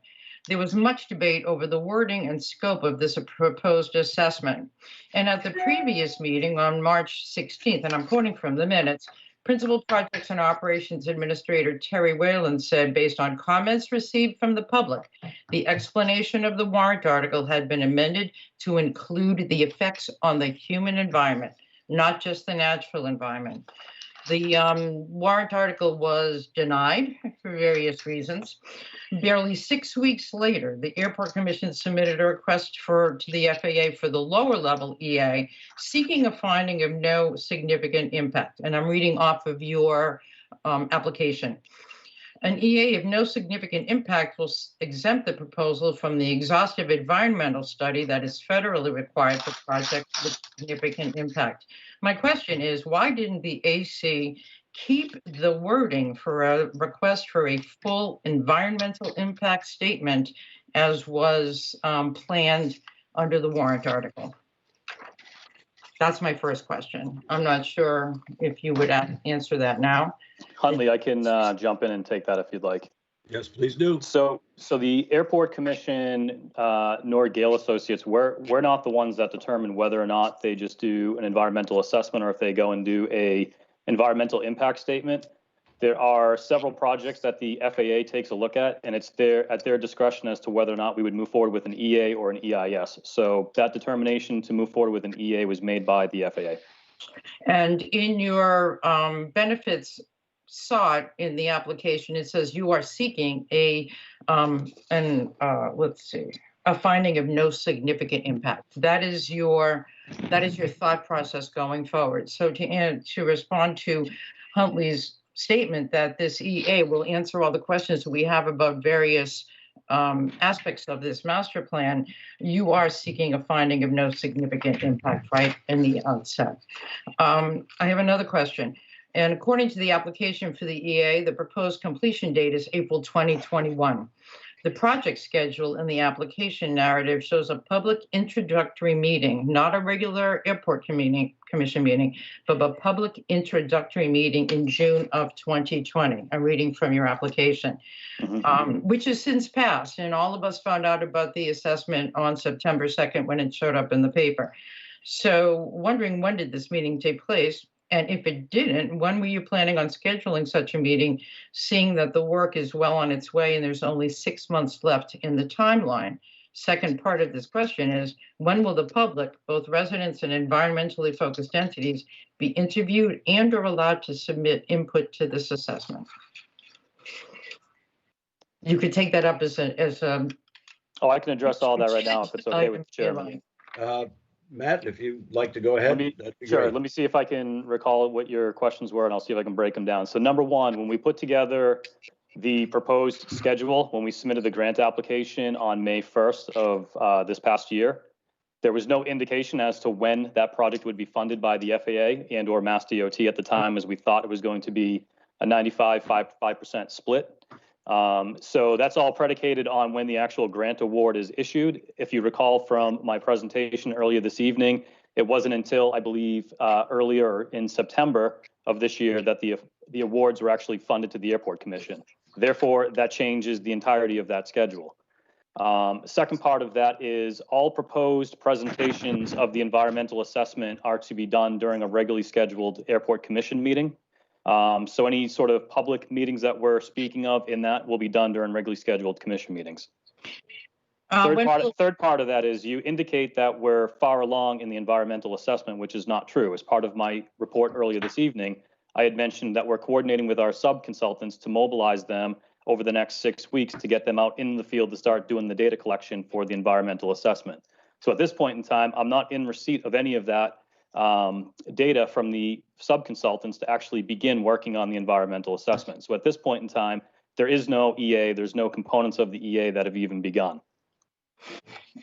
There was much debate over the wording and scope of this proposed assessment. And at the previous meeting on March 16th, and I'm quoting from the minutes, Principal Projects and Operations Administrator Terry Whalen said, based on comments received from the public, the explanation of the warrant article had been amended to include the effects on the human environment, not just the natural environment. The warrant article was denied for various reasons. Barely 6 weeks later, the Airport Commission submitted a request to the FAA for the lower level EA, seeking a finding of no significant impact. And I'm reading off of your application. An EA of no significant impact will exempt the proposal from the exhaustive environmental study that is federally required for projects with significant impact. My question is, why didn't the AC keep the wording for a request for a full environmental impact statement as was planned under the warrant article? That's my first question. I'm not sure if you would answer that now. Huntley, I can jump in and take that if you'd like. Yes, please do. So the Airport Commission, nor Gale Associates, we're not the ones that determine whether or not they just do an environmental assessment or if they go and do a environmental impact statement. There are several projects that the FAA takes a look at, and it's at their discretion as to whether or not we would move forward with an EA or an EIS. So that determination to move forward with an EA was made by the FAA. And in your benefits sought in the application, it says you are seeking a finding of no significant impact. That is your thought process going forward. So to respond to Huntley's statement that this EA will answer all the questions we have about various aspects of this master plan, you are seeking a finding of no significant impact right in the outset. I have another question. And according to the application for the EA, the proposed completion date is April 2021. The project schedule in the application narrative shows a public introductory meeting, not a regular airport commission meeting, but a public introductory meeting in June of 2020. I'm reading from your application, which has since passed. And all of us found out about the assessment on September 2nd when it showed up in the paper. So wondering, when did this meeting take place? And if it didn't, when were you planning on scheduling such a meeting, seeing that the work is well on its way and there's only 6 months left in the timeline? Second part of this question is, when will the public, both residents and environmentally focused entities, be interviewed and or allowed to submit input to this assessment? You could take that up as a Oh, I can address all that right now if it's okay with the chairman. Matt, if you'd like to go ahead. Sure. Let me see if I can recall what your questions were, and I'll see if I can break them down. So number one, when we put together the proposed schedule, when we submitted the grant application on May 1st of this past year, there was no indication as to when that project would be funded by the FAA and or Mass DOT at the time, as we thought it was going to be a 95% split. So that's all predicated on when the actual grant award is issued. If you recall from my presentation earlier this evening, it wasn't until, I believe, earlier in September of this year that the awards were actually funded to the Airport Commission. Therefore, that changes the entirety of that schedule. Second part of that is all proposed presentations of the environmental assessment are to be done during a regularly scheduled Airport Commission meeting. So any sort of public meetings that we're speaking of in that will be done during regularly scheduled commission meetings. Third part of that is you indicate that we're far along in the environmental assessment, which is not true. As part of my report earlier this evening, I had mentioned that we're coordinating with our sub-consultants to mobilize them over the next 6 weeks to get them out in the field to start doing the data collection for the environmental assessment. So at this point in time, I'm not in receipt of any of that data from the sub-consultants to actually begin working on the environmental assessment. So at this point in time, there is no EA, there's no components of the EA that have even begun.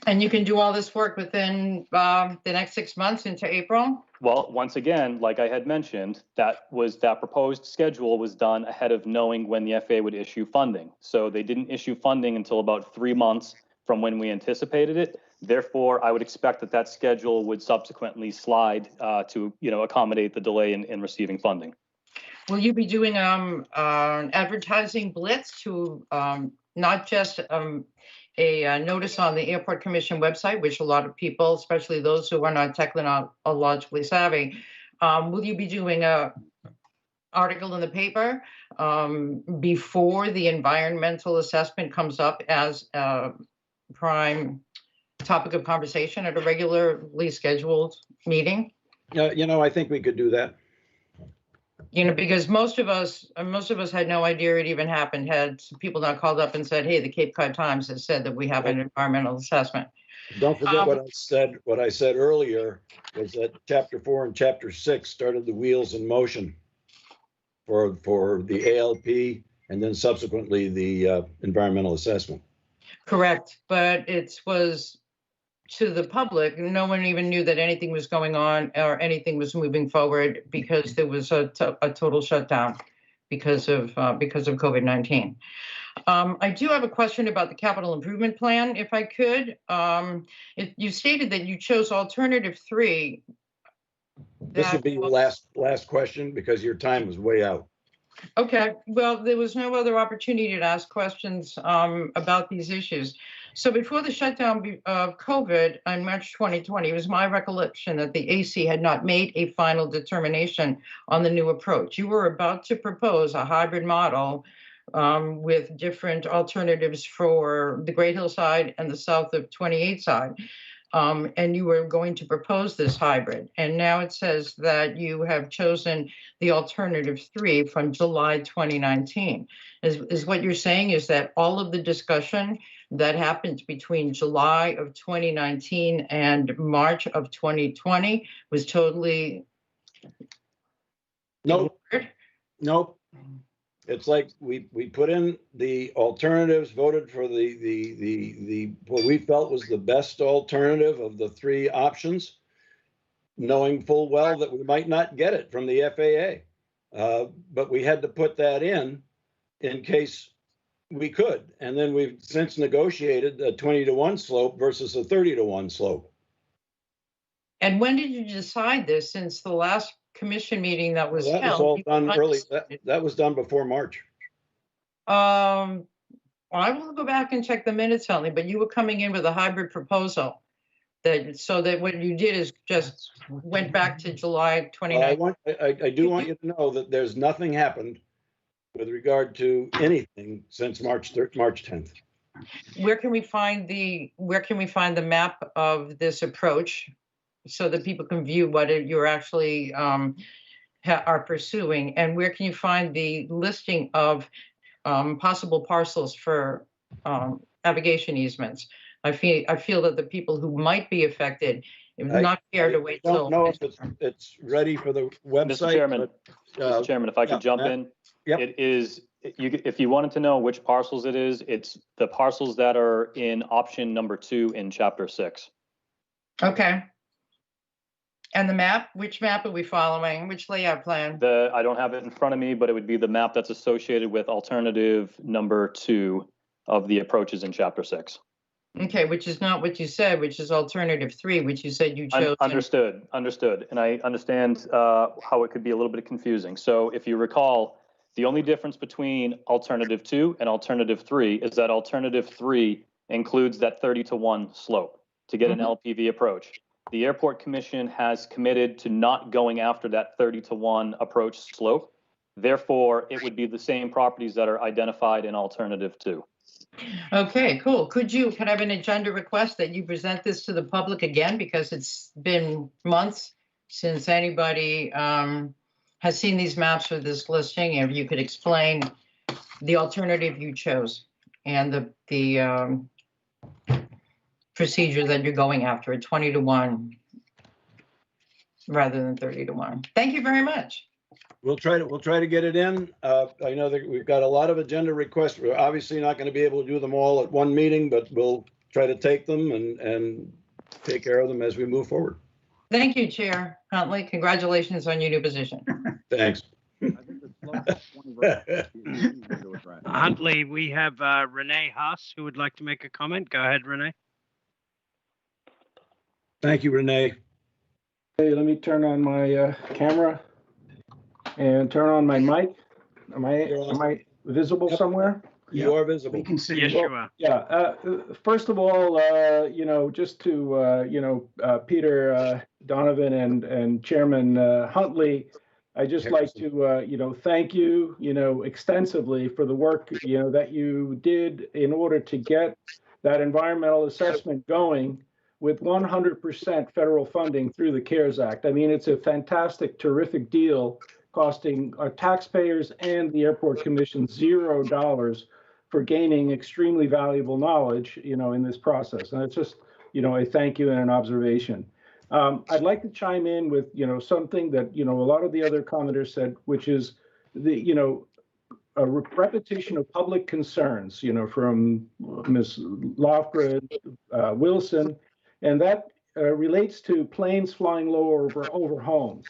And you can do all this work within the next 6 months into April? Well, once again, like I had mentioned, that proposed schedule was done ahead of knowing when the FAA would issue funding. So they didn't issue funding until about 3 months from when we anticipated it. Therefore, I would expect that schedule would subsequently slide to accommodate the delay in receiving funding. Will you be doing an advertising blitz to not just a notice on the Airport Commission website, which a lot of people, especially those who are not technologically savvy, will you be doing a article in the paper before the environmental assessment comes up as a prime topic of conversation at a regularly scheduled meeting? I think we could do that. Because most of us had no idea it even happened. Had people not called up and said, "Hey, the Cape Cod Times has said that we have an environmental assessment." Don't forget what I said. What I said earlier was that Chapter 4 and Chapter 6 started the wheels in motion for the ALP and then subsequently the environmental assessment. Correct, but it was to the public. No one even knew that anything was going on or anything was moving forward because there was a total shutdown because of COVID-19. I do have a question about the capital improvement plan, if I could. You stated that you chose alternative 3. This will be your last question because your time is way out. Okay, well, there was no other opportunity to ask questions about these issues. So before the shutdown of COVID on March 2020, it was my recollection that the AC had not made a final determination on the new approach. You were about to propose a hybrid model with different alternatives for the Great Hill side and the south of 28 side. And you were going to propose this hybrid. And now it says that you have chosen the alternative 3 from July 2019. Is what you're saying is that all of the discussion that happened between July of 2019 and March of 2020 was totally Nope. Nope. It's like we put in the alternatives, voted for the what we felt was the best alternative of the 3 options, knowing full well that we might not get it from the FAA. But we had to put that in case we could. And then we've since negotiated a 20-to-1 slope versus a 30-to-1 slope. And when did you decide this? Since the last commission meeting that was That was held? all done early. That was done before March. I will go back and check the minutes only, but you were coming in with a hybrid proposal. So that what you did is just went back to July 29th. I do want you to know that there's nothing happened with regard to anything since March 10th. Where can we find the map of this approach so that people can view what you're actually are pursuing? And where can you find the listing of possible parcels for navigation easements? I feel that the people who might be affected, not care to wait till. I don't know if it's ready for the website. Mr. Chairman, Mr. Chairman, if I could jump in. Yep. It is, if you wanted to know which parcels it is, it's the parcels that are in option number 2 in chapter 6. Okay. And the map, which map are we following? Which layout plan? I don't have it in front of me, but it would be the map that's associated with alternative number 2 of the approaches in chapter 6. Okay, which is not what you said, which is alternative 3, which you said you chose. Understood. And I understand how it could be a little bit confusing. So if you recall, the only difference between alternative 2 and alternative 3 is that alternative 3 includes that 30-to-1 slope to get an LPV approach. The Airport Commission has committed to not going after that 30-to-1 approach slope. Therefore, it would be the same properties that are identified in alternative 2. Okay, cool. Could I have an agenda request that you present this to the public again, because it's been months since anybody has seen these maps with this listing. If you could explain the alternative you chose and the procedure that you're going after, a 20-to-1 rather than 30-to-1. Thank you very much. We'll try to get it in. I know that we've got a lot of agenda requests. We're obviously not going to be able to do them all at one meeting, but we'll try to take them and take care of them as we move forward. Thank you, Chair Huntley. Congratulations on your new position. Thanks. Huntley, we have Renee Haas who would like to make a comment. Go ahead, Renee. Thank you, Renee. Hey, let me turn on my camera and turn on my mic. Am I visible somewhere? You are visible. We can see. Yes, you are. Yeah. First of all, just to Peter Donovan and Chairman Huntley, I just like to thank you extensively for the work that you did in order to get that environmental assessment going with 100% federal funding through the CARES Act. I mean, it's a fantastic, terrific deal, costing our taxpayers and the Airport Commission $0 for gaining extremely valuable knowledge, in this process. And it's just, a thank you and an observation. I'd like to chime in with, something that, a lot of the other commenters said, which is repetition of public concerns, from Ms. Lofgren, Wilson, and that relates to planes flying low over homes.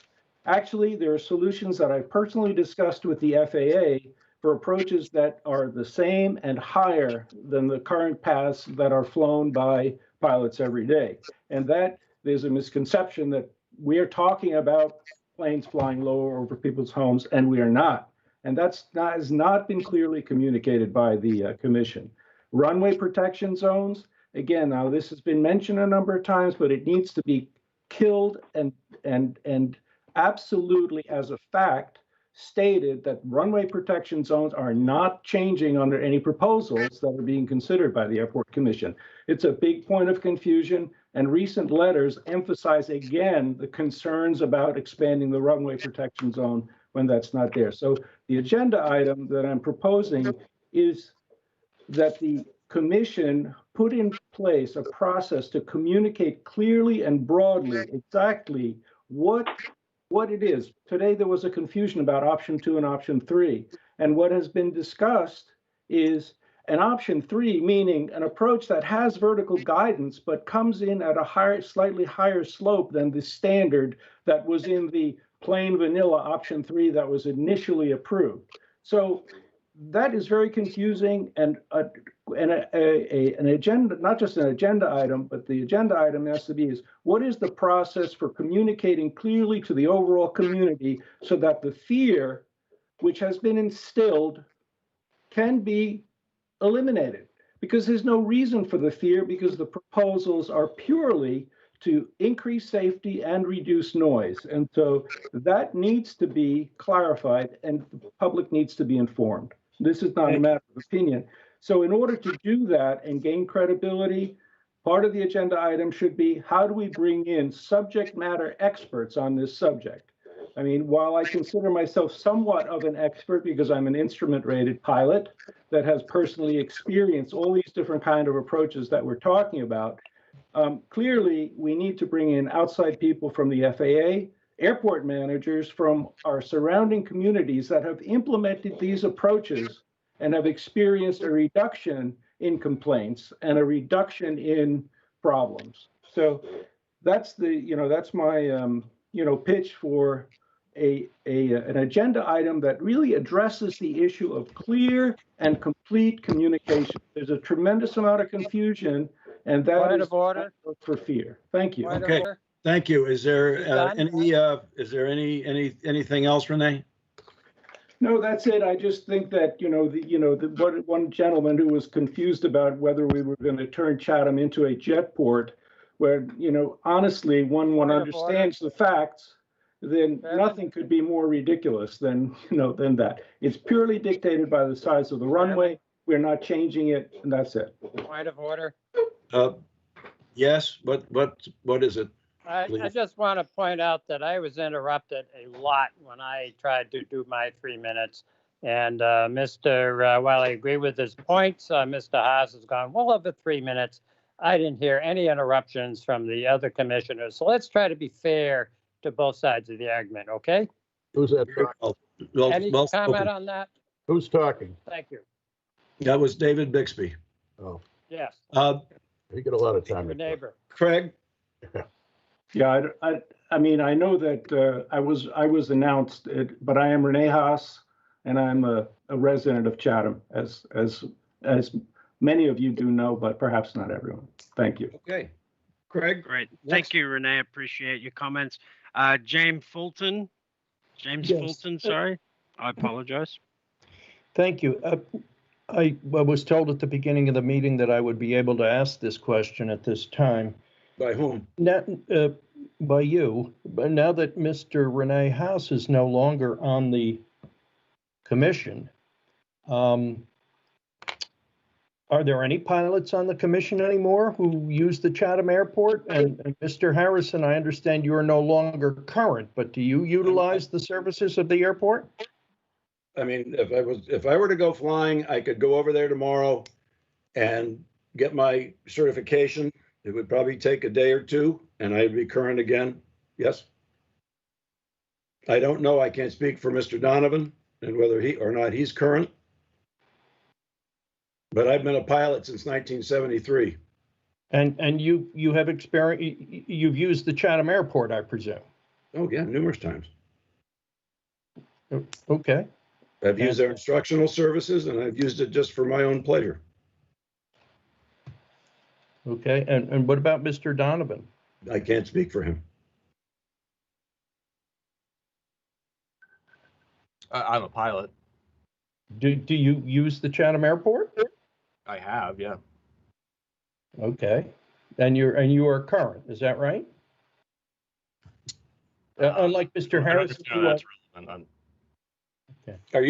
Actually, there are solutions that I've personally discussed with the FAA for approaches that are the same and higher than the current paths that are flown by pilots every day. And that there's a misconception that we are talking about planes flying lower over people's homes, and we are not. And has not been clearly communicated by the commission. Runway protection zones, again, now this has been mentioned a number of times, but it needs to be killed and absolutely as a fact stated that runway protection zones are not changing under any proposals that are being considered by the Airport Commission. It's a big point of confusion, and recent letters emphasize again the concerns about expanding the runway protection zone when that's not there. So the agenda item that I'm proposing is that the commission put in place a process to communicate clearly and broadly exactly what it is. Today, there was a confusion about option 2 and option 3. And what has been discussed is an option 3, meaning an approach that has vertical guidance, but comes in at a slightly higher slope than the standard that was in the plain vanilla option 3 that was initially approved. So that is very confusing, and an agenda, not just an agenda item, but the agenda item has to be is what is the process for communicating clearly to the overall community so that the fear which has been instilled can be eliminated, because there's no reason for the fear, because the proposals are purely to increase safety and reduce noise. And so that needs to be clarified, and the public needs to be informed. This is not a matter of opinion. So in order to do that and gain credibility, part of the agenda item should be, how do we bring in subject matter experts on this subject? I mean, while I consider myself somewhat of an expert because I'm an instrument-rated pilot that has personally experienced all these different kind of approaches that we're talking about, clearly we need to bring in outside people from the FAA, airport managers from our surrounding communities that have implemented these approaches and have experienced a reduction in complaints and a reduction in problems. So that's that's my pitch for an agenda item that really addresses the issue of clear and complete communication. There's a tremendous amount of confusion, and that is for fear. Thank you. Okay, thank you. Is there anything else, Renee? No, that's it. I just think that, the one gentleman who was confused about whether we were going to turn Chatham into a jet port, where, honestly, one understands the facts, then nothing could be more ridiculous than that. It's purely dictated by the size of the runway. We're not changing it, and that's it. Point of order. Yes, what is it? I just want to point out that I was interrupted a lot when I tried to do my 3 minutes. And while I agree with his points, Mr. Haas has gone well over 3 minutes. I didn't hear any interruptions from the other commissioners. So let's try to be fair to both sides of the argument, okay? Who's that talking? Any comment on that? Who's talking? Thank you. That was David Bixby. Oh, Yes. you get a lot of time. Your neighbor. Craig? Yeah, I mean, I know that I was announced, but I am Renee Haas, and I'm a resident of Chatham, as many of you do know, but perhaps not everyone. Thank you. Okay. Craig? Great. Thank you, Renee. Appreciate your comments. James Fulton, sorry. I apologize. Thank you. I was told at the beginning of the meeting that I would be able to ask this question at this time. By whom? By you. But now that Mr. Renee House is no longer on the commission, are there any pilots on the commission anymore who use the Chatham Airport? And Mr. Harrison, I understand you are no longer current, but do you utilize the services of the airport? I mean, if I were to go flying, I could go over there tomorrow and get my certification. It would probably take a day or two, and I'd be current again. Yes. I don't know. I can't speak for Mr. Donovan and whether he or not he's current. But I've been a pilot since 1973. And you have experience, you've used the Chatham Airport, I presume? Oh, yeah, numerous times. Okay. I've used their instructional services, and I've used it just for my own pleasure. Okay, and what about Mr. Donovan? I can't speak for him. I'm a pilot. Do you use the Chatham Airport? I have, yeah. Okay, and you are current, is that right? Unlike Mr. Harris. Okay. Are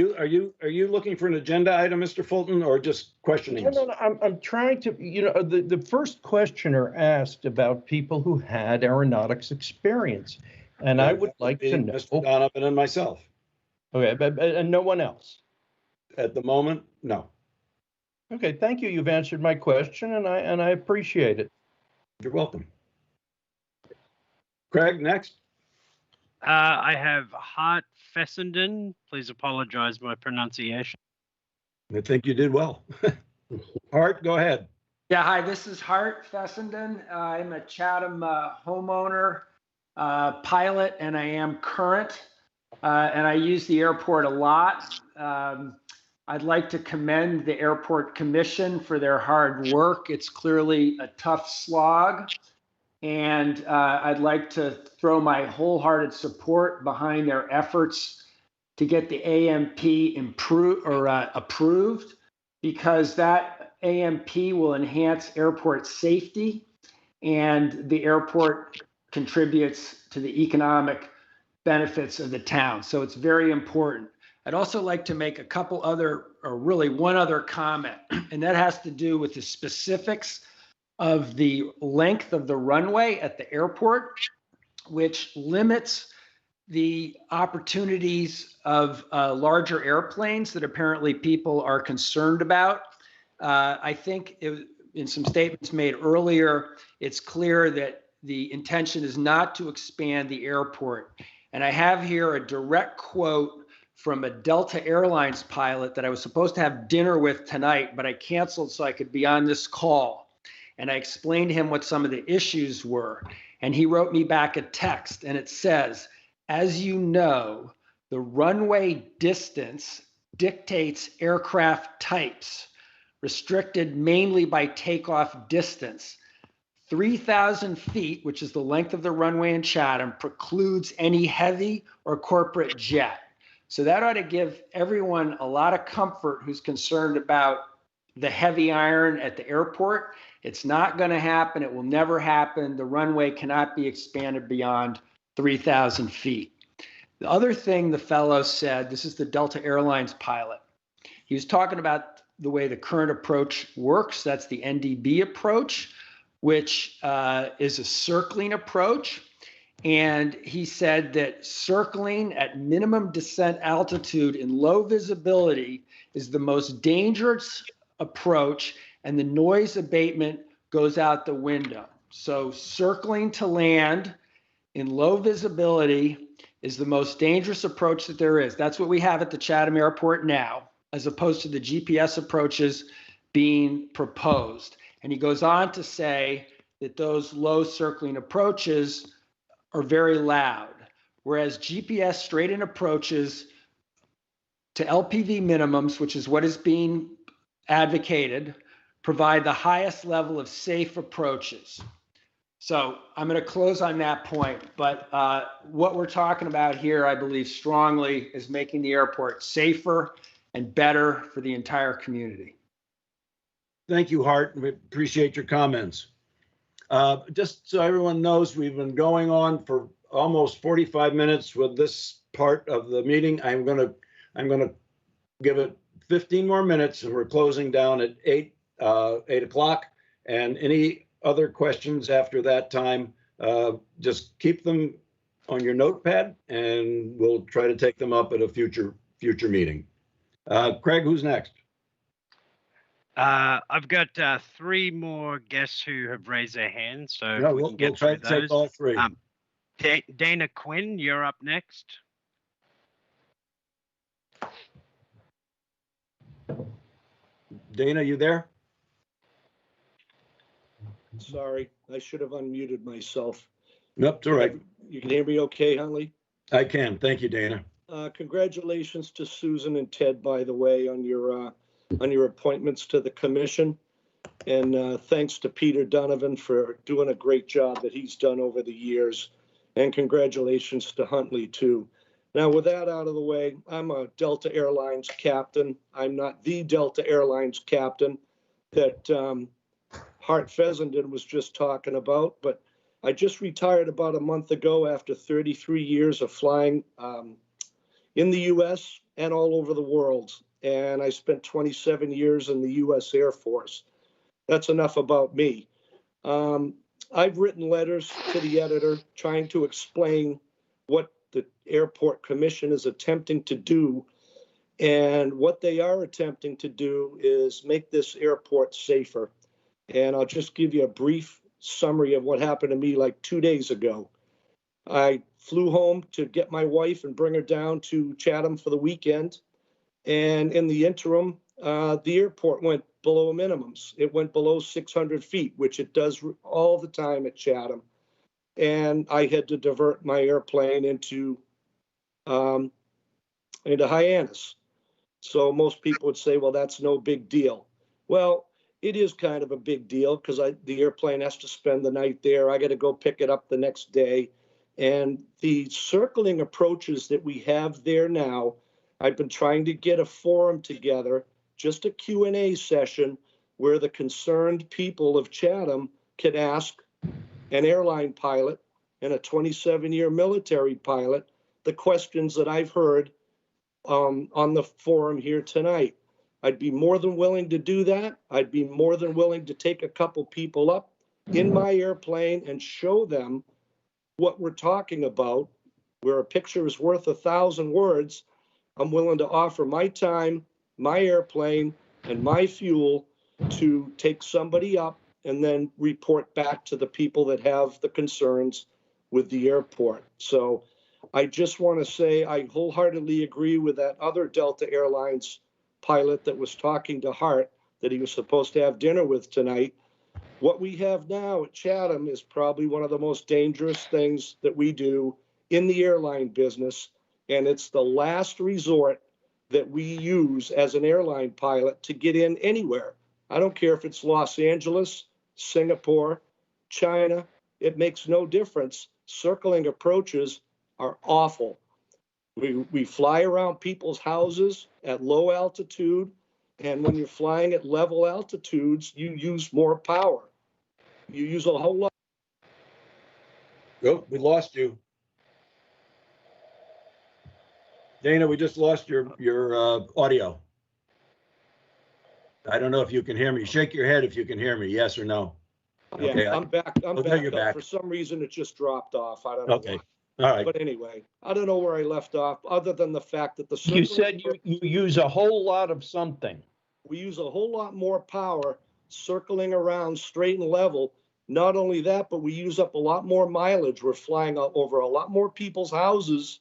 you looking for an agenda item, Mr. Fulton, or just questioning us? No. I'm trying to, the first questioner asked about people who had aeronautics experience, and I would like to know. Mr. Donovan and myself. Okay, and no one else? At the moment, no. Okay, thank you. You've answered my question, and I appreciate it. You're welcome. Craig, next. I have Hart Fessenden. Please apologize my pronunciation. I think you did well. Hart, go ahead. Yeah, hi, this is Hart Fessenden. I'm a Chatham homeowner, pilot, and I am current. And I use the airport a lot. I'd like to commend the Airport Commission for their hard work. It's clearly a tough slog. And I'd like to throw my wholehearted support behind their efforts to get the AMP approved, because that AMP will enhance airport safety, and the airport contributes to the economic benefits of the town. So it's very important. I'd also like to make a couple other, or really one other comment, and that has to do with the specifics of the length of the runway at the airport, which limits the opportunities of larger airplanes that apparently people are concerned about. I think in some statements made earlier, it's clear that the intention is not to expand the airport. And I have here a direct quote from a Delta Airlines pilot that I was supposed to have dinner with tonight, but I canceled so I could be on this call. And I explained to him what some of the issues were. And he wrote me back a text, and it says, as you know, the runway distance dictates aircraft types, restricted mainly by takeoff distance. 3,000 feet, which is the length of the runway in Chatham, precludes any heavy or corporate jet. So that ought to give everyone a lot of comfort who's concerned about the heavy iron at the airport. It's not going to happen. It will never happen. The runway cannot be expanded beyond 3,000 feet. The other thing the fellow said, this is the Delta Airlines pilot. He was talking about the way the current approach works. That's the NDB approach, which is a circling approach. And he said that circling at minimum descent altitude in low visibility is the most dangerous approach, and the noise abatement goes out the window. So circling to land in low visibility is the most dangerous approach that there is. That's what we have at the Chatham Airport now, as opposed to the GPS approaches being proposed. And he goes on to say that those low circling approaches are very loud, whereas GPS straight-in approaches to LPV minimums, which is what is being advocated, provide the highest level of safe approaches. So I'm going to close on that point, but what we're talking about here, I believe strongly, is making the airport safer and better for the entire community. Thank you, Hart. We appreciate your comments. Just so everyone knows, we've been going on for almost 45 minutes with this part of the meeting. I'm going to give it 15 more minutes, and we're closing down at 8 o'clock. And any other questions after that time, just keep them on your notepad, and we'll try to take them up at a future meeting. Craig, who's next? I've got 3 more guests who have raised their hands, so Yeah, we we'll can get try through to take those. all 3. Dana Quinn, you're up next. Dana, you there? Sorry, I should have unmuted myself. Nope, it's all right. You can hear me okay, Huntley? I can. Thank you, Dana. Congratulations to Susan and Ted, by the way, on your appointments to the commission. And thanks to Peter Donovan for doing a great job that he's done over the years. And congratulations to Huntley, too. Now, with that out of the way, I'm a Delta Airlines captain. I'm not the Delta Airlines captain that Hart Fessenden was just talking about, but I just retired about a month ago after 33 years of flying in the U.S. and all over the world. And I spent 27 years in the U.S. Air Force. That's enough about me. I've written letters to the editor trying to explain what the Airport Commission is attempting to do. And what they are attempting to do is make this airport safer. And I'll just give you a brief summary of what happened to me like 2 days ago. I flew home to get my wife and bring her down to Chatham for the weekend. And in the interim, the airport went below minimums. It went below 600 feet, which it does all the time at Chatham. And I had to divert my airplane into Hyannis. So most people would say, well, that's no big deal. Well, it is kind of a big deal because the airplane has to spend the night there. I got to go pick it up the next day. And the circling approaches that we have there now, I've been trying to get a forum together, just a Q&A session where the concerned people of Chatham can ask an airline pilot and a 27-year military pilot the questions that I've heard on the forum here tonight. I'd be more than willing to do that. I'd be more than willing to take a couple people up in my airplane and show them what we're talking about. Where a picture is worth 1,000 words, I'm willing to offer my time, my airplane, and my fuel to take somebody up and then report back to the people that have the concerns with the airport. So I just want to say I wholeheartedly agree with that other Delta Airlines pilot that was talking to Hart that he was supposed to have dinner with tonight. What we have now at Chatham is probably one of the most dangerous things that we do in the airline business. And it's the last resort that we use as an airline pilot to get in anywhere. I don't care if it's Los Angeles, Singapore, China, it makes no difference. Circling approaches are awful. We fly around people's houses at low altitude, and when you're flying at level altitudes, you use more power. You use a whole lot. Oh, we lost you. Dana, we just lost your audio. I don't know if you can hear me. Shake your head if you can hear me, yes or no. Yeah, Okay, I'm back. I'm okay, you're back. back. For some reason, it just dropped off. I don't know. Okay, why. all right. But anyway, I don't know where I left off, other than the fact that the You circling said you use a whole lot of something. we use a whole lot more power circling around straight and level. Not only that, but we use up a lot more mileage. We're flying over a lot more people's houses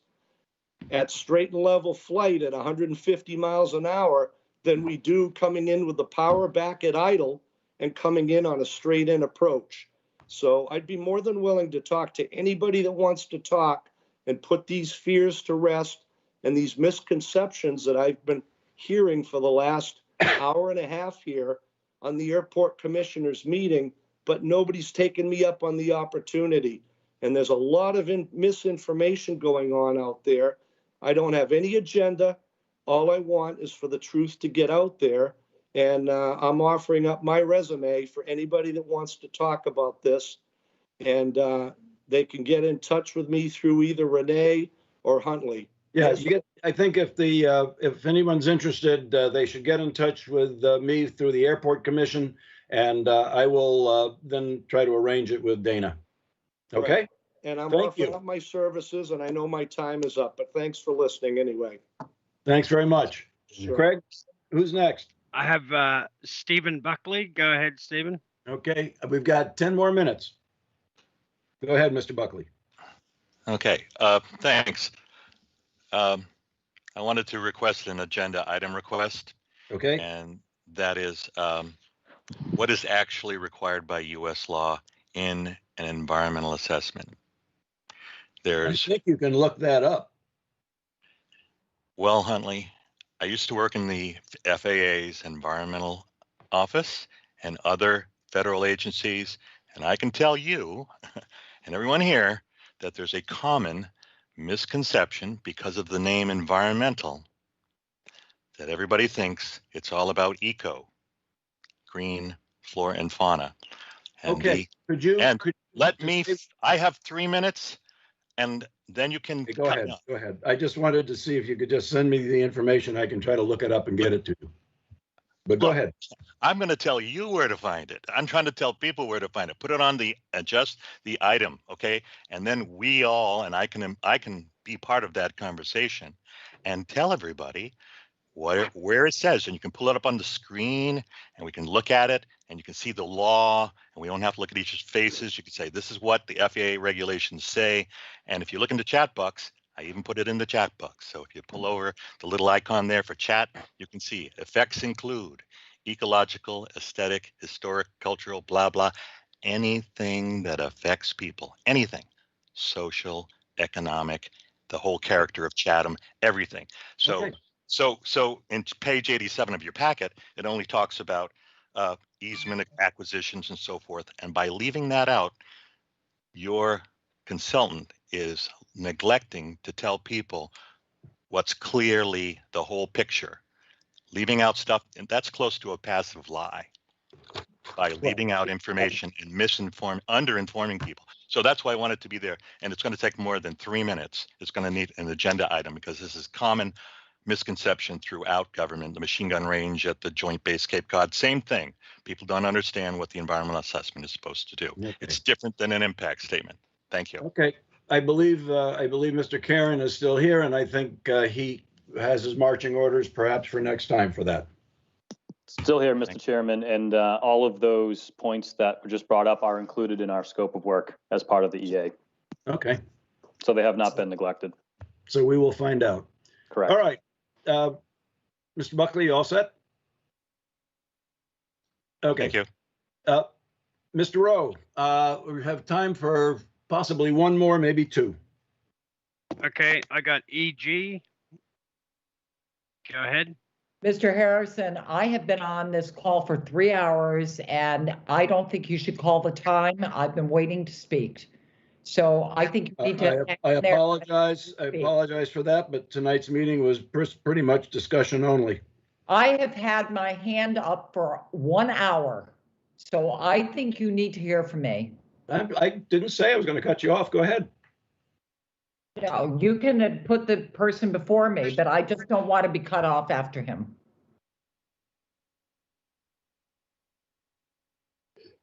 at straight and level flight at 150 miles an hour than we do coming in with the power back at idle and coming in on a straight in approach. So I'd be more than willing to talk to anybody that wants to talk and put these fears to rest and these misconceptions that I've been hearing for the last hour and a half here on the airport commissioners meeting, but nobody's taken me up on the opportunity. And there's a lot of misinformation going on out there. I don't have any agenda. All I want is for the truth to get out there. And I'm offering up my resume for anybody that wants to talk about this. And they can get in touch with me through either Renee or Huntley. Yeah, I think if anyone's interested, they should get in touch with me through the Airport Commission, and I will then try to arrange it with Dana. Okay? Right. And I'm offering up my services, and I know my time is up, but thanks for listening anyway. Thanks very much. Sure. Craig, who's next? I have Stephen Buckley. Go ahead, Stephen. Okay, we've got 10 more minutes. Go ahead, Mr. Buckley. Okay, thanks. I wanted to request an agenda item request. Okay. And that is, what is actually required by U.S. law in an environmental assessment. I There's, think you can look that up. well, Huntley, I used to work in the FAA's environmental office and other federal agencies, and I can tell you and everyone here that there's a common misconception because of the name environmental, that everybody thinks it's all about eco, green, flora and fauna. And Okay, could let just me, say- I have 3 minutes and then you can Go cut ahead, me off. go ahead. I just wanted to see if you could just send me the information. I can try to look it up and get it to you. But go Look, ahead. I'm going to tell you where to find it. I'm trying to tell people where to find it. Put it on the adjust the item, okay? And then we all, and I can be part of that conversation and tell everybody where it says, and you can pull it up on the screen and we can look at it and you can see the law and we don't have to look at each other's faces. You can say, this is what the FAA regulations say. And if you look in the chat box, I even put it in the chat box. So if you pull over the little icon there for chat, you can see effects include ecological, aesthetic, historic, cultural, blah, blah, anything that affects people, anything, social, economic, the whole character of Chatham, everything. So Okay. so in page 87 of your packet, it only talks about easement acquisitions and so forth. And by leaving that out, your consultant is neglecting to tell people what's clearly the whole picture. Leaving out stuff, and that's close to a passive lie by leaving out information and under-informing people. So that's why I want it to be there. And it's going to take more than 3 minutes. It's going to need an agenda item because this is common misconception throughout government. The machine gun range at the Joint Base Cape Cod, same thing. People don't understand what the environmental assessment is supposed to do. Okay. It's different than an impact statement. Thank you. Okay, I believe Mr. Karen is still here, and I think he has his marching orders perhaps for next time for that. Still here, Mr. Chairman, and all of those points that were just brought up are included in our scope of work as part of the EA. Okay, So they have not been neglected. so we will find out. Correct. All right, Mr. Buckley, you all set? Okay. Thank you. Mr. Rowe, we have time for possibly one more, maybe two. Okay, I got EG. Go ahead. Mr. Harrison, I have been on this call for 3 hours and I don't think you should call the time. I've been waiting to speak. So I think you need to. I apologize. I apologize for that, but tonight's meeting was pretty much discussion only. I have had my hand up for 1 hour. So I think you need to hear from me. I didn't say I was going to cut you off. Go ahead. No, you can put the person before me, but I just don't want to be cut off after him.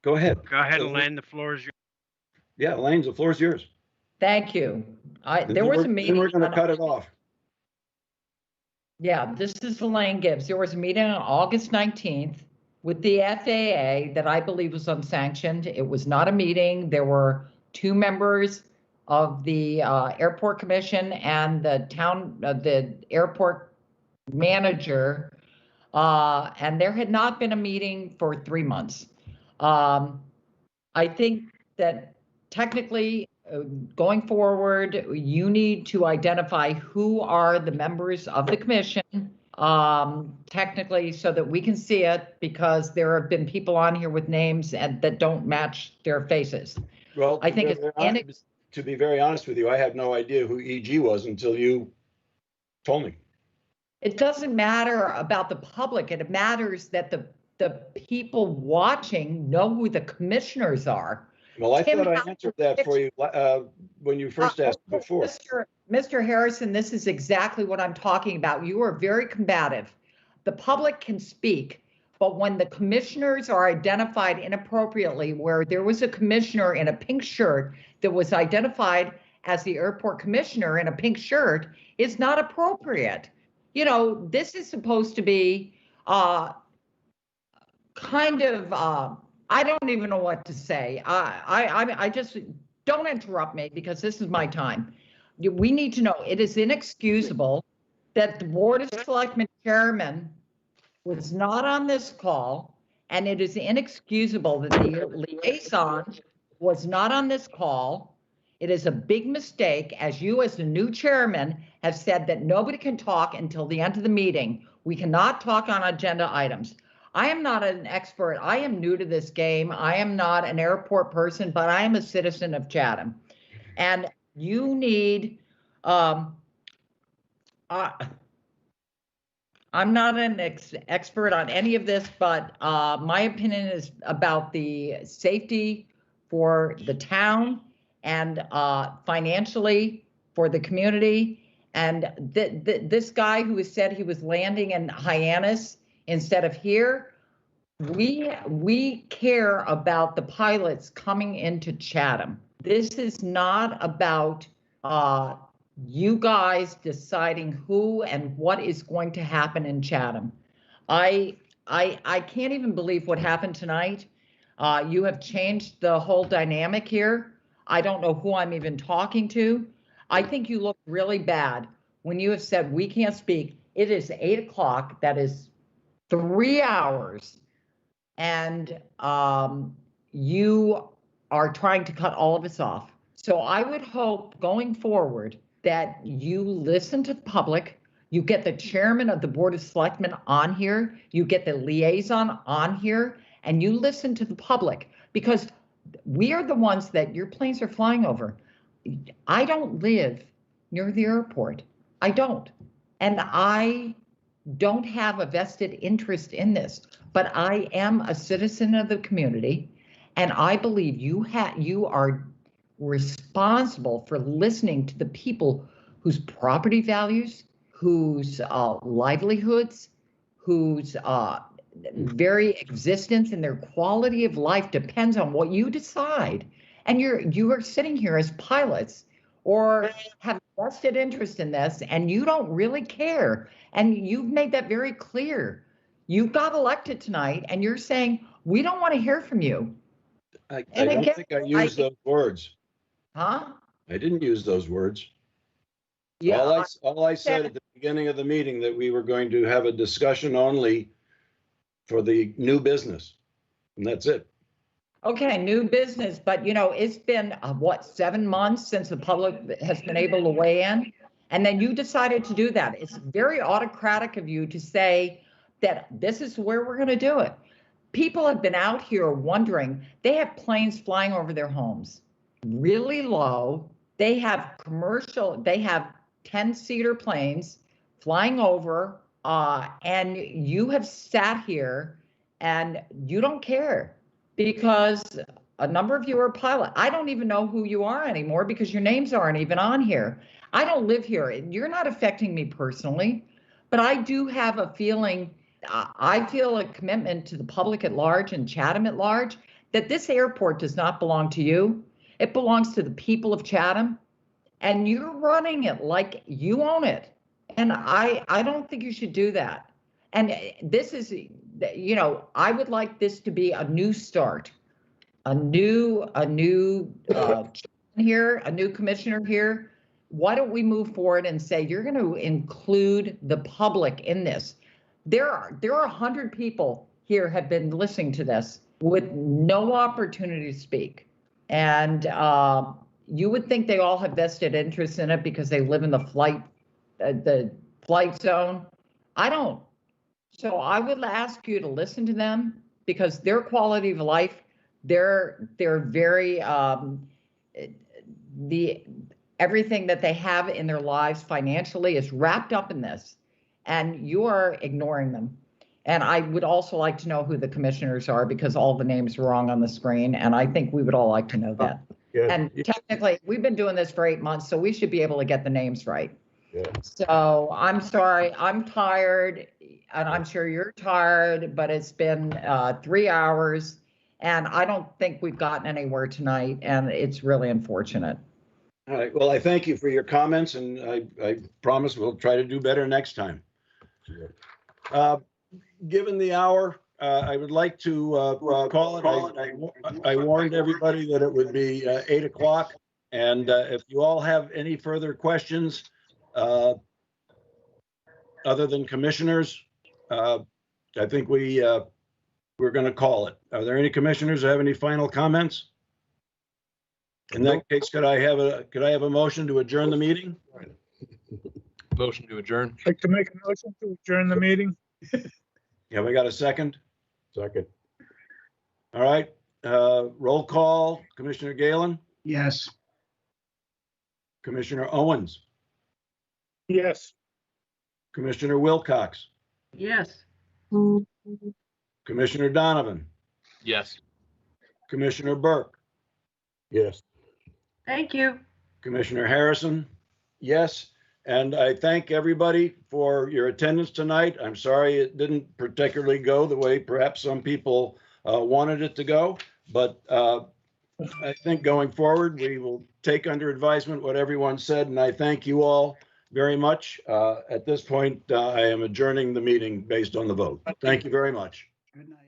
Go ahead. Go ahead, Elaine. The floor is yours. Yeah, Elaine, the floor is yours. Thank you. There was a meeting. Then we're going to cut it off. Yeah, this is Elaine Gibbs. There was a meeting on August 19th with the FAA that I believe was unsanctioned. It was not a meeting. There were 2 members of the Airport Commission and the airport manager, and there had not been a meeting for 3 months. I think that technically, going forward, you need to identify who are the members of the commission, technically, so that we can see it, because there have been people on here with names that don't match their faces. Well, I think to be very honest with you, I had no idea who EG was until you told me. It doesn't matter about the public. It matters that the people watching know who the commissioners are. Well, I thought I answered that for you when you first asked before. Mr. Harrison, this is exactly what I'm talking about. You are very combative. The public can speak, but when the commissioners are identified inappropriately, where there was a commissioner in a pink shirt that was identified as the airport commissioner in a pink shirt, is not appropriate. You know, this is supposed to be kind of, I don't even know what to say. I just, don't interrupt me, because this is my time. We need to know, it is inexcusable that the Board of Selectmen chairman was not on this call, and it is inexcusable that the liaison was not on this call. It is a big mistake, as you as the new chairman have said that nobody can talk until the end of the meeting. We cannot talk on agenda items. I am not an expert. I am new to this game. I am not an airport person, but I am a citizen of Chatham. And you need, I'm not an expert on any of this, but my opinion is about the safety for the town and financially for the community. And this guy who has said he was landing in Hyannis instead of here, we care about the pilots coming into Chatham. This is not about you guys deciding who and what is going to happen in Chatham. I can't even believe what happened tonight. You have changed the whole dynamic here. I don't know who I'm even talking to. I think you look really bad when you have said we can't speak. It is 8 o'clock. That is 3 hours. And you are trying to cut all of us off. So I would hope going forward that you listen to the public, you get the chairman of the Board of Selectmen on here, you get the liaison on here, and you listen to the public, because we are the ones that your planes are flying over. I don't live near the airport. I don't. And I don't have a vested interest in this, but I am a citizen of the community, and I believe you are responsible for listening to the people whose property values, whose livelihoods, whose very existence and their quality of life depends on what you decide. And you are sitting here as pilots or have vested interest in this, and you don't really care. And you've made that very clear. You got elected tonight, and you're saying, we don't want to hear from you. I don't think I used those words. Huh? I didn't use those words. Yeah. All I said at the beginning of the meeting that we were going to have a discussion only for the new business, and that's it. Okay, new business, but it's been, what, 7 months since the public has been able to weigh in? And then you decided to do that. It's very autocratic of you to say that this is where we're going to do it. People have been out here wondering, they have planes flying over their homes, really low. They have 10-seater planes flying over, and you have sat here and you don't care. Because a number of you are pilot. I don't even know who you are anymore because your names aren't even on here. I don't live here. You're not affecting me personally, but I do have a feeling, I feel a commitment to the public at large and Chatham at large, that this airport does not belong to you. It belongs to the people of Chatham, and you're running it like you own it. And I don't think you should do that. And this is, I would like this to be a new start, a new here, a new commissioner here. Why don't we move forward and say, you're going to include the public in this? There are 100 people here have been listening to this with no opportunity to speak. And you would think they all have vested interest in it because they live in the flight zone. I don't. So I would ask you to listen to them, because their quality of life, they're very, everything that they have in their lives financially is wrapped up in this, and you are ignoring them. And I would also like to know who the commissioners are, because all the names are wrong on the screen, and I think we would all like to know that. And technically, we've been doing this for 8 months, so we should be able to get the names right. Yeah. So I'm sorry, I'm tired, and I'm sure you're tired, but it's been 3 hours, and I don't think we've gotten anywhere tonight, and it's really unfortunate. All right. Well, I thank you for your comments, and I promise we'll try to do better next time. Given the hour, I would like to call it. I warned everybody that it would be 8 o'clock, and if you all have any further questions, other than commissioners, I think we're going to call it. Are there any commissioners who have any final comments? In that case, could I have a motion to adjourn the meeting? Motion to adjourn. I'd like to make a motion to adjourn the meeting. Yeah, we got a second? Second. All right, roll call. Commissioner Galen, Yes. Commissioner Owens, Yes. Commissioner Wilcox, Yes. Commissioner Donovan, Yes. Commissioner Burke, Yes. Thank you. Commissioner Harrison, yes. And I thank everybody for your attendance tonight. I'm sorry it didn't particularly go the way perhaps some people wanted it to go, but I think going forward, we will take under advisement what everyone said, and I thank you all very much. At this point, I am adjourning the meeting based on the vote. Thank you very much. Good night.